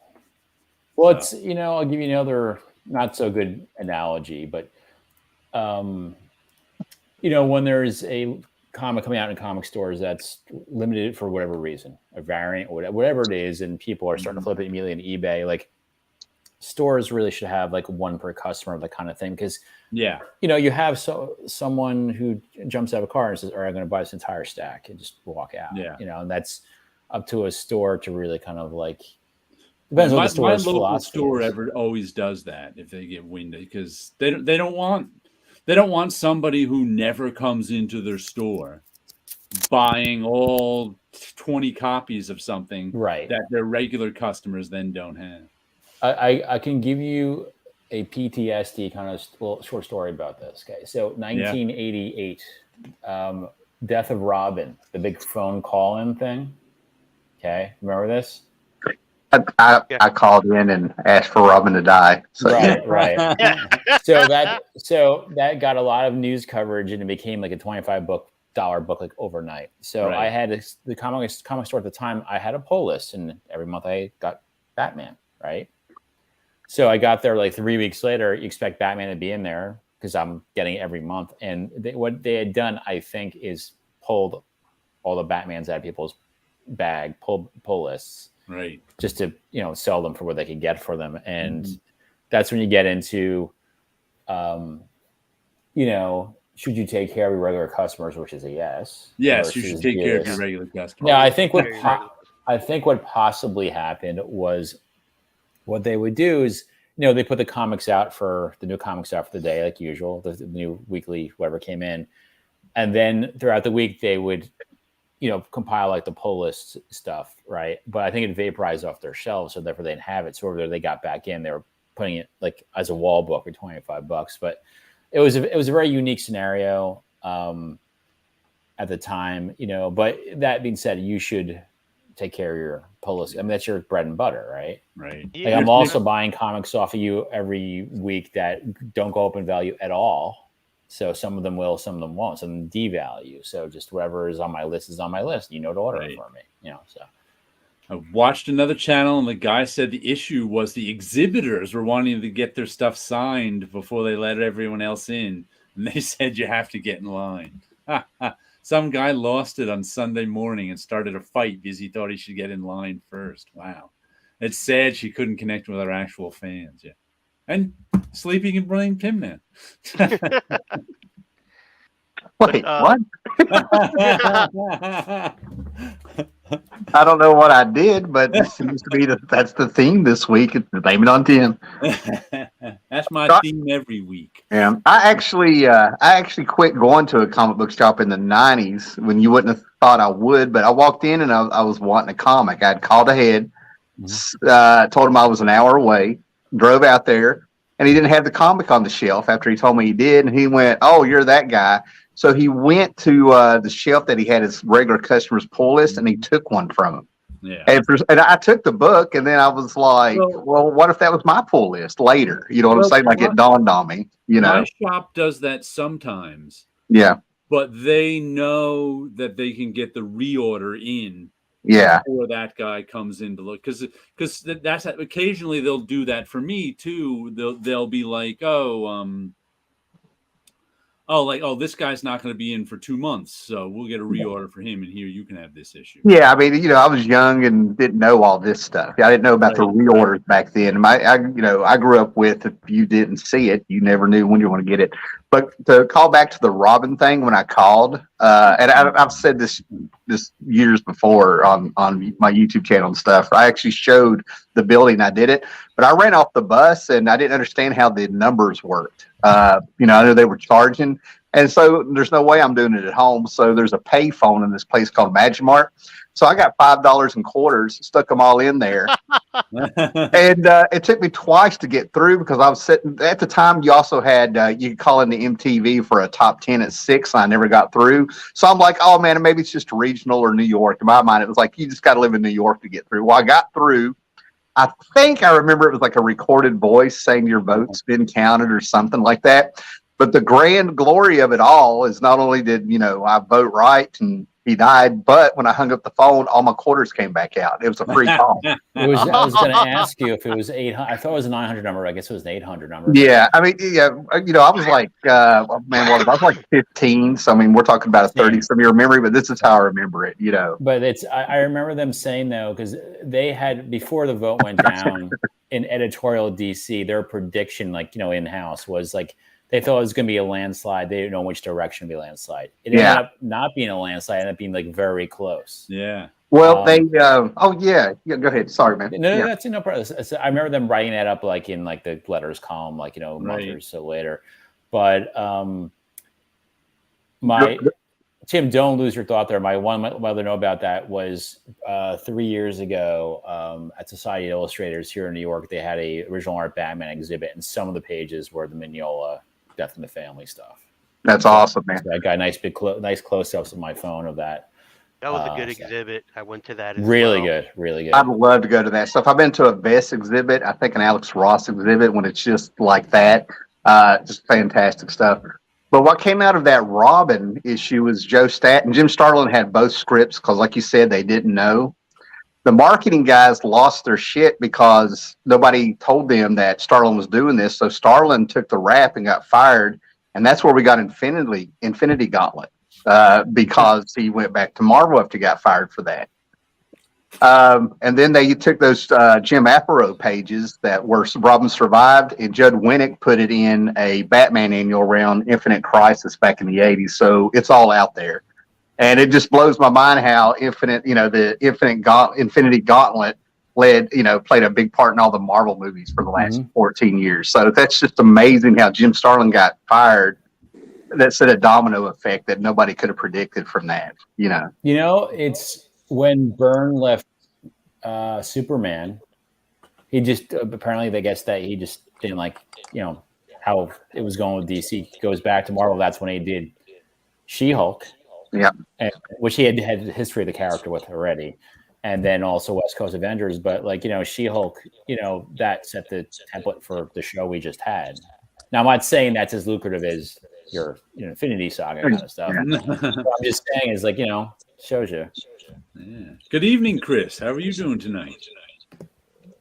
Speaker 4: Well, it's, I'll give you another not so good analogy, but when there's a comic coming out in comic stores that's limited for whatever reason, a variant, whatever it is, and people are starting to flip it immediately on eBay, like stores really should have like one per customer, that kind of thing. Because you have someone who jumps out of a car and says, all right, I'm going to buy this entire stack, and just walk out. And that's up to a store to really kind of like, depends on the store's philosophy. My local store
Speaker 1: always does that if they get winded, because they don't want somebody who never comes into their store buying all 20 copies of something that their regular customers then don't have.
Speaker 4: I can give you a PTSD kind of little short story about this. Okay, so 1988, Death of Robin, the big phone call-in thing. Okay, remember this?
Speaker 5: I called in and asked for Robin to die. So.
Speaker 4: Right. So that got a lot of news coverage, and it became like a $25 book like overnight. So I had the comic store at the time. I had a pull list, and every month I got Batman. Right. So I got there like 3 weeks later. You expect Batman to be in there because I'm getting it every month. And what they had done, I think, is pulled all the Batmans out of people's bag, pull lists.
Speaker 1: Right.
Speaker 4: Just to, sell them for what they could get for them. And that's when you get into, should you take care of your regular customers, which is a yes.
Speaker 1: Yes, you should take care of your regular customers.
Speaker 4: Yeah, I think what possibly happened was what they would do is, they put the comics out for the new comics out for the day, like usual, the new weekly, whatever came in. And then throughout the week, they would compile like the pull list stuff, right? But I think it vaporized off their shelves, so therefore they didn't have it. So over there, they got back in. They were putting it like as a wall book for $25. But it was a very unique scenario at the time, But that being said, you should take care of your pull list. I mean, that's your bread and butter, right?
Speaker 1: Right.
Speaker 4: Like, I'm also buying comics off of you every week that don't go up in value at all. So some of them will, some of them won't. Some of them devalue. So just whatever is on my list is on my list. To order it for me. So
Speaker 1: I watched another channel, and the guy said the issue was the exhibitors were wanting to get their stuff signed before they let everyone else in, and they said you have to get in line. Some guy lost it on Sunday morning and started a fight because he thought he should get in line first. Wow, it's sad she couldn't connect with our actual fans. Yeah. And Sleeping and Brain Pin Man.
Speaker 5: Wait, what? I don't know what I did, but it seems to be that's the theme this week. It's Blame It on Tim.
Speaker 1: That's my theme every week.
Speaker 5: Yeah, I actually quit going to a comic book shop in the 90s when you wouldn't have thought I would, but I walked in and I was wanting a comic. I'd called ahead, told him I was an hour away, drove out there, and he didn't have the comic on the shelf after he told me he did. And he went, "Oh, you're that guy." So he went to the shelf that he had his regular customers pull list, and he took one from him.
Speaker 1: Yeah.
Speaker 5: And I took the book, and then I was like, well, what if that was my pull list later? You know what I'm saying? Like, it dawned on me,
Speaker 1: My shop does that sometimes.
Speaker 5: Yeah.
Speaker 1: But they know that they can get the reorder in.
Speaker 5: Yeah.
Speaker 1: Before that guy comes in to look, because that's occasionally they'll do that for me too. They'll be like, this guy's not going to be in for 2 months, so we'll get a reorder for him, and here you can have this issue.
Speaker 5: Yeah, I mean, I was young and didn't know all this stuff. I didn't know about the reorders back then. I grew up with, if you didn't see it, you never knew when you want to get it. But to call back to the Robin thing, when I called, and I've said this years before on my YouTube channel and stuff, I actually showed the building I did it, but I ran off the bus and I didn't understand how the numbers worked. I know they were charging, and so there's no way I'm doing it at home. So there's a pay phone in this place called Magimart. So I got $5 in quarters, stuck them all in there. And it took me twice to get through because I was sitting at the time. You also had, you could call in the MTV for a top 10 at 6. And I never got through. So I'm like, oh man, maybe it's just regional or New York. In my mind, it was like, you just got to live in New York to get through. Well, I got through. I think I remember it was like a recorded voice saying your vote's been counted or something like that. But the grand glory of it all is not only did, I vote right and he died. But when I hung up the phone, all my quarters came back out. It was a free call.
Speaker 4: I was going to ask you if it was 800. I thought it was a 900 number. I guess it was an 800 number.
Speaker 5: Yeah, I mean, yeah, I was like, man, I was like 15. So I mean, we're talking about a 30-some-year memory, but this is how I remember it.
Speaker 4: But I remember them saying though, because they had before the vote went down in editorial DC, their prediction, like in house, was like they thought it was going to be a landslide. They didn't know which direction to be a landslide. It ended up not being a landslide. It ended up being like very close.
Speaker 1: Yeah.
Speaker 5: Well, go ahead. Sorry, man.
Speaker 4: No, that's no problem. I remember them writing that up like in like the letters column, like a month or so later. But Tim, don't lose your thought there. My other note about that was 3 years ago at Society of Illustrators here in New York, they had a original art Batman exhibit, and some of the pages were the Mignola Death in the Family stuff.
Speaker 5: That's awesome, man.
Speaker 4: So I got nice close-ups of my phone of that.
Speaker 3: That was a good exhibit. I went to that as
Speaker 4: really
Speaker 3: well.
Speaker 4: Really good.
Speaker 5: I'd love to go to that stuff. I've been to a Bess exhibit, I think an Alex Ross exhibit, when it's just like that. Just fantastic stuff. But what came out of that Robin issue was Joe Statt and Jim Starlin had both scripts because, like you said, they didn't know. The marketing guys lost their shit because nobody told them that Starlin was doing this. So Starlin took the rap and got fired. And that's where we got Infinity Gauntlet. Because he went back to Marvel after he got fired for that. And then they took those Jim Aparo pages that were Robin Survived, and Judd Winnick put it in a Batman annual around Infinite Crisis back in the 80s. So it's all out there. And it just blows my mind how the Infinity Gauntlet played a big part in all the Marvel movies for the last 14 years. So that's just amazing how Jim Starlin got fired. That set a domino effect that nobody could have predicted from that,
Speaker 4: It's when Byrne left Superman, he just apparently they guess that he just didn't like, how it was going with DC. He goes back to Marvel. That's when he did She-Hulk.
Speaker 5: Yeah.
Speaker 4: Which he had the history of the character with already. And then also West Coast Avengers. But She-Hulk, that set the template for the show we just had. Now, I'm not saying that's as lucrative as your Infinity Saga kind of stuff. What I'm just saying is shows you.
Speaker 1: Yeah. Good evening, Chris. How are you doing tonight?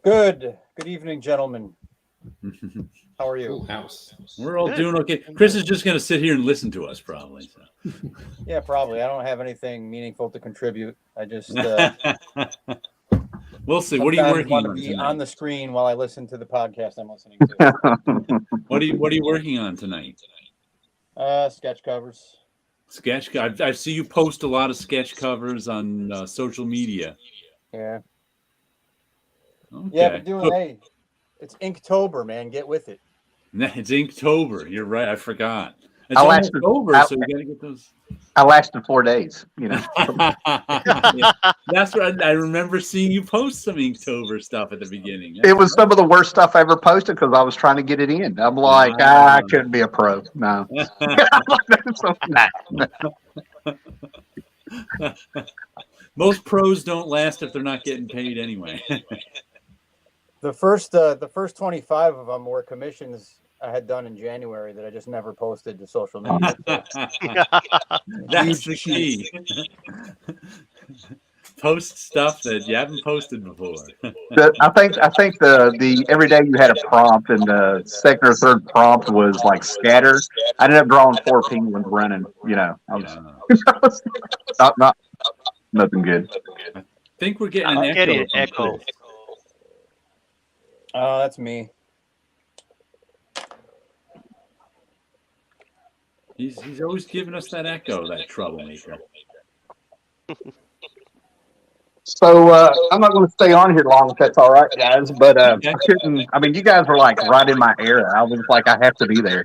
Speaker 6: Good evening, gentlemen. How are you?
Speaker 1: We're all doing okay. Chris is just going to sit here and listen to us, probably. So.
Speaker 6: Yeah, probably. I don't have anything meaningful to contribute. I just
Speaker 1: we'll see. What are you working
Speaker 6: want
Speaker 1: on?
Speaker 6: To be
Speaker 1: tonight?
Speaker 6: on the screen while I listen to the podcast I'm listening to.
Speaker 1: What are you working on tonight?
Speaker 6: Sketch covers.
Speaker 1: Sketch. I see you post a lot of sketch covers on social media.
Speaker 6: Yeah.
Speaker 1: Okay.
Speaker 6: Yeah, but it's Inktober, man. Get with it.
Speaker 1: It's Inktober. You're right. I forgot. It's October, so you got to get those.
Speaker 5: I lasted 4 days,
Speaker 1: Yeah, that's right. I remember seeing you post some Inktober stuff at the beginning.
Speaker 5: It was some of the worst stuff I ever posted because I was trying to get it in. I'm like, I couldn't be a pro. No.
Speaker 1: Most pros don't last if they're not getting paid anyway.
Speaker 6: The first 25 of them were commissions I had done in January that I just never posted to social media.
Speaker 1: That's the key. Post stuff that you haven't posted before.
Speaker 5: I think the every day you had a prompt, and the second or third prompt was like scatter. I ended up drawing 4 penguins running. Not nothing good.
Speaker 1: I think we're getting an echo.
Speaker 6: Oh, that's me.
Speaker 1: He's always giving us that echo, that troublemaker.
Speaker 5: So I'm not going to stay on here long if that's all right, guys. But I couldn't. I mean, you guys were like right in my era. I was like, I have to be there.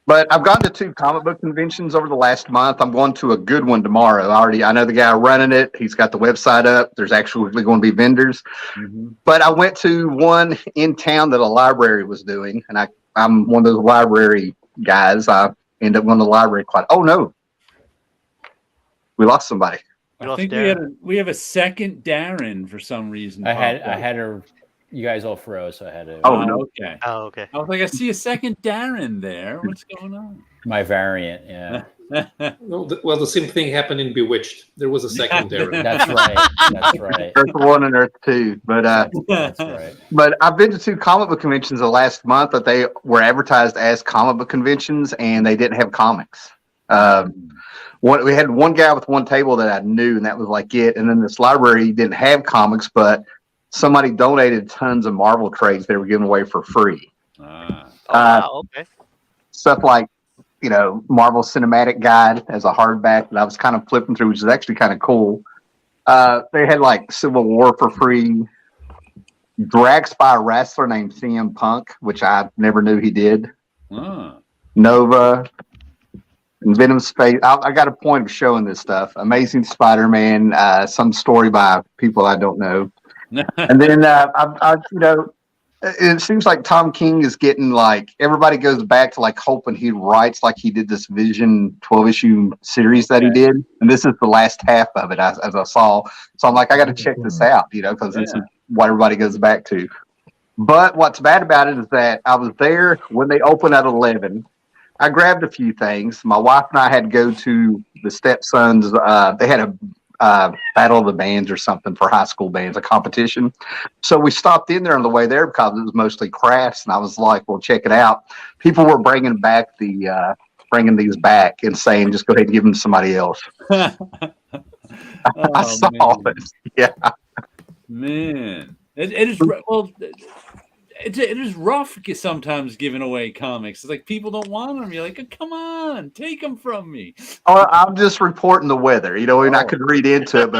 Speaker 5: But I've gone to 2 comic book conventions over the last month. I'm going to a good one tomorrow. I know the guy running it. He's got the website up. There's actually going to be vendors. Mm-hmm. But I went to one in town that a library was doing, and I'm one of those library guys. I end up going to the library quite. Oh no, we lost somebody.
Speaker 1: I think we have a second Darren for some reason.
Speaker 4: I had her. You guys all froze, so I had to.
Speaker 5: Oh no.
Speaker 3: Okay.
Speaker 1: I was like, I see a second Darren there. What's going on?
Speaker 4: My variant, yeah.
Speaker 2: No, well, the same thing happened in Bewitched. There was a secondary.
Speaker 4: That's right. That's right.
Speaker 5: Earth 1 and Earth 2. But
Speaker 4: That's right.
Speaker 5: but I've been to 2 comic book conventions the last month that they were advertised as comic book conventions, and they didn't have comics. We had one guy with one table that I knew, and that was like it. And then this library didn't have comics, but somebody donated tons of Marvel trades they were giving away for free.
Speaker 3: Wow, okay.
Speaker 5: Stuff like, Marvel Cinematic Guide as a hardback that I was kind of flipping through, which is actually kind of cool. They had like Civil War for free. Drax by a wrestler named CM Punk, which I never knew he did. Nova. And Venom Space. I got a point of showing this stuff. Amazing Spider-Man, some story by people I don't know. And then it seems like Tom King is getting like everybody goes back to like hoping he writes like he did this Vision 12-issue series that he did, and this is the last half of it as I saw. So I'm like, I got to check this out, because this is what everybody goes back to. But what's bad about it is that I was there when they opened at 11. I grabbed a few things. My wife and I had to go to the stepsons. They had a battle of the bands or something for high school bands, a competition. So we stopped in there on the way there because it was mostly crafts, and I was like, "Well, check it out." People were bringing these back and saying, "Just go ahead and give them to somebody else." I saw it. Yeah,
Speaker 1: man, it is well. It is rough sometimes giving away comics. It's like people don't want them. You're like, come on, take them from me.
Speaker 5: I'm just reporting the weather, and I could read into it,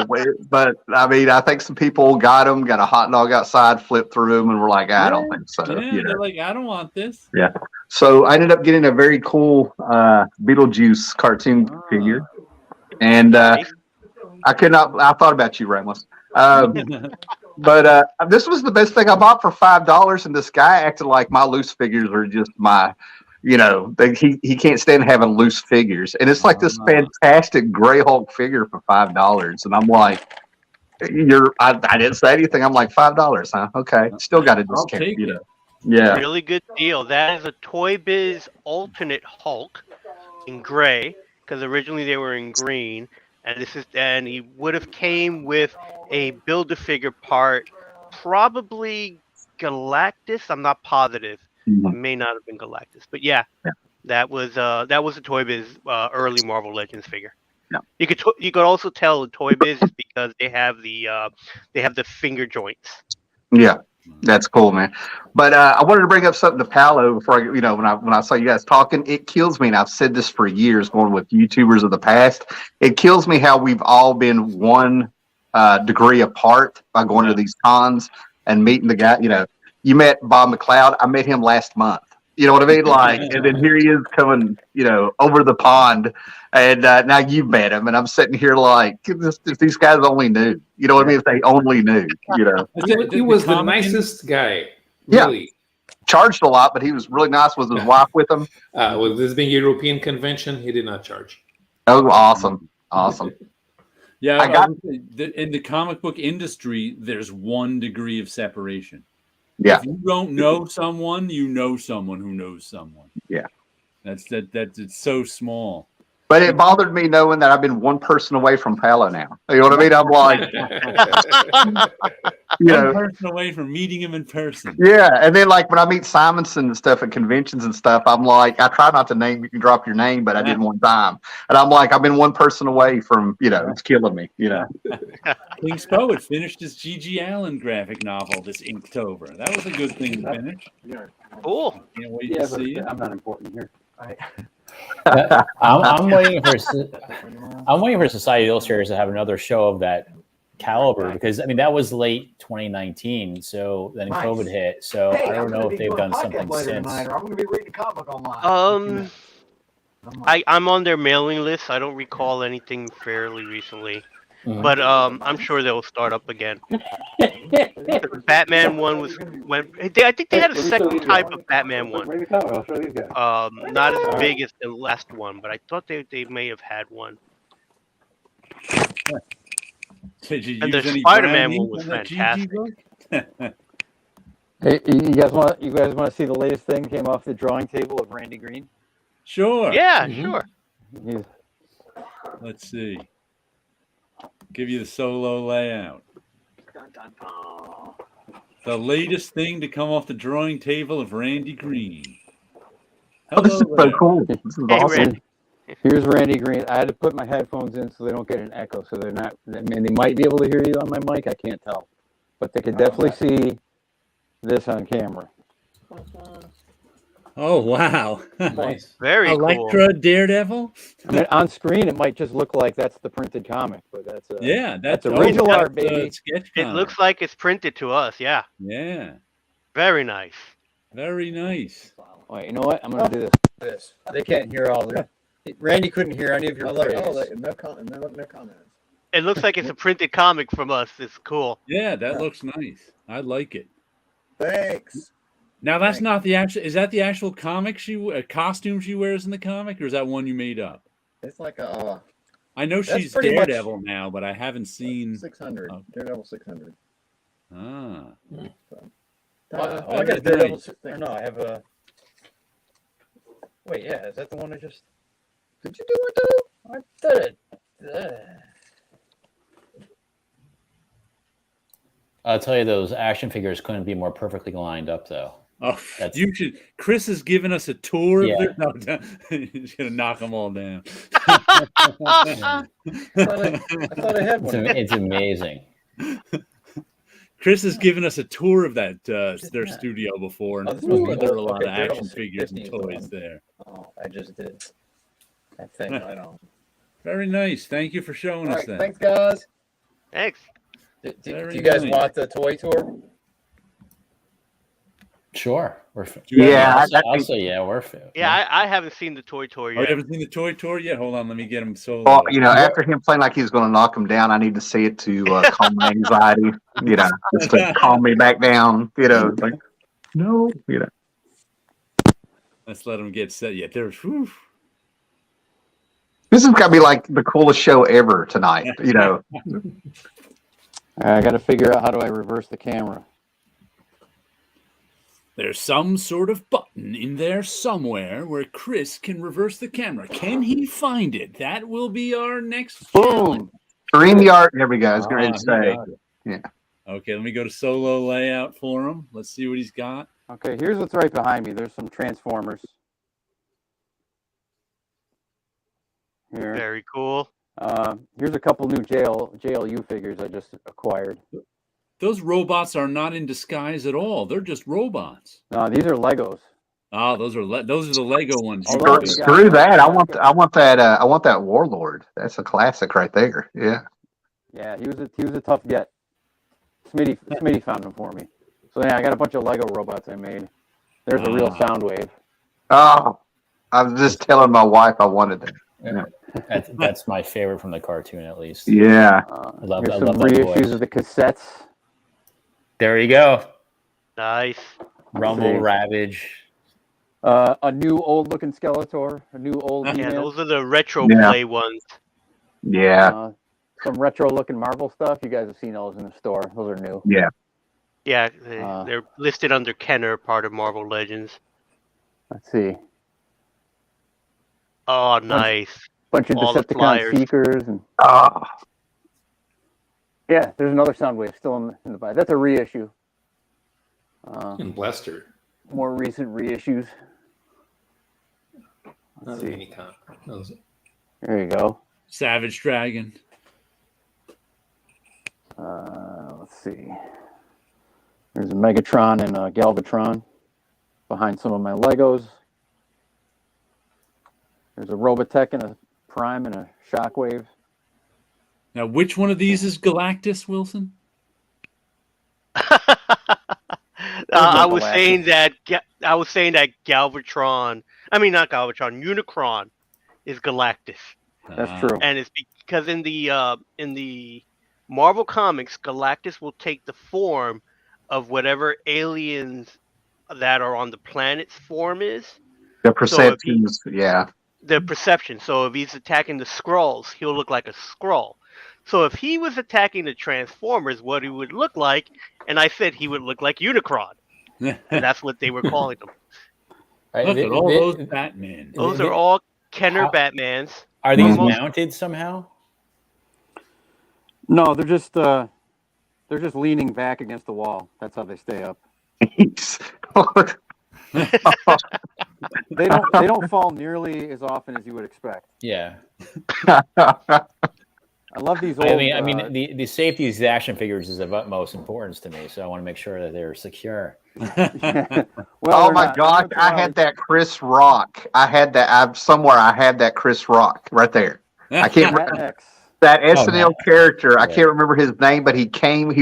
Speaker 5: but I mean, I think some people got them, got a hot dog outside, flipped through them, and were like, I don't think so.
Speaker 1: Yeah, they're like, I don't want this.
Speaker 5: Yeah. So I ended up getting a very cool Beetlejuice cartoon figure, and I thought about you, Ramos. But this was the best thing I bought for $5, and this guy acted like my loose figures are just my, he can't stand having loose figures, and it's like this fantastic Gray Hulk figure for $5, and I'm like, I didn't say anything. I'm like, $5, huh? Okay, still got a discount, Yeah,
Speaker 3: Really good deal. That is a Toy Biz alternate Hulk in gray, because originally they were in green. And he would have came with a Build-A-Figure part, probably Galactus. I'm not positive. It may not have been Galactus, but yeah. That was a Toy Biz early Marvel Legends figure.
Speaker 5: Yeah.
Speaker 3: You could also tell the Toy Biz is because they have the finger joints.
Speaker 5: Yeah. That's cool, man. But I wanted to bring up something to Paulo before when I saw you guys talking. It kills me, and I've said this for years, going with YouTubers of the past. It kills me how we've all been one degree apart by going to these cons and meeting the guy. You met Bob McLeod. I met him last month. You know what I mean? Like, and then here he is coming, over the pond, and now you've met him, and I'm sitting here like, if these guys only knew. You know what I mean? If they only knew,
Speaker 2: He was the nicest guy.
Speaker 5: Yeah.
Speaker 2: Really.
Speaker 5: Charged a lot, but he was really nice with his wife with him.
Speaker 2: With this being European convention, he did not charge.
Speaker 5: Oh, awesome.
Speaker 1: Yeah, in the comic book industry, there's 1 degree of separation.
Speaker 5: Yeah.
Speaker 1: If you don't know someone, you know someone who knows someone.
Speaker 5: Yeah.
Speaker 1: That's it's so small.
Speaker 5: But it bothered me knowing that I've been one person away from Paulo now. You know what I mean? I'm like,
Speaker 1: one person away from meeting him in person.
Speaker 5: Yeah, and then like when I meet Simonson and stuff at conventions and stuff, I'm like, I try not to drop your name, but I did one time, and I'm like, I've been one person away from, it's killing me,
Speaker 1: King's Poet finished his G.G. Allen graphic novel this Inktober. That was a good thing to finish.
Speaker 3: Cool.
Speaker 1: Can't wait to see it.
Speaker 7: I'm not important here.
Speaker 4: I'm waiting for Society Illustrators to have another show of that caliber, because that was late 2019. So then COVID hit. So I don't know if they've done something since.
Speaker 7: I'm going to be reading a comic online.
Speaker 3: I'm on their mailing list. I don't recall anything fairly recently. But I'm sure they'll start up again. The Batman one I think they had a second type of Batman one. Not as big as the last one, but I thought they may have had one.
Speaker 1: Did you
Speaker 3: And
Speaker 1: use
Speaker 3: the
Speaker 1: any
Speaker 3: Spider-Man
Speaker 1: branding
Speaker 3: one was
Speaker 1: on that
Speaker 3: fantastic.
Speaker 1: GG book?
Speaker 6: Hey, you guys want to see the latest thing came off the drawing table of Randy Green?
Speaker 1: Sure.
Speaker 3: Yeah, sure.
Speaker 1: Let's see. Give you the solo layout. The latest thing to come off the drawing table of Randy Green.
Speaker 5: Oh, this is
Speaker 1: Hello
Speaker 5: so
Speaker 1: there.
Speaker 5: cool. This is
Speaker 3: Hey,
Speaker 5: awesome.
Speaker 3: Randy.
Speaker 6: Here's Randy Green. I had to put my headphones in so they don't get an echo. So they're not. I mean, they might be able to hear you on my mic. I can't tell, but they could definitely see this on camera.
Speaker 1: Oh, wow.
Speaker 2: Nice.
Speaker 3: Very cool.
Speaker 1: Electra Daredevil?
Speaker 6: I mean, on screen it might just look like that's the printed comic, but that's
Speaker 1: Yeah,
Speaker 6: that's original art,
Speaker 1: that's,
Speaker 6: baby.
Speaker 1: sketch
Speaker 3: It
Speaker 1: comic.
Speaker 3: looks like it's printed to us. Yeah.
Speaker 1: Yeah,
Speaker 3: Very nice.
Speaker 1: very nice.
Speaker 6: Wait, you know what? I'm gonna do this. They can't hear all the. Randy couldn't hear any of your praise.
Speaker 7: No comments.
Speaker 3: It looks like it's a printed comic from us. It's cool.
Speaker 1: Yeah, that looks nice. I like it.
Speaker 7: Thanks.
Speaker 1: Now, that's not the actual. Is that the actual comic costume she wears in the comic, or is that one you made up?
Speaker 7: It's like a
Speaker 1: I know
Speaker 6: That's
Speaker 1: she's
Speaker 6: pretty much-
Speaker 1: Daredevil now, but I haven't seen.
Speaker 7: 600.
Speaker 1: Oh.
Speaker 7: Daredevil 600.
Speaker 1: Ah,
Speaker 6: I got a Daredevil. Or no, I have a. Wait, yeah, is that the one I just? Did you do it though? I did it.
Speaker 4: I'll tell you, those action figures couldn't be more perfectly lined up, though.
Speaker 1: oh,
Speaker 4: That's-
Speaker 1: you should. Chris has given us a tour
Speaker 4: Yeah.
Speaker 1: of their. No, he's gonna knock them all down.
Speaker 6: I thought I had one.
Speaker 4: It's amazing.
Speaker 1: Chris has given us a tour of that their studio before, and
Speaker 6: Oh, this must be
Speaker 1: there are a
Speaker 6: old.
Speaker 1: lot
Speaker 6: Okay,
Speaker 1: of
Speaker 6: Daredevil
Speaker 1: action figures and
Speaker 6: 650 is the
Speaker 1: toys
Speaker 6: one.
Speaker 1: there.
Speaker 6: Oh, I just did. I think I don't.
Speaker 1: Very nice. Thank you for showing
Speaker 6: All
Speaker 1: us
Speaker 6: right,
Speaker 1: that.
Speaker 6: thanks, guys.
Speaker 3: Thanks.
Speaker 6: Do
Speaker 1: Very
Speaker 6: you guys
Speaker 1: nice.
Speaker 6: want the toy tour?
Speaker 4: Sure.
Speaker 5: Yeah,
Speaker 4: I'll say yeah, we're fit.
Speaker 3: Yeah, I haven't seen the toy tour
Speaker 1: Oh, you
Speaker 3: yet.
Speaker 1: haven't seen the toy tour yet? Hold on, let me get him solo.
Speaker 5: Well, after him playing like he was going to knock him down, I need to see it to calm my anxiety. Just to calm me back down. Like no.
Speaker 1: Let's let him get set. Yeah, there's. Whew.
Speaker 5: This has got to be like the coolest show ever tonight.
Speaker 6: I got to figure out how do I reverse the camera.
Speaker 1: There's some sort of button in there somewhere where Chris can reverse the camera. Can he find it? That will be our next challenge.
Speaker 6: Boom.
Speaker 5: StreamYard. There we go. I was going to
Speaker 1: he
Speaker 5: say.
Speaker 1: got it.
Speaker 5: Yeah.
Speaker 1: Okay, let me go to solo layout for him. Let's see what he's got.
Speaker 6: Okay, here's what's right behind me. There's some Transformers. Here.
Speaker 3: Very cool.
Speaker 6: Here's a couple new JLU figures I just acquired.
Speaker 1: Those robots are not in disguise at all. They're just robots.
Speaker 6: These are Legos.
Speaker 1: Oh, those are the Lego ones.
Speaker 6: Hold on,
Speaker 5: Screw that! I want that Warlord. That's a classic right there. Yeah.
Speaker 6: Yeah, he was a tough get. Smitty found them for me. So yeah, I got a bunch of Lego robots I made. There's a real Soundwave.
Speaker 5: Oh, I was just telling my wife I wanted that. Yeah.
Speaker 4: That's my favorite from the cartoon, at least.
Speaker 5: Yeah.
Speaker 4: I love
Speaker 6: Here's
Speaker 4: that
Speaker 6: some reissues
Speaker 4: voice.
Speaker 6: of the cassettes.
Speaker 4: There you go.
Speaker 3: Nice.
Speaker 4: Rumble,
Speaker 6: See.
Speaker 4: Ravage.
Speaker 6: A new old looking Skeletor. A new old
Speaker 3: Yeah,
Speaker 6: He-Man.
Speaker 3: those are the retro
Speaker 5: Yeah.
Speaker 3: play ones.
Speaker 5: Yeah.
Speaker 6: Some retro looking Marvel stuff. You guys have seen those in the store. Those are new.
Speaker 5: Yeah.
Speaker 3: Yeah, they're listed under Kenner, part of Marvel Legends.
Speaker 6: Let's see.
Speaker 3: Oh, nice.
Speaker 6: Bunch of
Speaker 3: All the
Speaker 6: Decepticon
Speaker 3: flyers.
Speaker 6: Seekers and
Speaker 5: Oh,
Speaker 6: yeah, there's another Soundwave still in the box. That's a reissue.
Speaker 2: And Blaster.
Speaker 6: More recent reissues.
Speaker 2: Not
Speaker 6: see.
Speaker 2: a mini con.
Speaker 6: There you go.
Speaker 1: Savage Dragon.
Speaker 6: Let's see. There's a Megatron and a Galvatron behind some of my Legos. There's a Robotech and a Prime and a Shockwave.
Speaker 1: Now, which one of these is Galactus, Wilson?
Speaker 3: I was
Speaker 6: Galactus.
Speaker 3: saying that Galvatron. I mean, not Galvatron. Unicron is Galactus,
Speaker 6: That's true.
Speaker 3: and it's because in the Marvel comics, Galactus will take the form of whatever aliens that are on the planet's form is.
Speaker 5: the perceptions. Yeah.
Speaker 3: The perception. So if he's attacking the Skrulls, he'll look like a Skrull. So if he was attacking the Transformers, what he would look like, and I said he would look like Unicron, and that's what they were calling him.
Speaker 4: Right,
Speaker 1: Look at all those Batman.
Speaker 3: Those are all Kenner Batmans.
Speaker 4: Are these
Speaker 3: Almost-
Speaker 4: mounted somehow?
Speaker 6: No, they're just leaning back against the wall. That's how they stay up. They don't fall nearly as often as you would expect.
Speaker 4: Yeah.
Speaker 6: I love these old.
Speaker 4: I mean, the safety of these action figures is of utmost importance to me, so I want to make sure that they're secure.
Speaker 6: well,
Speaker 5: Oh my gosh, I had that Chris Rock. I had that Chris Rock right there. I can't remember
Speaker 6: X.
Speaker 5: that SNL character. I
Speaker 4: Yeah.
Speaker 5: can't remember his name, but he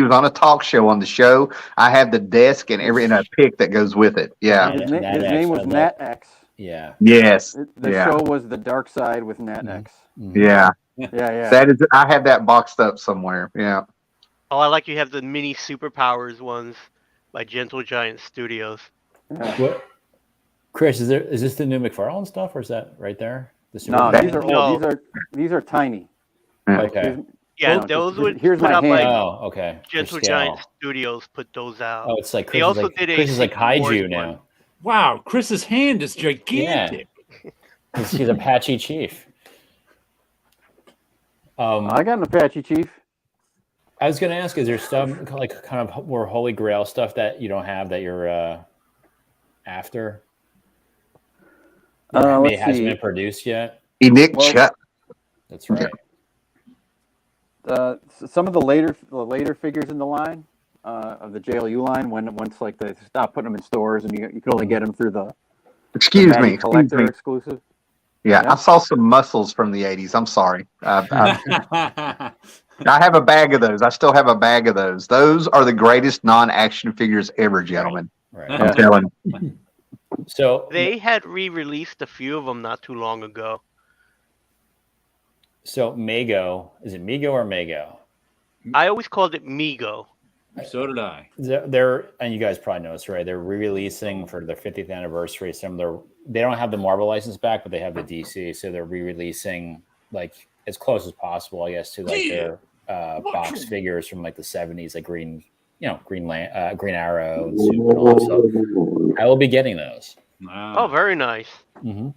Speaker 5: was on a talk show on the show. I have the desk and a pic that goes with it. Yeah.
Speaker 6: His name was Nat X.
Speaker 4: Yeah.
Speaker 5: Yes.
Speaker 6: The show was The Dark Side with Nat X.
Speaker 5: Yeah.
Speaker 6: Yeah.
Speaker 5: That is. I have that boxed up somewhere. Yeah.
Speaker 3: Oh, I like you have the mini superpowers ones by Gentle Giant Studios.
Speaker 6: Yeah.
Speaker 4: What? Chris, is this the new McFarlane stuff, or is that right there? The
Speaker 6: No,
Speaker 4: Super-
Speaker 6: these are
Speaker 3: No.
Speaker 6: old. These are tiny.
Speaker 4: Okay.
Speaker 3: Yeah,
Speaker 6: No,
Speaker 3: those
Speaker 6: just-
Speaker 3: would
Speaker 6: here's
Speaker 3: put
Speaker 6: my
Speaker 3: out
Speaker 6: hand.
Speaker 3: by
Speaker 4: Oh, okay. For
Speaker 3: Gentle
Speaker 4: scale.
Speaker 3: Giant Studios put those out.
Speaker 4: Oh, it's like
Speaker 3: They
Speaker 4: Chris
Speaker 3: also
Speaker 4: is like,
Speaker 3: did a
Speaker 4: Chris is like
Speaker 3: Secret Wars
Speaker 4: kaiju
Speaker 3: one.
Speaker 4: now.
Speaker 1: Wow, Chris's hand is gigantic.
Speaker 4: He's Apache Chief.
Speaker 6: I got an Apache Chief.
Speaker 4: I was going to ask, is there some like kind of more Holy Grail stuff that you don't have that you're after? Or
Speaker 6: Let's
Speaker 4: hasn't
Speaker 6: see.
Speaker 4: been produced yet?
Speaker 5: Nick
Speaker 6: Well-
Speaker 5: Chuck.
Speaker 4: That's right.
Speaker 6: Some of the later figures in the line of the JLU line, once like they stopped putting them in stores and you could only get them through the
Speaker 5: Excuse
Speaker 6: Matty
Speaker 5: me.
Speaker 6: collector exclusive.
Speaker 5: Yeah,
Speaker 6: Yeah.
Speaker 5: I saw some muscles from the 80s. I'm sorry. I have a bag of those. I still have a bag of those. Those are the greatest non-action figures ever, gentlemen.
Speaker 4: Right.
Speaker 5: I'm telling you.
Speaker 4: So
Speaker 3: They had re-released a few of them not too long ago.
Speaker 4: So Mego, is it Mego or Mego?
Speaker 3: I always called it Mego.
Speaker 1: So did I.
Speaker 4: They're and you guys probably know this, right? They're re-releasing for their 50th anniversary. They don't have the Marvel license back, but they have the DC, so they're re-releasing like as close as possible, I guess, to like their box figures from like the 70s, like Green Arrow, and Super and all that stuff. I will be getting those.
Speaker 1: Wow.
Speaker 3: Oh, very nice.
Speaker 4: Mm-hmm.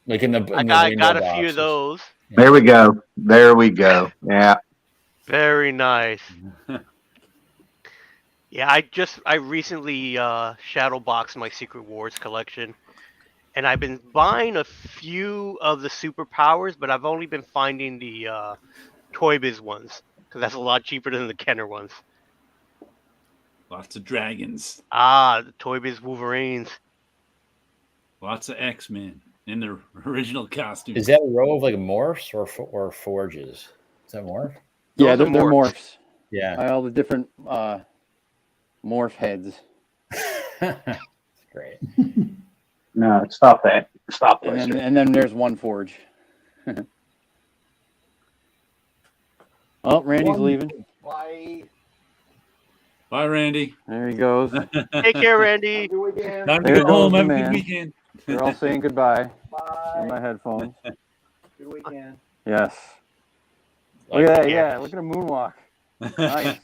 Speaker 4: Like in the
Speaker 3: I
Speaker 4: window
Speaker 3: got a few
Speaker 4: boxes.
Speaker 3: of those.
Speaker 5: There we go. There we go. Yeah.
Speaker 3: Very nice. Yeah, I recently shadow boxed my Secret Wars collection, and I've been buying a few of the superpowers, but I've only been finding the Toy Biz ones because that's a lot cheaper than the Kenner ones.
Speaker 1: Lots of dragons.
Speaker 3: Ah, the Toy Biz Wolverines.
Speaker 1: Lots of X-Men in their original costume.
Speaker 4: Is that a row of like morphs or forges? Is that morph?
Speaker 6: Yeah,
Speaker 3: Those
Speaker 6: they're
Speaker 3: are
Speaker 6: morphs.
Speaker 4: Yeah.
Speaker 6: All the different morph heads.
Speaker 4: Great.
Speaker 5: No, stop that. Stop that.
Speaker 6: And then there's one forge. Oh, Randy's leaving.
Speaker 1: Bye, Randy.
Speaker 6: There he goes.
Speaker 3: Take care, Randy.
Speaker 1: Time to
Speaker 6: There
Speaker 1: go home.
Speaker 6: goes
Speaker 1: Have
Speaker 6: the
Speaker 1: a good
Speaker 6: man.
Speaker 1: weekend.
Speaker 6: They're all saying goodbye. In my headphones.
Speaker 7: Good weekend.
Speaker 6: Yes. Look at that. Yeah, look at a moonwalk. Nice.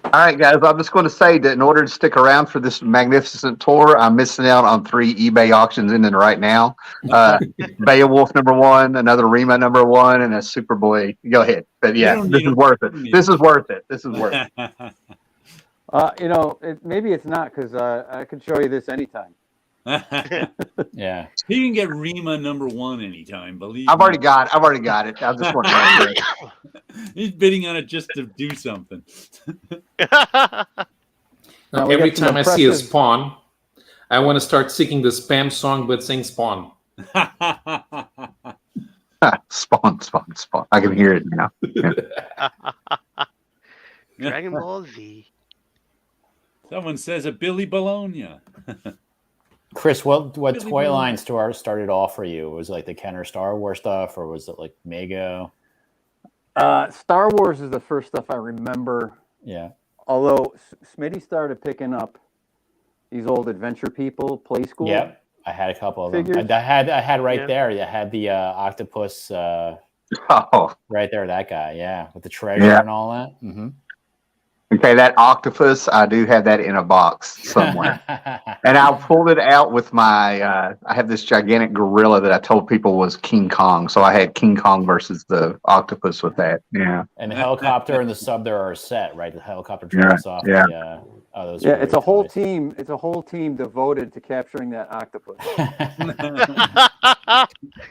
Speaker 5: All right, guys. I'm just going to say that in order to stick around for this magnificent tour, I'm missing out on 3 eBay auctions ending right now. Beowulf #1, another Rima #1, and a Superboy. Go ahead. But yeah, this is worth it. This is worth it. This is worth it.
Speaker 6: Maybe it's not because I could show you this anytime.
Speaker 4: Yeah.
Speaker 1: You can get Rima #1 anytime. Believe
Speaker 5: I've
Speaker 1: me.
Speaker 5: already got it. I just want to.
Speaker 1: He's bidding on it just to do something.
Speaker 2: Now,
Speaker 6: we
Speaker 2: every
Speaker 6: got some
Speaker 2: time I see a
Speaker 6: impressive-
Speaker 2: spawn, I want to start singing the spam song, but sing spawn.
Speaker 5: Spawn. I can hear it now.
Speaker 3: Dragon Ball Z.
Speaker 1: Someone says a Billy Bologna.
Speaker 4: Chris, what
Speaker 1: Really
Speaker 4: toy
Speaker 1: good.
Speaker 4: line started off for you? Was it like the Kenner Star Wars stuff, or was it like Mego?
Speaker 6: Star Wars is the first stuff I remember.
Speaker 4: Yeah.
Speaker 6: Although Smitty started picking up these old Adventure People Play School.
Speaker 4: Yep. I had a couple of
Speaker 6: Figures?
Speaker 4: them. I had right
Speaker 3: Yeah.
Speaker 4: there. You had the octopus
Speaker 5: Oh,
Speaker 4: right there. That guy, yeah, with the treasure
Speaker 5: Yeah.
Speaker 4: and all that. Mm-hmm.
Speaker 5: Okay, that octopus, I do have that in a box somewhere. And I pulled it out with my, I have this gigantic gorilla that I told people was King Kong. So I had King Kong versus the octopus with that. Yeah.
Speaker 4: And the helicopter and the sub there are set, right? The helicopter drops off
Speaker 5: yeah.
Speaker 4: the. Those
Speaker 6: Yeah,
Speaker 4: are
Speaker 6: it's
Speaker 4: really
Speaker 6: a whole
Speaker 4: toys.
Speaker 6: team. It's a whole team devoted to capturing that octopus.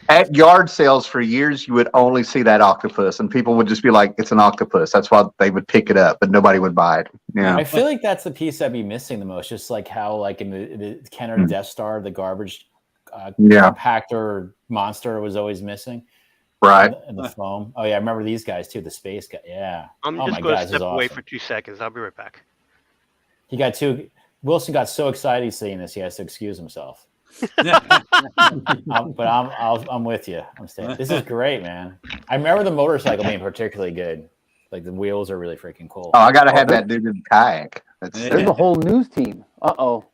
Speaker 5: At yard sales for years, you would only see that octopus, and people would just be like, "It's an octopus." That's why they would pick it up, but nobody would buy it. Yeah.
Speaker 4: I feel like that's the piece I'd be missing the most. Just like how, like in the Kenner Death Star, the garbage compactor monster was always missing.
Speaker 5: Right.
Speaker 4: And the foam. Oh yeah, I remember these guys too. The space guy. Yeah.
Speaker 3: I'm
Speaker 4: oh
Speaker 3: just
Speaker 4: my
Speaker 3: going
Speaker 4: God,
Speaker 3: to
Speaker 4: this is
Speaker 3: step away
Speaker 4: awesome.
Speaker 3: for 2 seconds. I'll be right back.
Speaker 4: He got too. Wilson got so excited seeing this, he has to excuse himself. But I'm with you. I'm staying. This is great, man. I remember the motorcycle being particularly good. Like the wheels are really freaking cool.
Speaker 5: Oh, I gotta have that dude in the kayak.
Speaker 6: There's a whole news team.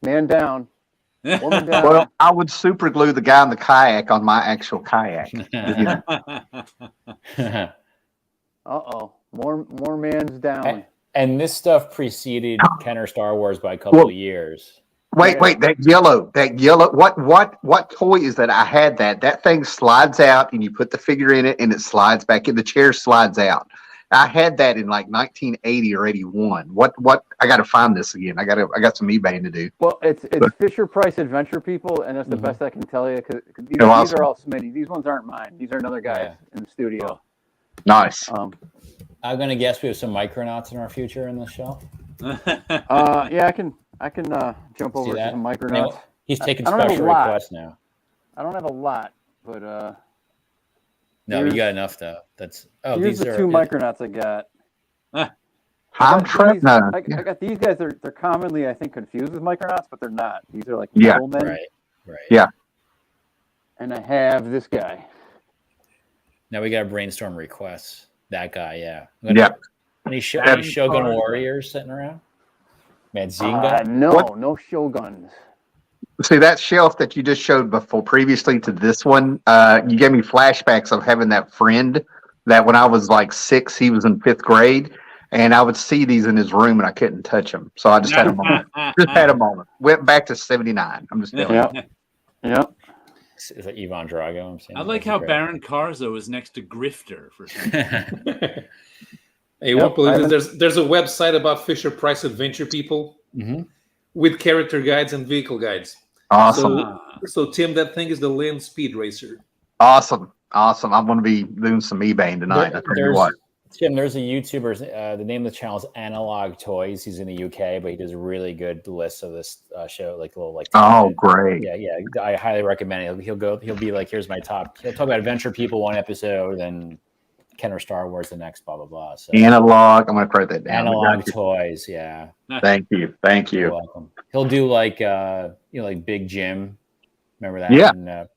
Speaker 6: Man down, woman down.
Speaker 5: Well, I would super glue the guy in the kayak on my actual kayak.
Speaker 6: More man's down.
Speaker 4: And this stuff preceded Kenner Star Wars by a couple of years.
Speaker 5: Wait, that yellow. What toy is that? I had that. That thing slides out, and you put the figure in it, and it slides back in. The chair slides out. I had that in like 1980 or 81. What? I got to find this again. I got some eBay to do.
Speaker 6: Well, it's Fisher Price Adventure People, and that's the best I can tell you because these are all Smitty. These ones aren't mine. These are another guy in the studio.
Speaker 5: Nice.
Speaker 4: I'm gonna guess we have some Micronauts in our future in this show.
Speaker 6: Yeah, I can jump over to some Micronauts.
Speaker 4: He's taking special requests now.
Speaker 6: I don't have a lot, but
Speaker 4: no, you got enough though.
Speaker 6: Here's the two Micronauts I got.
Speaker 5: I'm trapped now.
Speaker 6: I got these guys. They're commonly, I think, confused with Micronauts, but they're not. These are like
Speaker 5: men.
Speaker 4: Right.
Speaker 5: Yeah.
Speaker 6: And I have this guy.
Speaker 4: Now we got to brainstorm requests. That guy, yeah. Any Shogun Warriors sitting around? Madzinga?
Speaker 6: No Shoguns.
Speaker 5: See, that shelf that you just showed previously to this one, you gave me flashbacks of having that friend that when I was like 6, he was in 5th grade, and I would see these in his room and I couldn't touch them. So I just had a moment. Went back to 79. I'm just telling you.
Speaker 6: Yeah.
Speaker 4: Is that Ivan Drago? I'm saying.
Speaker 1: I like how Baron Karzo is next to Grifter for some reason.
Speaker 2: You won't believe this. There's a website about Fisher Price Adventure People with character guides and vehicle guides.
Speaker 5: Awesome.
Speaker 2: So Tim, that thing is the Lynn Speed Racer.
Speaker 5: Awesome. I'm going to be doing some eBaying tonight. I tell you what.
Speaker 4: Tim, there's a YouTuber. The name of the channel is Analog Toys. He's in the UK, but he does a really good list of this show, like little like.
Speaker 5: Oh, great!
Speaker 4: Yeah. I highly recommend it. He'll be like, here's my top. He'll talk about Adventure People one episode, and Kenner Star Wars the next, blah blah blah. So
Speaker 5: Analog. I'm going to write that down.
Speaker 4: Analog Toys. Yeah.
Speaker 5: Thank you.
Speaker 4: You're welcome. He'll do like like Big Jim. Remember that?
Speaker 5: Yeah.
Speaker 4: And,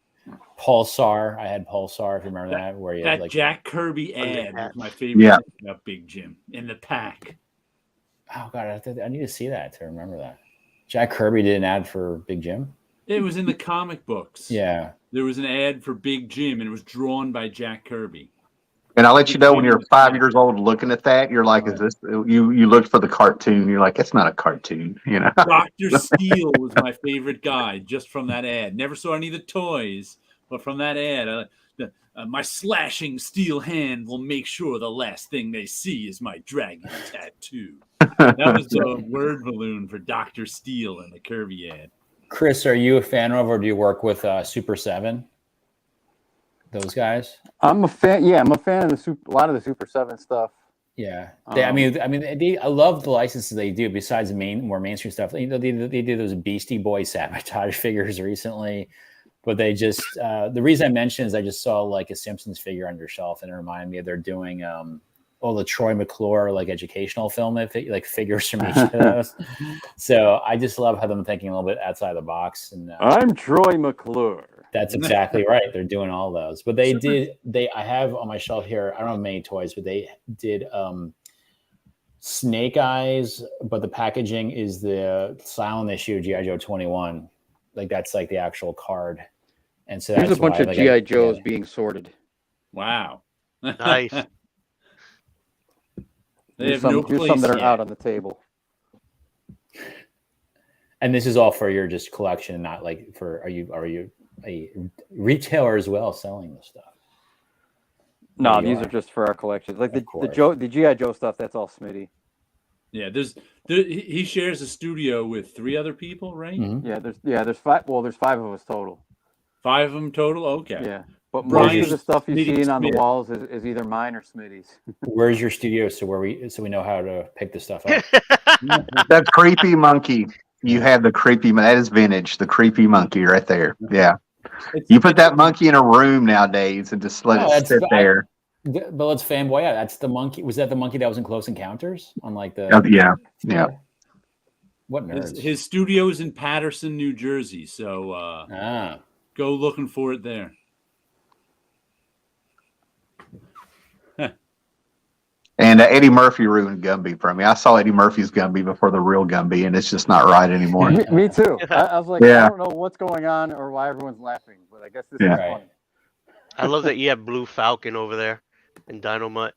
Speaker 4: Pulsar. I had Pulsar, if you remember that. Where you
Speaker 1: that
Speaker 4: like
Speaker 1: Jack Kirby ad was my favorite about Big Jim in the pack.
Speaker 4: Oh God, I need to see that to remember that. Jack Kirby did an ad for Big Jim.
Speaker 1: It was in the comic books.
Speaker 4: Yeah,
Speaker 1: there was an ad for Big Jim, and it was drawn by Jack Kirby.
Speaker 5: And I'll let you know when you're 5 years old looking at that, you're like, is this, you looked for the cartoon. You're like, it's not a cartoon, you know?
Speaker 1: Dr. Steele was my favorite guy just from that ad. Never saw any of the toys, but from that ad, my slashing steel hand will make sure the last thing they see is my dragon tattoo. That was the word balloon for Dr. Steele in the Kirby ad.
Speaker 4: Chris, are you a fan of, or do you work with Super 7? Those guys?
Speaker 6: I'm a fan. Yeah, I'm a fan of a lot of the Super 7 stuff.
Speaker 4: Yeah, I love the licenses they do. Besides the more mainstream stuff, they did those Beastie Boy Sabotage figures recently. But they just the reason I mentioned is I just saw like a Simpsons figure on your shelf, and it reminded me they're doing the Troy McClure like educational film like figures from each of those. So I just love how them thinking a little bit outside the box. And
Speaker 6: I'm Troy McClure.
Speaker 4: That's exactly right. They're doing all those. But I have on my shelf here, I don't have many toys, but they did Snake Eyes, but the packaging is the silent issue G.I. Joe 21. Like that's like the actual card. And so
Speaker 6: there's a bunch of G.I. Joes being sorted.
Speaker 1: Wow.
Speaker 3: Nice.
Speaker 1: They have no
Speaker 6: Here's
Speaker 1: place
Speaker 6: some that are
Speaker 1: yet.
Speaker 6: out on the table.
Speaker 4: And this is all for your just collection, not like for are you a retailer as well selling this stuff?
Speaker 6: No,
Speaker 4: Yeah, you
Speaker 6: these
Speaker 4: are.
Speaker 6: are just for our collections. Like
Speaker 4: Of course.
Speaker 6: the GI Joe stuff, that's all Smitty.
Speaker 1: Yeah, he shares a studio with 3 other people, right?
Speaker 4: Mhm.
Speaker 6: There's 5. Well, there's 5 of us total.
Speaker 1: 5 of them total. Okay.
Speaker 6: Yeah, but
Speaker 1: Brian
Speaker 6: most of the stuff you're
Speaker 1: Smitty
Speaker 6: seeing on the
Speaker 1: Smith.
Speaker 6: walls is either mine or Smitty's.
Speaker 4: Where's your studio so we know how to pick the stuff up?
Speaker 5: That creepy monkey. You have the creepy. That is vintage. The creepy monkey right there. Yeah. You put that monkey in a room nowadays and just let it sit there.
Speaker 4: But let's fanboy out. That's the monkey. Was that the monkey that was in Close Encounters on like the?
Speaker 5: Oh, yeah.
Speaker 4: What nerds?
Speaker 1: His studio is in Patterson, New Jersey. So go looking for it there.
Speaker 5: And Eddie Murphy ruined Gumby for me. I saw Eddie Murphy's Gumby before the real Gumby, and it's just not right anymore.
Speaker 6: Me too. I was like,
Speaker 5: Yeah.
Speaker 6: I don't know what's going on or why everyone's laughing, but I guess this is
Speaker 5: Yeah.
Speaker 6: funny.
Speaker 3: I love that you have Blue Falcon over there and Dynamite.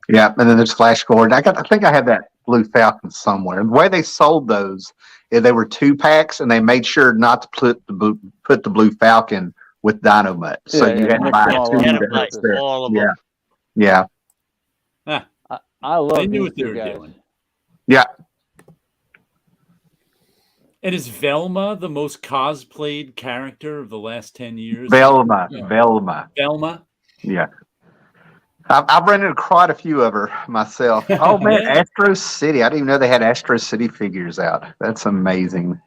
Speaker 5: Yeah, and then there's Flash Gordon. I think I have that Blue Falcon somewhere. The way they sold those, they were 2-packs, and they made sure not to put the Blue Falcon with Dynamite. So you had to buy
Speaker 6: mix them all
Speaker 5: 2.
Speaker 6: up.
Speaker 3: You had
Speaker 5: that
Speaker 3: to buy
Speaker 5: was there.
Speaker 3: all of
Speaker 5: Yeah.
Speaker 3: them.
Speaker 5: Yeah.
Speaker 6: I love
Speaker 1: They knew
Speaker 6: these
Speaker 1: what they
Speaker 6: two
Speaker 1: were
Speaker 6: guys.
Speaker 1: doing.
Speaker 5: Yeah.
Speaker 1: And is Velma the most cosplayed character of the last 10 years?
Speaker 5: Velma.
Speaker 1: Velma?
Speaker 5: Yeah. I've run into quite a few of her myself. Oh, man,
Speaker 1: Yeah.
Speaker 5: Astro City. I didn't even know they had Astro City figures out. That's amazing.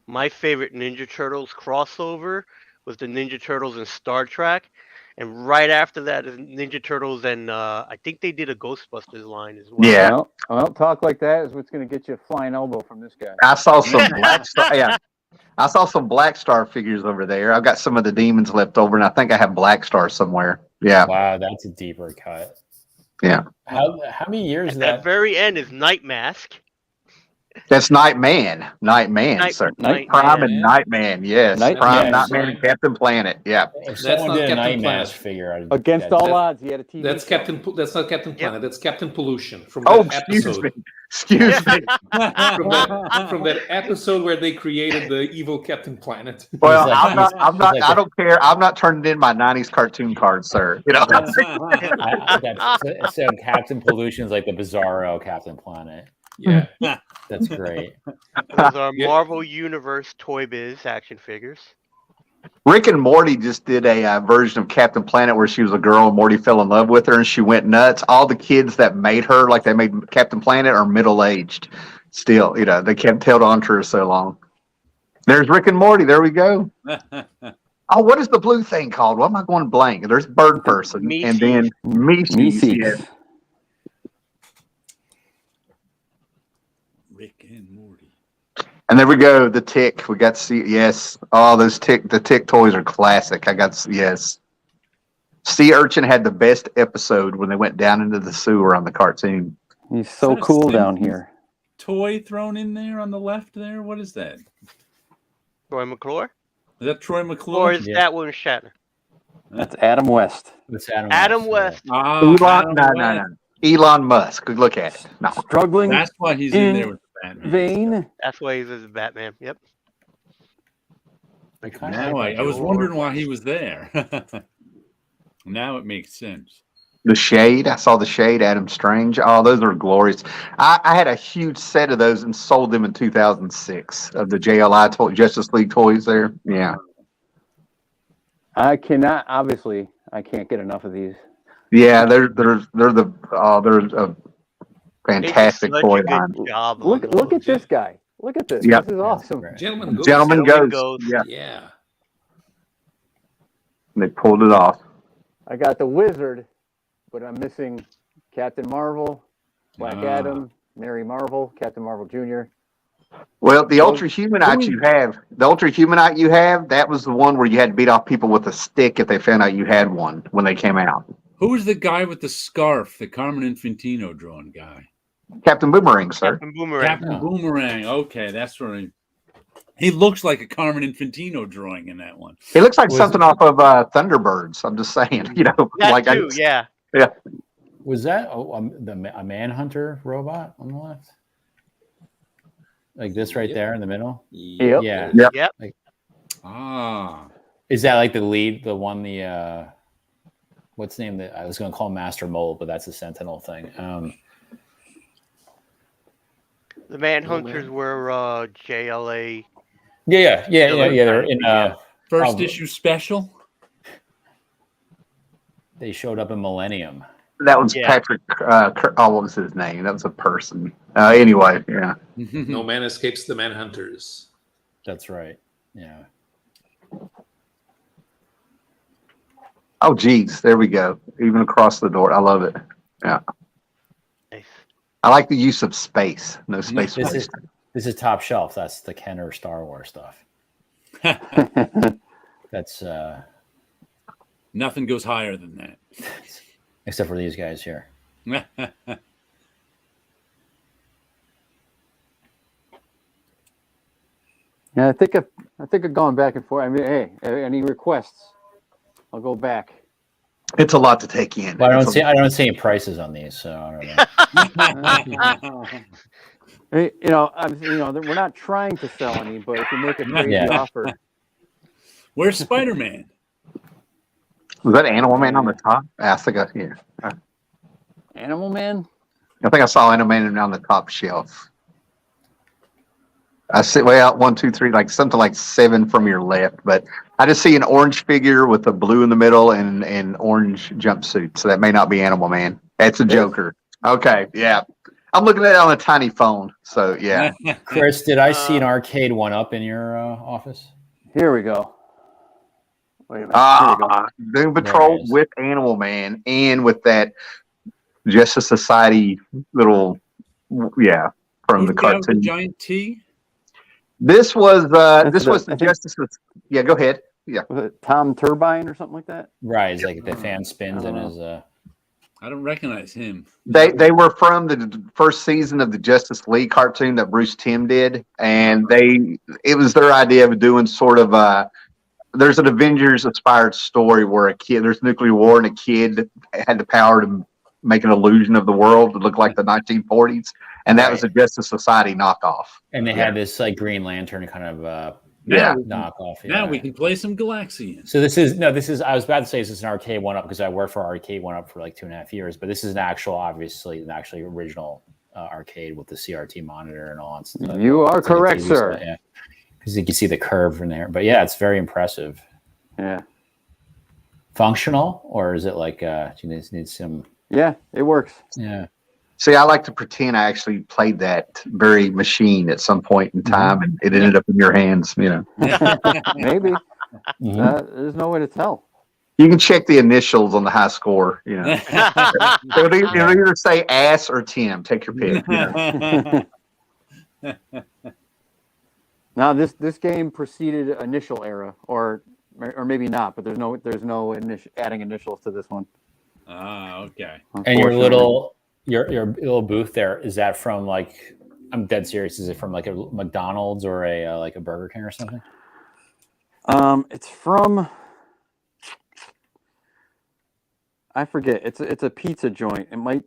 Speaker 3: My favorite Ninja Turtles crossover was the Ninja Turtles in Star Trek. And right after that is Ninja Turtles, and I think they did a Ghostbusters line as well.
Speaker 5: Yeah.
Speaker 6: Well, talk like that is what's going to get you a flying elbow from this guy.
Speaker 5: I saw some Black Star. Yeah. I saw some Black Star figures over there. I've got some of the demons left over, and I think I have Black Star somewhere. Yeah.
Speaker 4: Wow, that's a deeper cut.
Speaker 5: Yeah.
Speaker 4: How many years
Speaker 3: At
Speaker 4: is
Speaker 3: that
Speaker 4: that?
Speaker 3: very end is Night Mask.
Speaker 5: That's Nightman. Nightman, sir.
Speaker 3: Nightman.
Speaker 5: Prime and Nightman. Yes.
Speaker 6: Night-
Speaker 5: Prime,
Speaker 2: yeah,
Speaker 5: Nightman, and Captain Planet. Yeah.
Speaker 4: If
Speaker 2: That's
Speaker 4: someone
Speaker 2: not
Speaker 4: did a
Speaker 2: Captain
Speaker 4: Night
Speaker 2: Planet.
Speaker 4: Mask figure,
Speaker 6: Against all odds, he had a TV.
Speaker 2: That's
Speaker 6: show.
Speaker 2: That's not Captain Planet. That's Captain Pollution from
Speaker 5: Oh,
Speaker 2: that
Speaker 5: excuse
Speaker 2: episode.
Speaker 5: me. Excuse me.
Speaker 2: From that episode where they created the evil Captain Planet.
Speaker 5: Well,
Speaker 4: like-
Speaker 5: I'm not.
Speaker 4: he's like
Speaker 5: I don't care. I'm not turning in my '90s cartoon cards, sir. You know.
Speaker 4: so Captain Pollution's like the Bizarro Captain Planet.
Speaker 2: Yeah.
Speaker 4: That's great.
Speaker 3: Those are
Speaker 2: Yeah.
Speaker 3: Marvel Universe Toy Biz action figures.
Speaker 5: Rick and Morty just did a version of Captain Planet where she was a girl and Morty fell in love with her and she went nuts. All the kids that made her, like they made Captain Planet, are middle aged. Still, you know, they kept held on to her so long. There's Rick and Morty. There we go. Oh, what is the blue thing called? What am I going blank? There's Bird Person, and then Mises. Yeah.
Speaker 1: Rick and Morty.
Speaker 5: And there we go. The Tick. We got to see. Yes. Oh, those Tick. The Tick toys are classic. I got to see. Yes. Sea Urchin had the best episode when they went down into the sewer on the cartoon.
Speaker 6: He's so
Speaker 1: Is that a
Speaker 6: cool down
Speaker 1: Simpsons
Speaker 6: here.
Speaker 1: Toy thrown in there on the left there? What is that?
Speaker 3: Troy McClure?
Speaker 1: Is that Troy
Speaker 3: Or
Speaker 1: McClure?
Speaker 3: is that William Shatner?
Speaker 6: That's Adam West.
Speaker 4: It's
Speaker 3: Adam West.
Speaker 1: Ah,
Speaker 5: Elon,
Speaker 1: Adam
Speaker 5: no,
Speaker 1: West.
Speaker 5: no. Elon Musk. Look at it. No.
Speaker 6: Struggling
Speaker 1: That's why he's in there with the Batman.
Speaker 6: vein.
Speaker 3: That's why he's as Batman. Yep.
Speaker 1: Now I was wondering why he was there. Now it makes sense.
Speaker 5: The Shade. I saw the Shade. Adam Strange. Oh, those are glorious. I had a huge set of those and sold them in 2006 of the JLI Justice League toys there. Yeah.
Speaker 6: I cannot. Obviously, I can't get enough of these.
Speaker 5: Yeah, they're a fantastic
Speaker 3: They did
Speaker 5: toy
Speaker 3: such a
Speaker 5: line.
Speaker 3: good job. on
Speaker 6: Look
Speaker 3: those.
Speaker 6: at this guy. Look at this.
Speaker 5: Yeah.
Speaker 6: This is awesome.
Speaker 2: Gentlemen Ghost.
Speaker 5: Gentleman
Speaker 3: Gentleman
Speaker 5: Goes.
Speaker 3: Goes.
Speaker 5: Yeah,
Speaker 2: Yeah.
Speaker 5: they pulled it off.
Speaker 6: I got the Wizard, but I'm missing Captain Marvel, Black
Speaker 1: Ah.
Speaker 6: Adam, Mary Marvel, Captain Marvel Jr.
Speaker 5: Well, the Ultra Humanite you have, that was the one where you had to beat off people with a stick if they found out you had one when they came out.
Speaker 1: Who was the guy with the scarf, the Carmen Infantino drawn guy?
Speaker 5: Captain Boomerang, sir.
Speaker 3: Captain Boomerang.
Speaker 1: Captain Boomerang. Okay, that's right. He looks like a Carmen Infantino drawing in that one.
Speaker 5: It looks like something off of Thunderbirds. I'm just saying, you know,
Speaker 3: That
Speaker 5: like
Speaker 3: too, yeah.
Speaker 4: Was that a manhunter robot on the left? Like this right there in the middle?
Speaker 6: Yep.
Speaker 4: Yeah.
Speaker 5: Yep.
Speaker 3: Yep.
Speaker 4: Like,
Speaker 1: Ah.
Speaker 4: is that like the lead, the one, what's the name that I was going to call Master Mold, but that's a Sentinel thing.
Speaker 3: The Manhunters were JLA.
Speaker 4: Yeah. They're in,
Speaker 1: First issue special.
Speaker 4: they showed up in Millennium.
Speaker 5: That was
Speaker 3: Yeah.
Speaker 5: Patrick. What was his name? That was a person. Anyway, yeah.
Speaker 2: No man escapes the Manhunters.
Speaker 4: That's right. Yeah.
Speaker 5: Oh, geez, there we go. Even across the door, I love it. Yeah,
Speaker 3: Nice.
Speaker 5: I like the use of space. No space
Speaker 4: This
Speaker 5: waste.
Speaker 4: is top shelf. That's the Kenner Star Wars stuff. That's
Speaker 1: Nothing goes higher than that.
Speaker 4: except for these guys here.
Speaker 6: Yeah, I think I've gone back and forth. I mean, hey, any requests? I'll go back.
Speaker 5: It's a lot to take in.
Speaker 4: But I don't see any prices on these, so I don't know.
Speaker 6: Hey, we're not trying to sell any, but if you make a crazy
Speaker 4: Yeah.
Speaker 6: offer,
Speaker 1: Where's Spider-Man?
Speaker 5: Was that Animal Man on the top? I think
Speaker 6: Animal Man.
Speaker 5: I think I saw Animal Man on the top shelf. I see way out 1, 2, 3, like something like 7 from your left, but I just see an orange figure with a blue in the middle and orange jumpsuit. So that may not be Animal Man. That's a Joker. Okay, yeah. I'm looking at it on a tiny phone. So yeah.
Speaker 4: Chris, did I see an arcade one up in your office?
Speaker 6: Here we go. Wait a minute. Here we go.
Speaker 5: Doom Patrol
Speaker 4: There it is.
Speaker 5: with Animal Man and with that Justice Society little, from the
Speaker 1: Who's the guy with the
Speaker 5: cartoon.
Speaker 1: giant T?
Speaker 5: This was
Speaker 6: That's
Speaker 5: the
Speaker 6: I think-
Speaker 5: Justice. Yeah, go ahead. Yeah,
Speaker 6: Was it Tom Turbine or something like that?
Speaker 4: Right, it's like the fan spins in his.
Speaker 1: I don't recognize him.
Speaker 5: they were from the first season of the Justice League cartoon that Bruce Timm did, and it was their idea of doing sort of there's an Avengers inspired story where there's nuclear war and a kid had the power to make an illusion of the world to look like the 1940s, and that was a Justice Society knockoff.
Speaker 4: And they had this like Green Lantern kind of
Speaker 5: Yeah.
Speaker 4: knockoff.
Speaker 1: Now we can play some Galaxian.
Speaker 4: So this is I was about to say this is an arcade one up because I worked for Arcade One Up for like 2.5 years, but this is obviously an actually original arcade with the CRT monitor and all that stuff.
Speaker 6: You are
Speaker 4: It's like a
Speaker 6: correct,
Speaker 4: TV
Speaker 6: sir.
Speaker 4: set, yeah, because you can see the curve in there. But yeah, it's very impressive.
Speaker 6: Yeah.
Speaker 4: Functional, or is it like do you need some?
Speaker 6: Yeah, it works.
Speaker 4: Yeah.
Speaker 5: See, I like to pretend I actually played that very machine at some point in time, and it ended up in your hands.
Speaker 6: Maybe.
Speaker 4: Mhm.
Speaker 6: There's no way to tell.
Speaker 5: You can check the initials on the high score. It'll either say ass or Tim. Take your pick.
Speaker 6: Now this game preceded Initial Era, or maybe not, but there's no adding initials to this one.
Speaker 1: Ah, okay.
Speaker 4: And your
Speaker 6: Unfortunately.
Speaker 4: little booth there, is that from like, I'm dead serious, is it from like a McDonald's or a like a Burger King or something?
Speaker 6: It's from, I forget. It's a pizza joint. It might,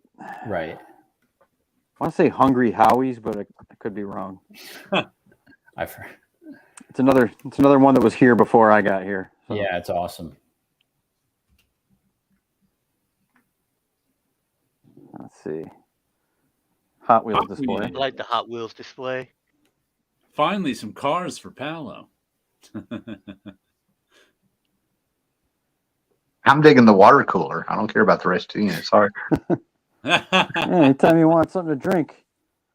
Speaker 4: Right.
Speaker 6: I want to say Hungry Howie's, but I could be wrong. It's another one that was here before I got here. So.
Speaker 4: Yeah, it's awesome.
Speaker 6: Let's see. Hot Wheels
Speaker 1: Hot
Speaker 6: display.
Speaker 3: I like the Hot Wheels display.
Speaker 1: Finally, some cars for Paulo.
Speaker 5: I'm digging the water cooler. I don't care about the rest of you. Sorry.
Speaker 6: Yeah, anytime you want something to drink.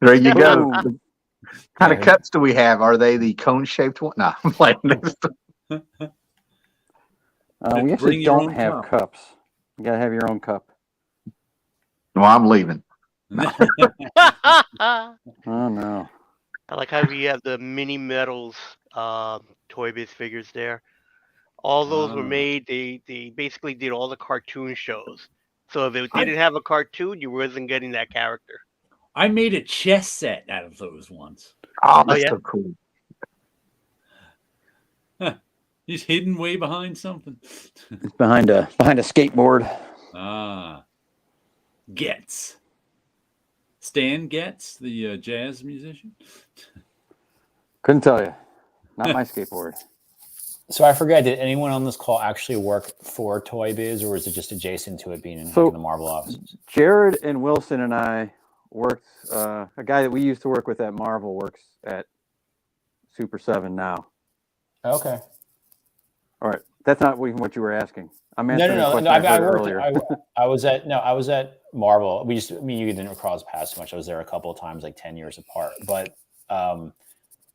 Speaker 5: There you go.
Speaker 6: Boom.
Speaker 5: What kind of cups do we have? Are they the cone-shaped one? No, I'm playing this.
Speaker 6: We
Speaker 1: Bring
Speaker 6: actually
Speaker 1: your
Speaker 6: don't
Speaker 1: own
Speaker 6: have
Speaker 1: cup.
Speaker 6: cups. You gotta have your own cup.
Speaker 5: Well, I'm leaving.
Speaker 3: I
Speaker 6: Oh no.
Speaker 3: like how we have the mini metals Toy Biz figures there. All those were
Speaker 1: Oh.
Speaker 3: made. They basically did all the cartoon shows. So if it didn't have a cartoon, you wasn't getting that character.
Speaker 1: I made a chess set out of those ones.
Speaker 5: Oh, that's
Speaker 3: yeah?
Speaker 5: so cool.
Speaker 1: He's hidden way behind something.
Speaker 6: It's behind a skateboard.
Speaker 1: Ah. Getz. Stan Getz, the jazz musician.
Speaker 6: Couldn't tell you. Not my skateboard.
Speaker 4: So I forget, did anyone on this call actually work for Toy Biz, or was it just adjacent to it being in the Marvel office?
Speaker 6: Jared and Wilson and I worked, a guy that we used to work with at Marvel works at Super 7 now.
Speaker 4: Okay.
Speaker 6: All right. That's not what you were asking. I'm
Speaker 4: No.
Speaker 6: answering the question I heard earlier.
Speaker 4: I was at Marvel. You didn't cross paths much. I was there a couple of times, like 10 years apart. But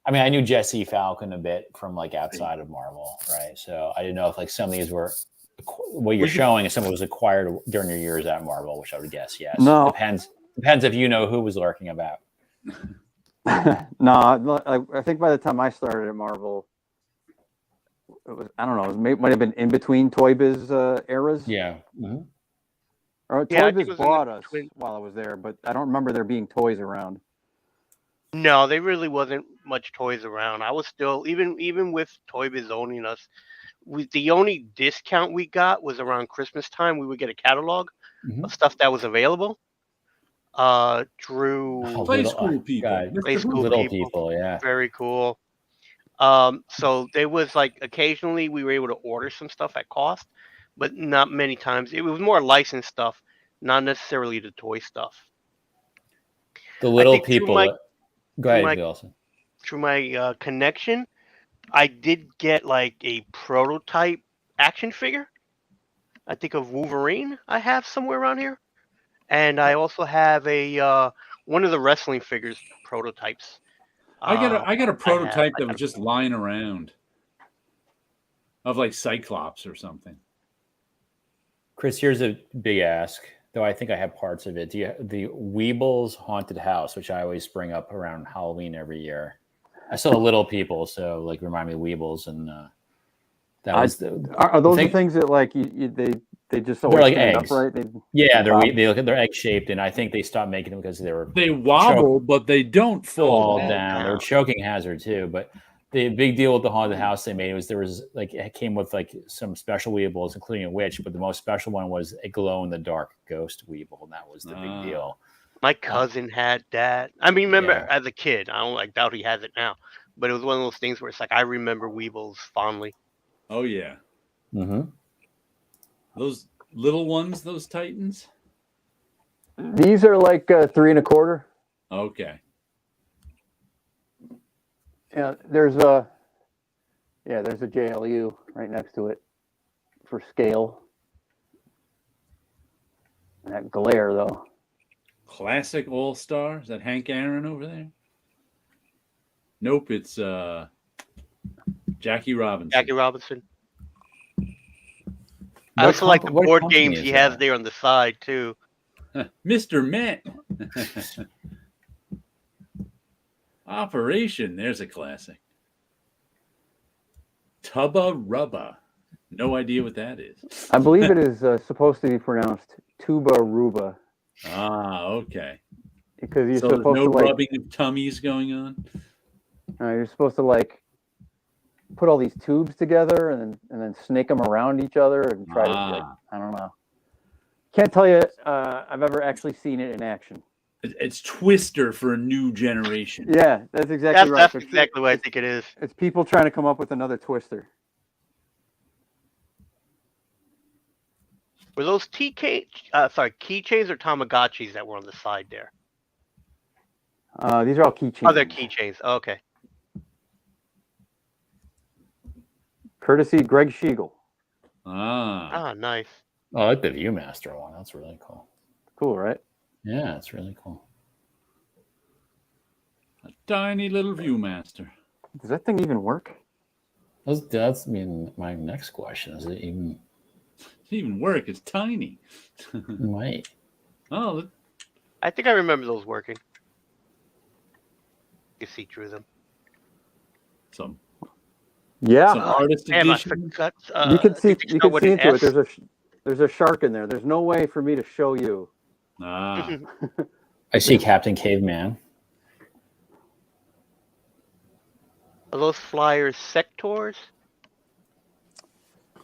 Speaker 4: I mean, I knew Jesse Falcon a bit from like outside of Marvel, right? So I didn't know if like some of these were what you're showing is something was acquired during your years at Marvel, which I would guess yes.
Speaker 6: No,
Speaker 4: depends if you know who was lurking about.
Speaker 6: No, I think by the time I started at Marvel, it was, I don't know, it might have been in between Toy Biz eras.
Speaker 4: Yeah. Mm-hmm.
Speaker 6: Or Toy Biz bought us while I was there, but I don't remember there being toys around.
Speaker 3: No, there really wasn't much toys around. I was still even with Toy Biz owning us. The only discount we got was around Christmas time. We would get a catalog of stuff that was available. Drew
Speaker 1: Play School People.
Speaker 3: Play School
Speaker 4: Little people, yeah.
Speaker 3: Very cool. So there was like occasionally we were able to order some stuff at cost, but not many times. It was more licensed stuff, not necessarily the toy stuff.
Speaker 4: The little people. Go ahead, Wilson.
Speaker 3: Through my connection, I did get like a prototype action figure. I think of Wolverine I have somewhere around here. And I also have a one of the wrestling figures prototypes.
Speaker 1: I got a prototype that was just lying around of like Cyclops or something.
Speaker 4: Chris, here's a big ask, though I think I have parts of it. The Weebles Haunted House, which I always bring up around Halloween every year. I saw Little People, so like remind me of Weebles, and that was
Speaker 6: are those the things that like they just always
Speaker 4: they're like
Speaker 6: stand
Speaker 4: eggs,
Speaker 6: upright?
Speaker 4: They're egg shaped, and I think they stopped making them because they
Speaker 1: wobble, but they don't fall
Speaker 4: down. They were choking hazard too. But the big deal with the Haunted House they made was it came with like some special Weebles, including a witch, but the most special one was a glow in the dark ghost Weeble, and that was the big deal.
Speaker 3: My cousin had that. I mean, remember as a kid, I doubt he has it now, but it was one of those things where it's like I remember Weebles fondly.
Speaker 1: Oh yeah.
Speaker 4: Mm-hmm.
Speaker 1: Those little ones, those Titans.
Speaker 6: These are like 3 1/4.
Speaker 1: Okay.
Speaker 6: Yeah, there's a JLU right next to it for scale. That glare though.
Speaker 1: Classic All-Star. Is that Hank Aaron over there? Nope, it's Jackie Robinson.
Speaker 3: Jackie Robinson. I also like the board games he has there on the side too.
Speaker 1: Mr. Met. Operation. There's a classic. Tubba Rubba. No idea what that is.
Speaker 6: I believe it is supposed to be pronounced Tuba Ruba.
Speaker 1: Ah, okay.
Speaker 6: Because you're
Speaker 1: so
Speaker 6: supposed
Speaker 1: there's no
Speaker 6: to
Speaker 1: rubbing of tummies going on.
Speaker 6: You're supposed to like put all these tubes together and then snake them around each other and try to. Like, I don't know. Can't tell you I've ever actually seen it in action.
Speaker 1: It's Twister for a new generation.
Speaker 6: Yeah, that's exactly right.
Speaker 3: That's exactly what I think it is.
Speaker 6: It's people trying to come up with another Twister.
Speaker 3: Were those keychains or Tamagotchis that were on the side there?
Speaker 6: These are all keychains.
Speaker 3: Oh, they're keychains. Oh, okay.
Speaker 6: Courtesy Greg Schiegel.
Speaker 3: Ah, nice.
Speaker 4: Oh, I like the Viewmaster one. That's really cool.
Speaker 6: Cool, right?
Speaker 4: Yeah, it's really cool.
Speaker 1: A tiny little Viewmaster.
Speaker 6: Does that thing even work?
Speaker 4: That's my next question. Is it even?
Speaker 1: It even work? It's tiny.
Speaker 4: It might.
Speaker 1: Oh,
Speaker 3: I think I remember those working. You see through them.
Speaker 1: Some
Speaker 6: artist
Speaker 1: edition.
Speaker 6: You can see into it. There's a shark in there. There's no way for me to show you.
Speaker 1: I
Speaker 4: see Captain Caveman.
Speaker 3: Are those flyers sectors?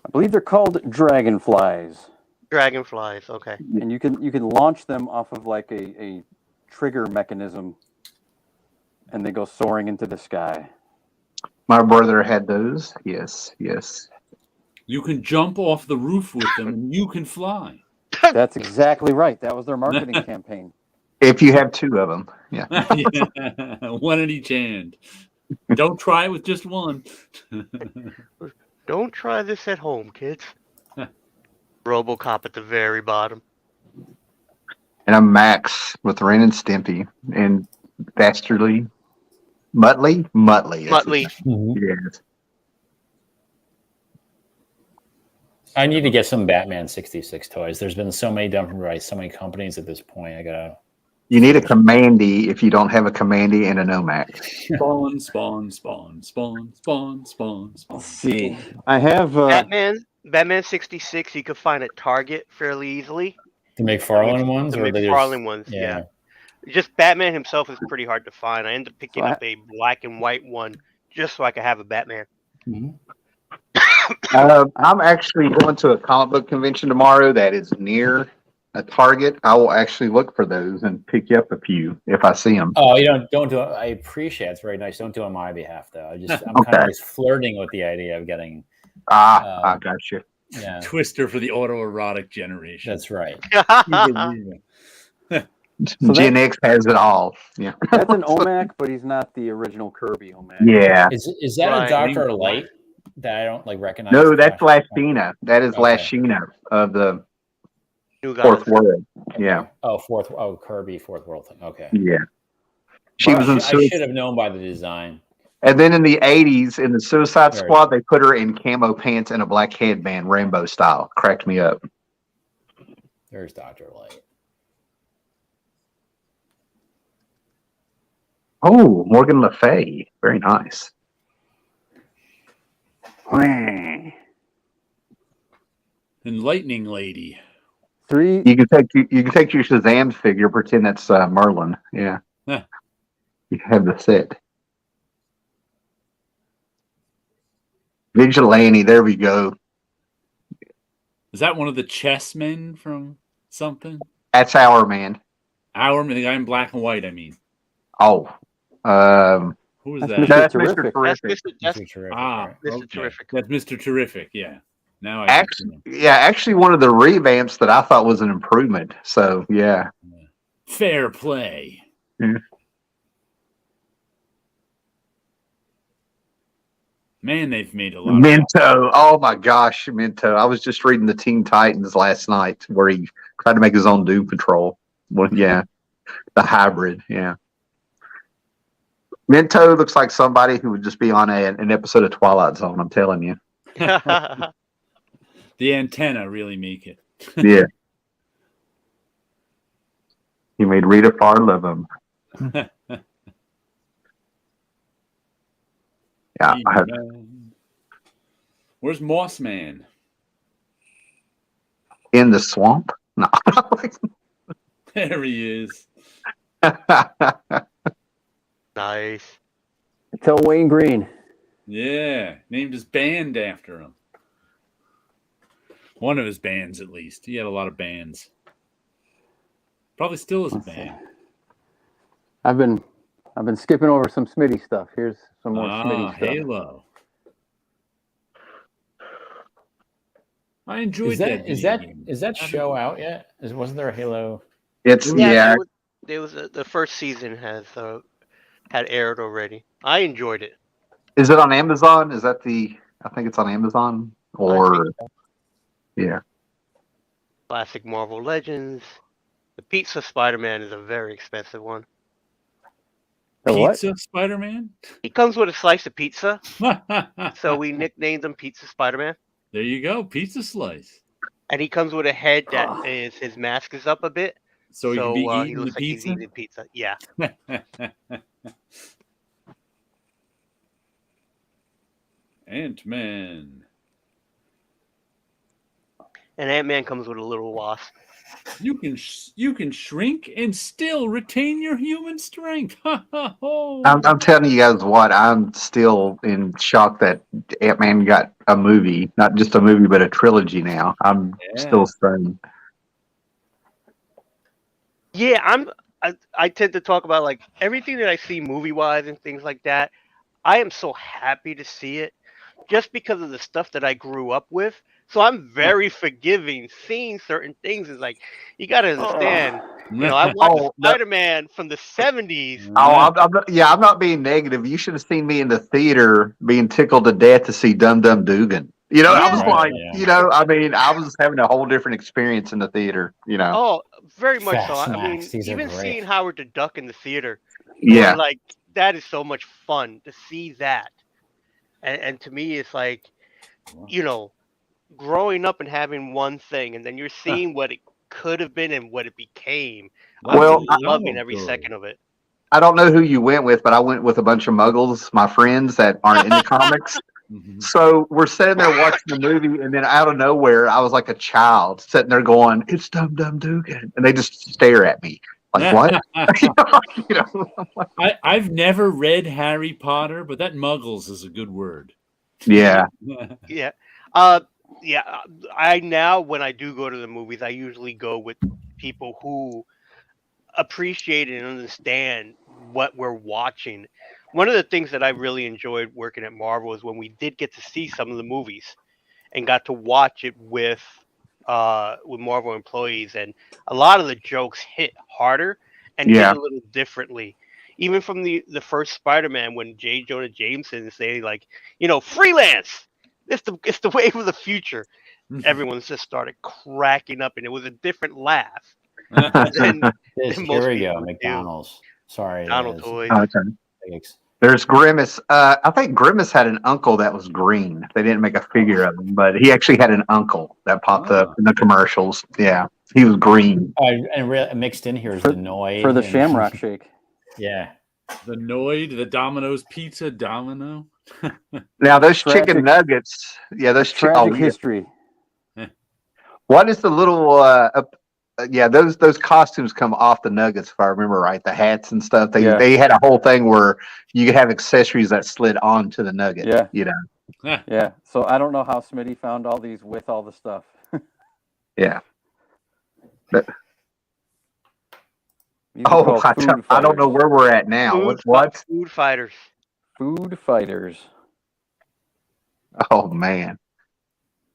Speaker 6: I believe they're called dragonflies.
Speaker 3: Dragonflies. Okay.
Speaker 6: and you can launch them off of like a trigger mechanism, and they go soaring into the sky.
Speaker 5: My brother had those. Yes, yes.
Speaker 1: You can jump off the roof with them, and you can fly.
Speaker 6: That's exactly right. That was their marketing campaign.
Speaker 5: If you have two of them, yeah.
Speaker 1: Yeah, one in each hand. Don't try it with just one.
Speaker 3: Don't try this at home, kids. RoboCop at the very bottom.
Speaker 5: And I'm Max with Ren and Stimpy and Dastardly Muttley.
Speaker 3: Muttley.
Speaker 5: Yes.
Speaker 4: I need to get some Batman 66 toys. There's been so many done by so many companies at this point. I gotta.
Speaker 5: You need a Commandy if you don't have a Commandy and a Nomac.
Speaker 1: Spawn, spawn, spawn, spawn, spawn, spawn, spawn.
Speaker 6: Let's see. I have
Speaker 3: Batman 66 you could find at Target fairly easily.
Speaker 4: The McFarlane ones?
Speaker 3: The
Speaker 4: Or
Speaker 3: McFarlane ones, yeah. Just Batman himself is pretty hard to find. I ended up picking up a black and white one just so I could have a Batman.
Speaker 4: Mm-hmm.
Speaker 5: I'm actually going to a comic book convention tomorrow that is near a Target. I will actually look for those and pick you up a few if I see them.
Speaker 4: Oh, you don't do it. I appreciate it. It's very nice. Don't do it on my behalf, though. I'm kind of always flirting with the idea of getting.
Speaker 5: I got you.
Speaker 4: Yeah,
Speaker 1: Twister for the autoerotic generation.
Speaker 4: that's right.
Speaker 6: So
Speaker 5: Gen X has it all. Yeah,
Speaker 6: that's an OMAC, but he's not the original Kirby OMAC.
Speaker 5: yeah.
Speaker 4: Is that
Speaker 3: Right.
Speaker 4: a Dr. Light that I don't recognize?
Speaker 5: No, that's Lashina. That is
Speaker 4: Okay.
Speaker 5: Lashina of the
Speaker 3: New
Speaker 5: Fourth
Speaker 3: guys.
Speaker 5: World. Yeah,
Speaker 4: Oh, Kirby, Fourth World thing. Okay.
Speaker 5: yeah. She was in
Speaker 4: I
Speaker 5: Suicide.
Speaker 4: should have known by the design.
Speaker 5: And then in the 80s, in the Suicide
Speaker 4: Very
Speaker 5: Squad, they put her in camo pants and a black headband, rainbow style. Cracked me up.
Speaker 4: There's Dr. Light.
Speaker 5: Oh, Morgan Le Fay. Very nice.
Speaker 1: And Lightning Lady.
Speaker 6: Three.
Speaker 5: You can take your Shazam figure, pretend that's Merlin. Yeah.
Speaker 1: Huh.
Speaker 5: You have the set. Vigilante, there we go.
Speaker 1: Is that one of the chessmen from something?
Speaker 5: That's our man.
Speaker 1: The guy in black and white, I mean.
Speaker 5: Oh.
Speaker 1: Who was
Speaker 6: That's
Speaker 1: that?
Speaker 6: Mr.
Speaker 5: That's
Speaker 6: Terrific.
Speaker 5: Mr. Terrific.
Speaker 3: That's
Speaker 4: Mr. Terrific,
Speaker 1: Ah,
Speaker 4: right?
Speaker 3: Mr.
Speaker 1: okay.
Speaker 3: Terrific.
Speaker 1: That's Mr. Terrific, yeah. Now I
Speaker 5: Actually, one of the revamps that I thought was an improvement. So, yeah.
Speaker 1: Fair play.
Speaker 5: Yeah.
Speaker 1: Man, they've made a lot.
Speaker 5: Minto. Oh my gosh, Minto. I was just reading the Teen Titans last night where he tried to make his own Doom Patrol. Well, yeah. The hybrid, yeah. Minto looks like somebody who would just be on an episode of Twilight Zone, I'm telling you.
Speaker 1: The antenna really make it.
Speaker 5: Yeah. He made Rita Farr love him. Yeah.
Speaker 1: Where's Moss Man?
Speaker 5: In the swamp? No.
Speaker 1: There he is.
Speaker 3: Nice.
Speaker 6: Tell Wayne Green.
Speaker 1: Yeah, named his band after him. One of his bands, at least. He had a lot of bands. Probably still is a band.
Speaker 6: I've been skipping over some Smitty stuff. Here's some more Smitty stuff.
Speaker 1: Halo. I enjoyed
Speaker 4: Is that show out yet? Wasn't there a Halo?
Speaker 5: It's
Speaker 3: There was the first season had aired already. I enjoyed it.
Speaker 5: Is it on Amazon? Is that I think it's on Amazon or yeah.
Speaker 3: Classic Marvel Legends. The Pizza Spider-Man is a very expensive one.
Speaker 1: Pizza Spider-Man?
Speaker 3: He comes with a slice of pizza, so we nicknamed him Pizza Spider-Man.
Speaker 1: There you go, pizza slice.
Speaker 3: And he comes with a head that his mask is up a bit,
Speaker 1: so he can be eating
Speaker 3: he looks
Speaker 1: the
Speaker 3: like he's
Speaker 1: pizza.
Speaker 3: eating pizza. Yeah.
Speaker 1: Ant-Man.
Speaker 3: And Ant-Man comes with a little wasp.
Speaker 1: You can shrink and still retain your human strength.
Speaker 5: I'm telling you guys what, I'm still in shock that Ant-Man got a movie, not just a movie, but a trilogy now. I'm still stunned.
Speaker 3: Yeah, I tend to talk about like everything that I see movie wise and things like that. I am so happy to see it just because of the stuff that I grew up with. So I'm very forgiving. Seeing certain things is like you got to understand. I watched Spider-Man from the 70s.
Speaker 5: I'm not being negative. You should have seen me in the theater being tickled to death to see Dum Dum Dugan. I was like, I was having a whole different experience in the theater.
Speaker 3: Oh, very much so.
Speaker 4: Fast
Speaker 3: I mean,
Speaker 4: Max, these are
Speaker 3: even
Speaker 4: great.
Speaker 3: seeing Howard the Duck in the theater,
Speaker 5: Yeah.
Speaker 3: like that is so much fun to see that. And to me, it's like, growing up and having one thing, and then you're seeing what it could have been and what it became.
Speaker 5: Well,
Speaker 3: I'm loving every second of it.
Speaker 5: I don't know who you went with, but I went with a bunch of muggles, my friends that aren't into comics. So we're sitting there watching the movie, and then out of nowhere, I was like a child sitting there going, "It's Dum Dum Dugan," and they just stare at me like, "What?"
Speaker 1: I've never read Harry Potter, but that muggles is a good word.
Speaker 5: Yeah.
Speaker 3: Yeah. Yeah. I now, when I do go to the movies, I usually go with people who appreciate and understand what we're watching. One of the things that I really enjoyed working at Marvel is when we did get to see some of the movies and got to watch it with Marvel employees, and a lot of the jokes hit harder and hit a little differently. Even from the first Spider-Man, when J. Jonah Jameson say like, freelance, it's the wave of the future. Everyone's just started cracking up, and it was a different laugh.
Speaker 4: Here we go, McDonald's. Sorry,
Speaker 3: Donald toys.
Speaker 5: There's Grimace. I think Grimace had an uncle that was green. They didn't make a figure of him, but he actually had an uncle that popped up in the commercials. Yeah, he was green.
Speaker 4: And mixed in here is the Noid
Speaker 6: for the Shamrock Shake.
Speaker 4: Yeah,
Speaker 1: the Noid, the Domino's Pizza Domino.
Speaker 5: Now those chicken nuggets. Yeah, those
Speaker 6: history.
Speaker 5: What is the little? Those costumes come off the nuggets, if I remember right. The hats and stuff. They had a whole thing where you could have accessories that slid onto the nugget.
Speaker 6: Yeah. Yeah. So I don't know how Smitty found all these with all the stuff.
Speaker 5: Yeah. I don't know where we're at now. What?
Speaker 3: Food fighters.
Speaker 6: Food fighters.
Speaker 5: Oh man.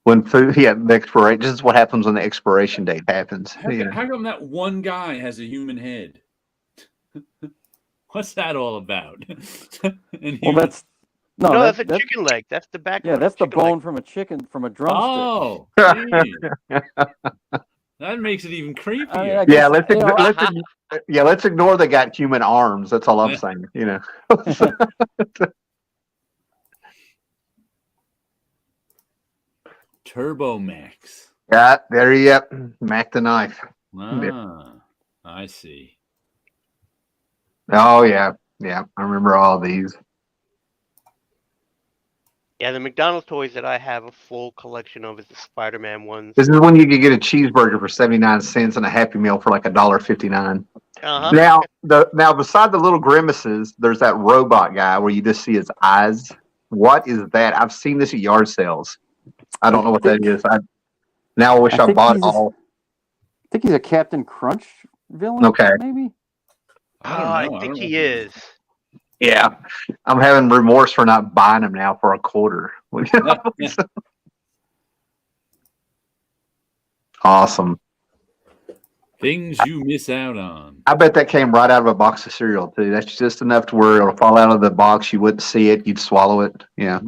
Speaker 5: When food, the expiration. This is what happens when the expiration date happens.
Speaker 1: How come that one guy has a human head? What's that all about?
Speaker 6: That's
Speaker 3: a chicken leg. That's the back.
Speaker 6: Yeah, that's the bone from a chicken, from a drumstick.
Speaker 1: Oh, that makes it even creepier.
Speaker 5: Let's ignore they got human arms. That's all I'm saying.
Speaker 1: Turbo Max.
Speaker 5: Yeah, there you go. Mac the knife.
Speaker 1: I see.
Speaker 5: Oh yeah. Yeah. I remember all these.
Speaker 3: Yeah, the McDonald's toys that I have a full collection of is the Spider-Man ones.
Speaker 5: This is when you could get a cheeseburger for 79 cents and a Happy Meal for like $1.59. Now beside the little grimaces, there's that robot guy where you just see his eyes. What is that? I've seen this at yard sales. I don't know what that is. I wish I bought it all.
Speaker 6: I think he's a Captain Crunch villain.
Speaker 5: Okay.
Speaker 6: Maybe.
Speaker 3: I think he is.
Speaker 5: Yeah. I'm having remorse for not buying them now for $0.25. Awesome.
Speaker 1: Things you miss out on.
Speaker 5: I bet that came right out of a box of cereal too. That's just enough to where it'll fall out of the box. You wouldn't see it. You'd swallow it. Yeah.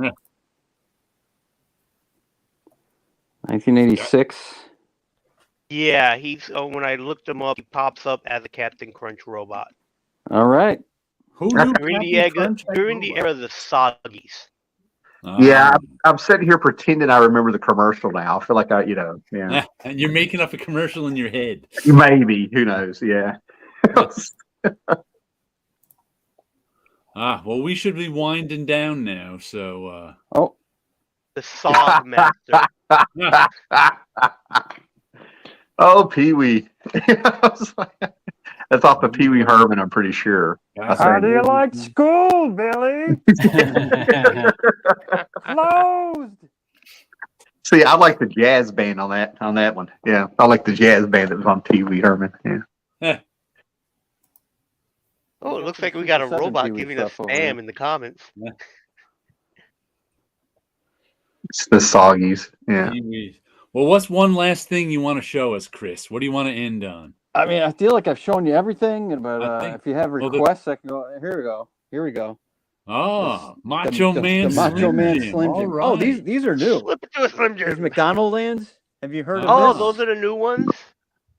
Speaker 6: 1986.
Speaker 3: Yeah, when I looked him up, he pops up as a Captain Crunch robot.
Speaker 6: All right.
Speaker 3: During the era of the Soggies.
Speaker 5: Yeah, I'm sitting here pretending I remember the commercial now. I feel like
Speaker 1: And you're making up a commercial in your head.
Speaker 5: Maybe. Who knows? Yeah.
Speaker 1: Well, we should be winding down now. So.
Speaker 3: The Sog Master.
Speaker 5: Oh, Pee Wee. That's off the Pee Wee Herman, I'm pretty sure.
Speaker 6: How do you like school, Billy? Closed.
Speaker 5: See, I like the jazz band on that one. Yeah, I like the jazz band that was on Pee Wee Herman. Yeah.
Speaker 3: Oh, it looks like we got a robot
Speaker 6: Pee-wee
Speaker 3: giving us
Speaker 6: stuff over there.
Speaker 3: spam in the comments.
Speaker 5: It's the Soggies. Yeah.
Speaker 1: Pee-wee. Well, what's one last thing you want to show us, Chris? What do you want to end on?
Speaker 6: I mean, I feel like I've shown you everything,
Speaker 1: I
Speaker 6: but
Speaker 1: think-
Speaker 6: if you have requests, I can go. Here we go. Here we go.
Speaker 1: Oh,
Speaker 6: The
Speaker 1: Macho Man,
Speaker 6: the Macho
Speaker 1: Slim
Speaker 6: Man
Speaker 1: Jim.
Speaker 6: Slim
Speaker 1: All
Speaker 6: Jim. Oh,
Speaker 1: right.
Speaker 6: these are new.
Speaker 3: Slip it to a Slim
Speaker 6: There's
Speaker 3: Jim.
Speaker 6: McDonald Lands. Have you heard
Speaker 3: Oh,
Speaker 6: of this?
Speaker 3: those are the new ones?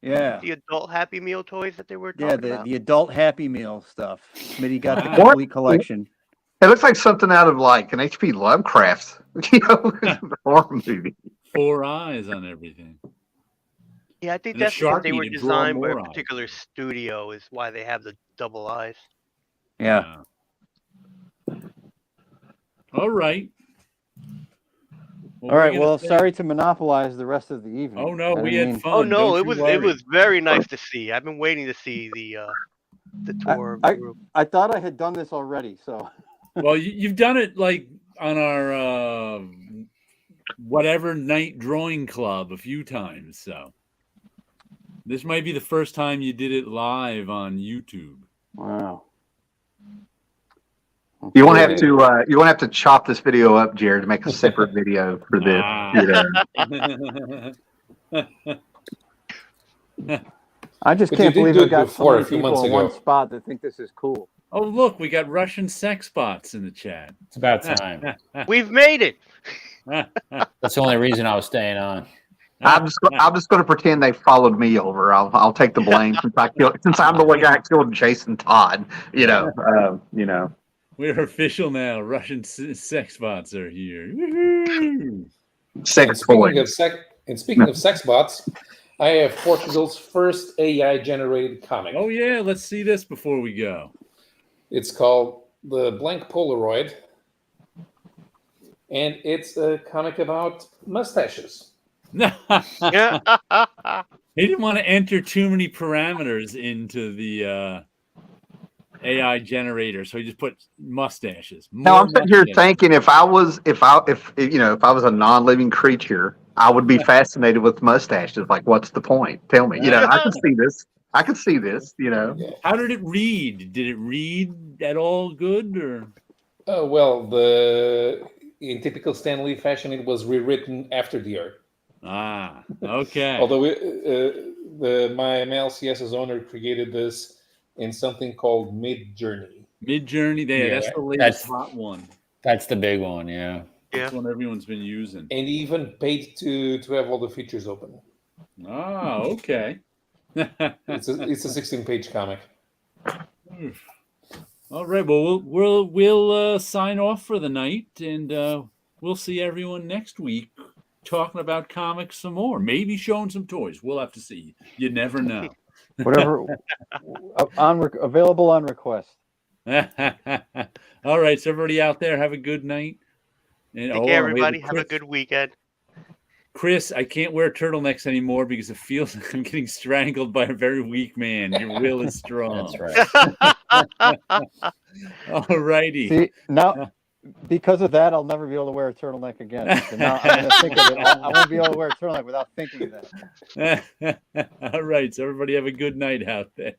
Speaker 6: Yeah.
Speaker 3: The adult Happy Meal toys that they were
Speaker 6: Yeah,
Speaker 3: talking about?
Speaker 6: the adult Happy Meal stuff. Smitty got the
Speaker 1: Wow.
Speaker 6: complete collection.
Speaker 5: It looks like something out of like an H.P. Lovecraft, horror movie.
Speaker 1: 4 eyes on everything.
Speaker 3: Yeah, I think
Speaker 1: And a
Speaker 3: that's because they
Speaker 1: Sharpie
Speaker 3: were
Speaker 1: to draw
Speaker 3: designed by a
Speaker 1: more eyes.
Speaker 3: particular studio is why they have the double eyes.
Speaker 6: Yeah.
Speaker 1: All right.
Speaker 6: All right. Well, sorry to monopolize the rest of the evening.
Speaker 1: Oh no,
Speaker 6: I
Speaker 1: we
Speaker 6: didn't
Speaker 1: had
Speaker 6: mean-
Speaker 1: fun.
Speaker 3: Oh no,
Speaker 1: don't
Speaker 3: it
Speaker 1: you
Speaker 3: was
Speaker 1: worry.
Speaker 3: very nice to see. I've been waiting to see the tour of the group.
Speaker 6: I thought I had done this already, so.
Speaker 1: Well, you've done it like on our whatever night drawing club a few times. So this might be the first time you did it live on YouTube.
Speaker 6: Wow.
Speaker 5: You won't have to chop this video up, Jared, to make a separate video for this.
Speaker 6: I just
Speaker 2: But
Speaker 6: can't
Speaker 2: you did
Speaker 6: believe
Speaker 2: do
Speaker 6: I
Speaker 2: it
Speaker 6: got
Speaker 2: before,
Speaker 6: so
Speaker 2: a few
Speaker 6: many
Speaker 2: months
Speaker 6: people in one
Speaker 2: ago.
Speaker 6: spot that think this is cool.
Speaker 1: Oh, look, we got Russian sex bots in the chat.
Speaker 4: It's about time.
Speaker 3: We've made it.
Speaker 4: That's the only reason I was staying on.
Speaker 5: I'm just going to pretend they followed me over. I'll take the blame since I'm the one guy that killed Jason Todd.
Speaker 1: We're official now. Russian sex bots are here. Woohoo!
Speaker 5: Sex
Speaker 2: Speaking
Speaker 5: toy.
Speaker 2: of sex bots, I have Portugal's first AI-generated comic.
Speaker 1: Oh yeah, let's see this before we go.
Speaker 2: It's called The Blank Polaroid, and it's a comic about mustaches.
Speaker 1: He didn't want to enter too many parameters into the AI generator, so he just put mustaches.
Speaker 5: Now I'm sitting here
Speaker 1: mustaches.
Speaker 5: thinking if I was a non-living creature, I would be fascinated with mustaches. Like, what's the point? Tell me. I can see this. I can see this.
Speaker 1: How did it read? Did it read at all good or?
Speaker 2: Well, in typical Stan Lee fashion, it was rewritten after the art.
Speaker 1: Ah, okay.
Speaker 2: Although my MLCS's owner created this in something called Mid-Journey.
Speaker 1: Mid-Journey, that's the latest hot one.
Speaker 4: That's the big one, yeah.
Speaker 1: That's one everyone's been using.
Speaker 2: And he even paid to have all the features open.
Speaker 1: Ah, okay.
Speaker 2: It's a 16-page comic.
Speaker 1: All right. Well, we'll sign off for the night, and we'll see everyone next week talking about comics some more. Maybe showing some toys. We'll have to see. You never know.
Speaker 6: Whatever. Available on request.
Speaker 1: All right. So everybody out there, have a good night. And
Speaker 3: Take care, everybody. Have a good weekend.
Speaker 1: Chris, I can't wear turtlenecks anymore because it feels like I'm getting strangled by a very weak man. Your will is strong.
Speaker 4: That's right.
Speaker 1: All righty.
Speaker 6: See, now, because of that, I'll never be able to wear a turtleneck again. So now I'm going to think of it. I won't be able to wear a turtleneck without thinking of that.
Speaker 1: All right. So everybody have a good night out there.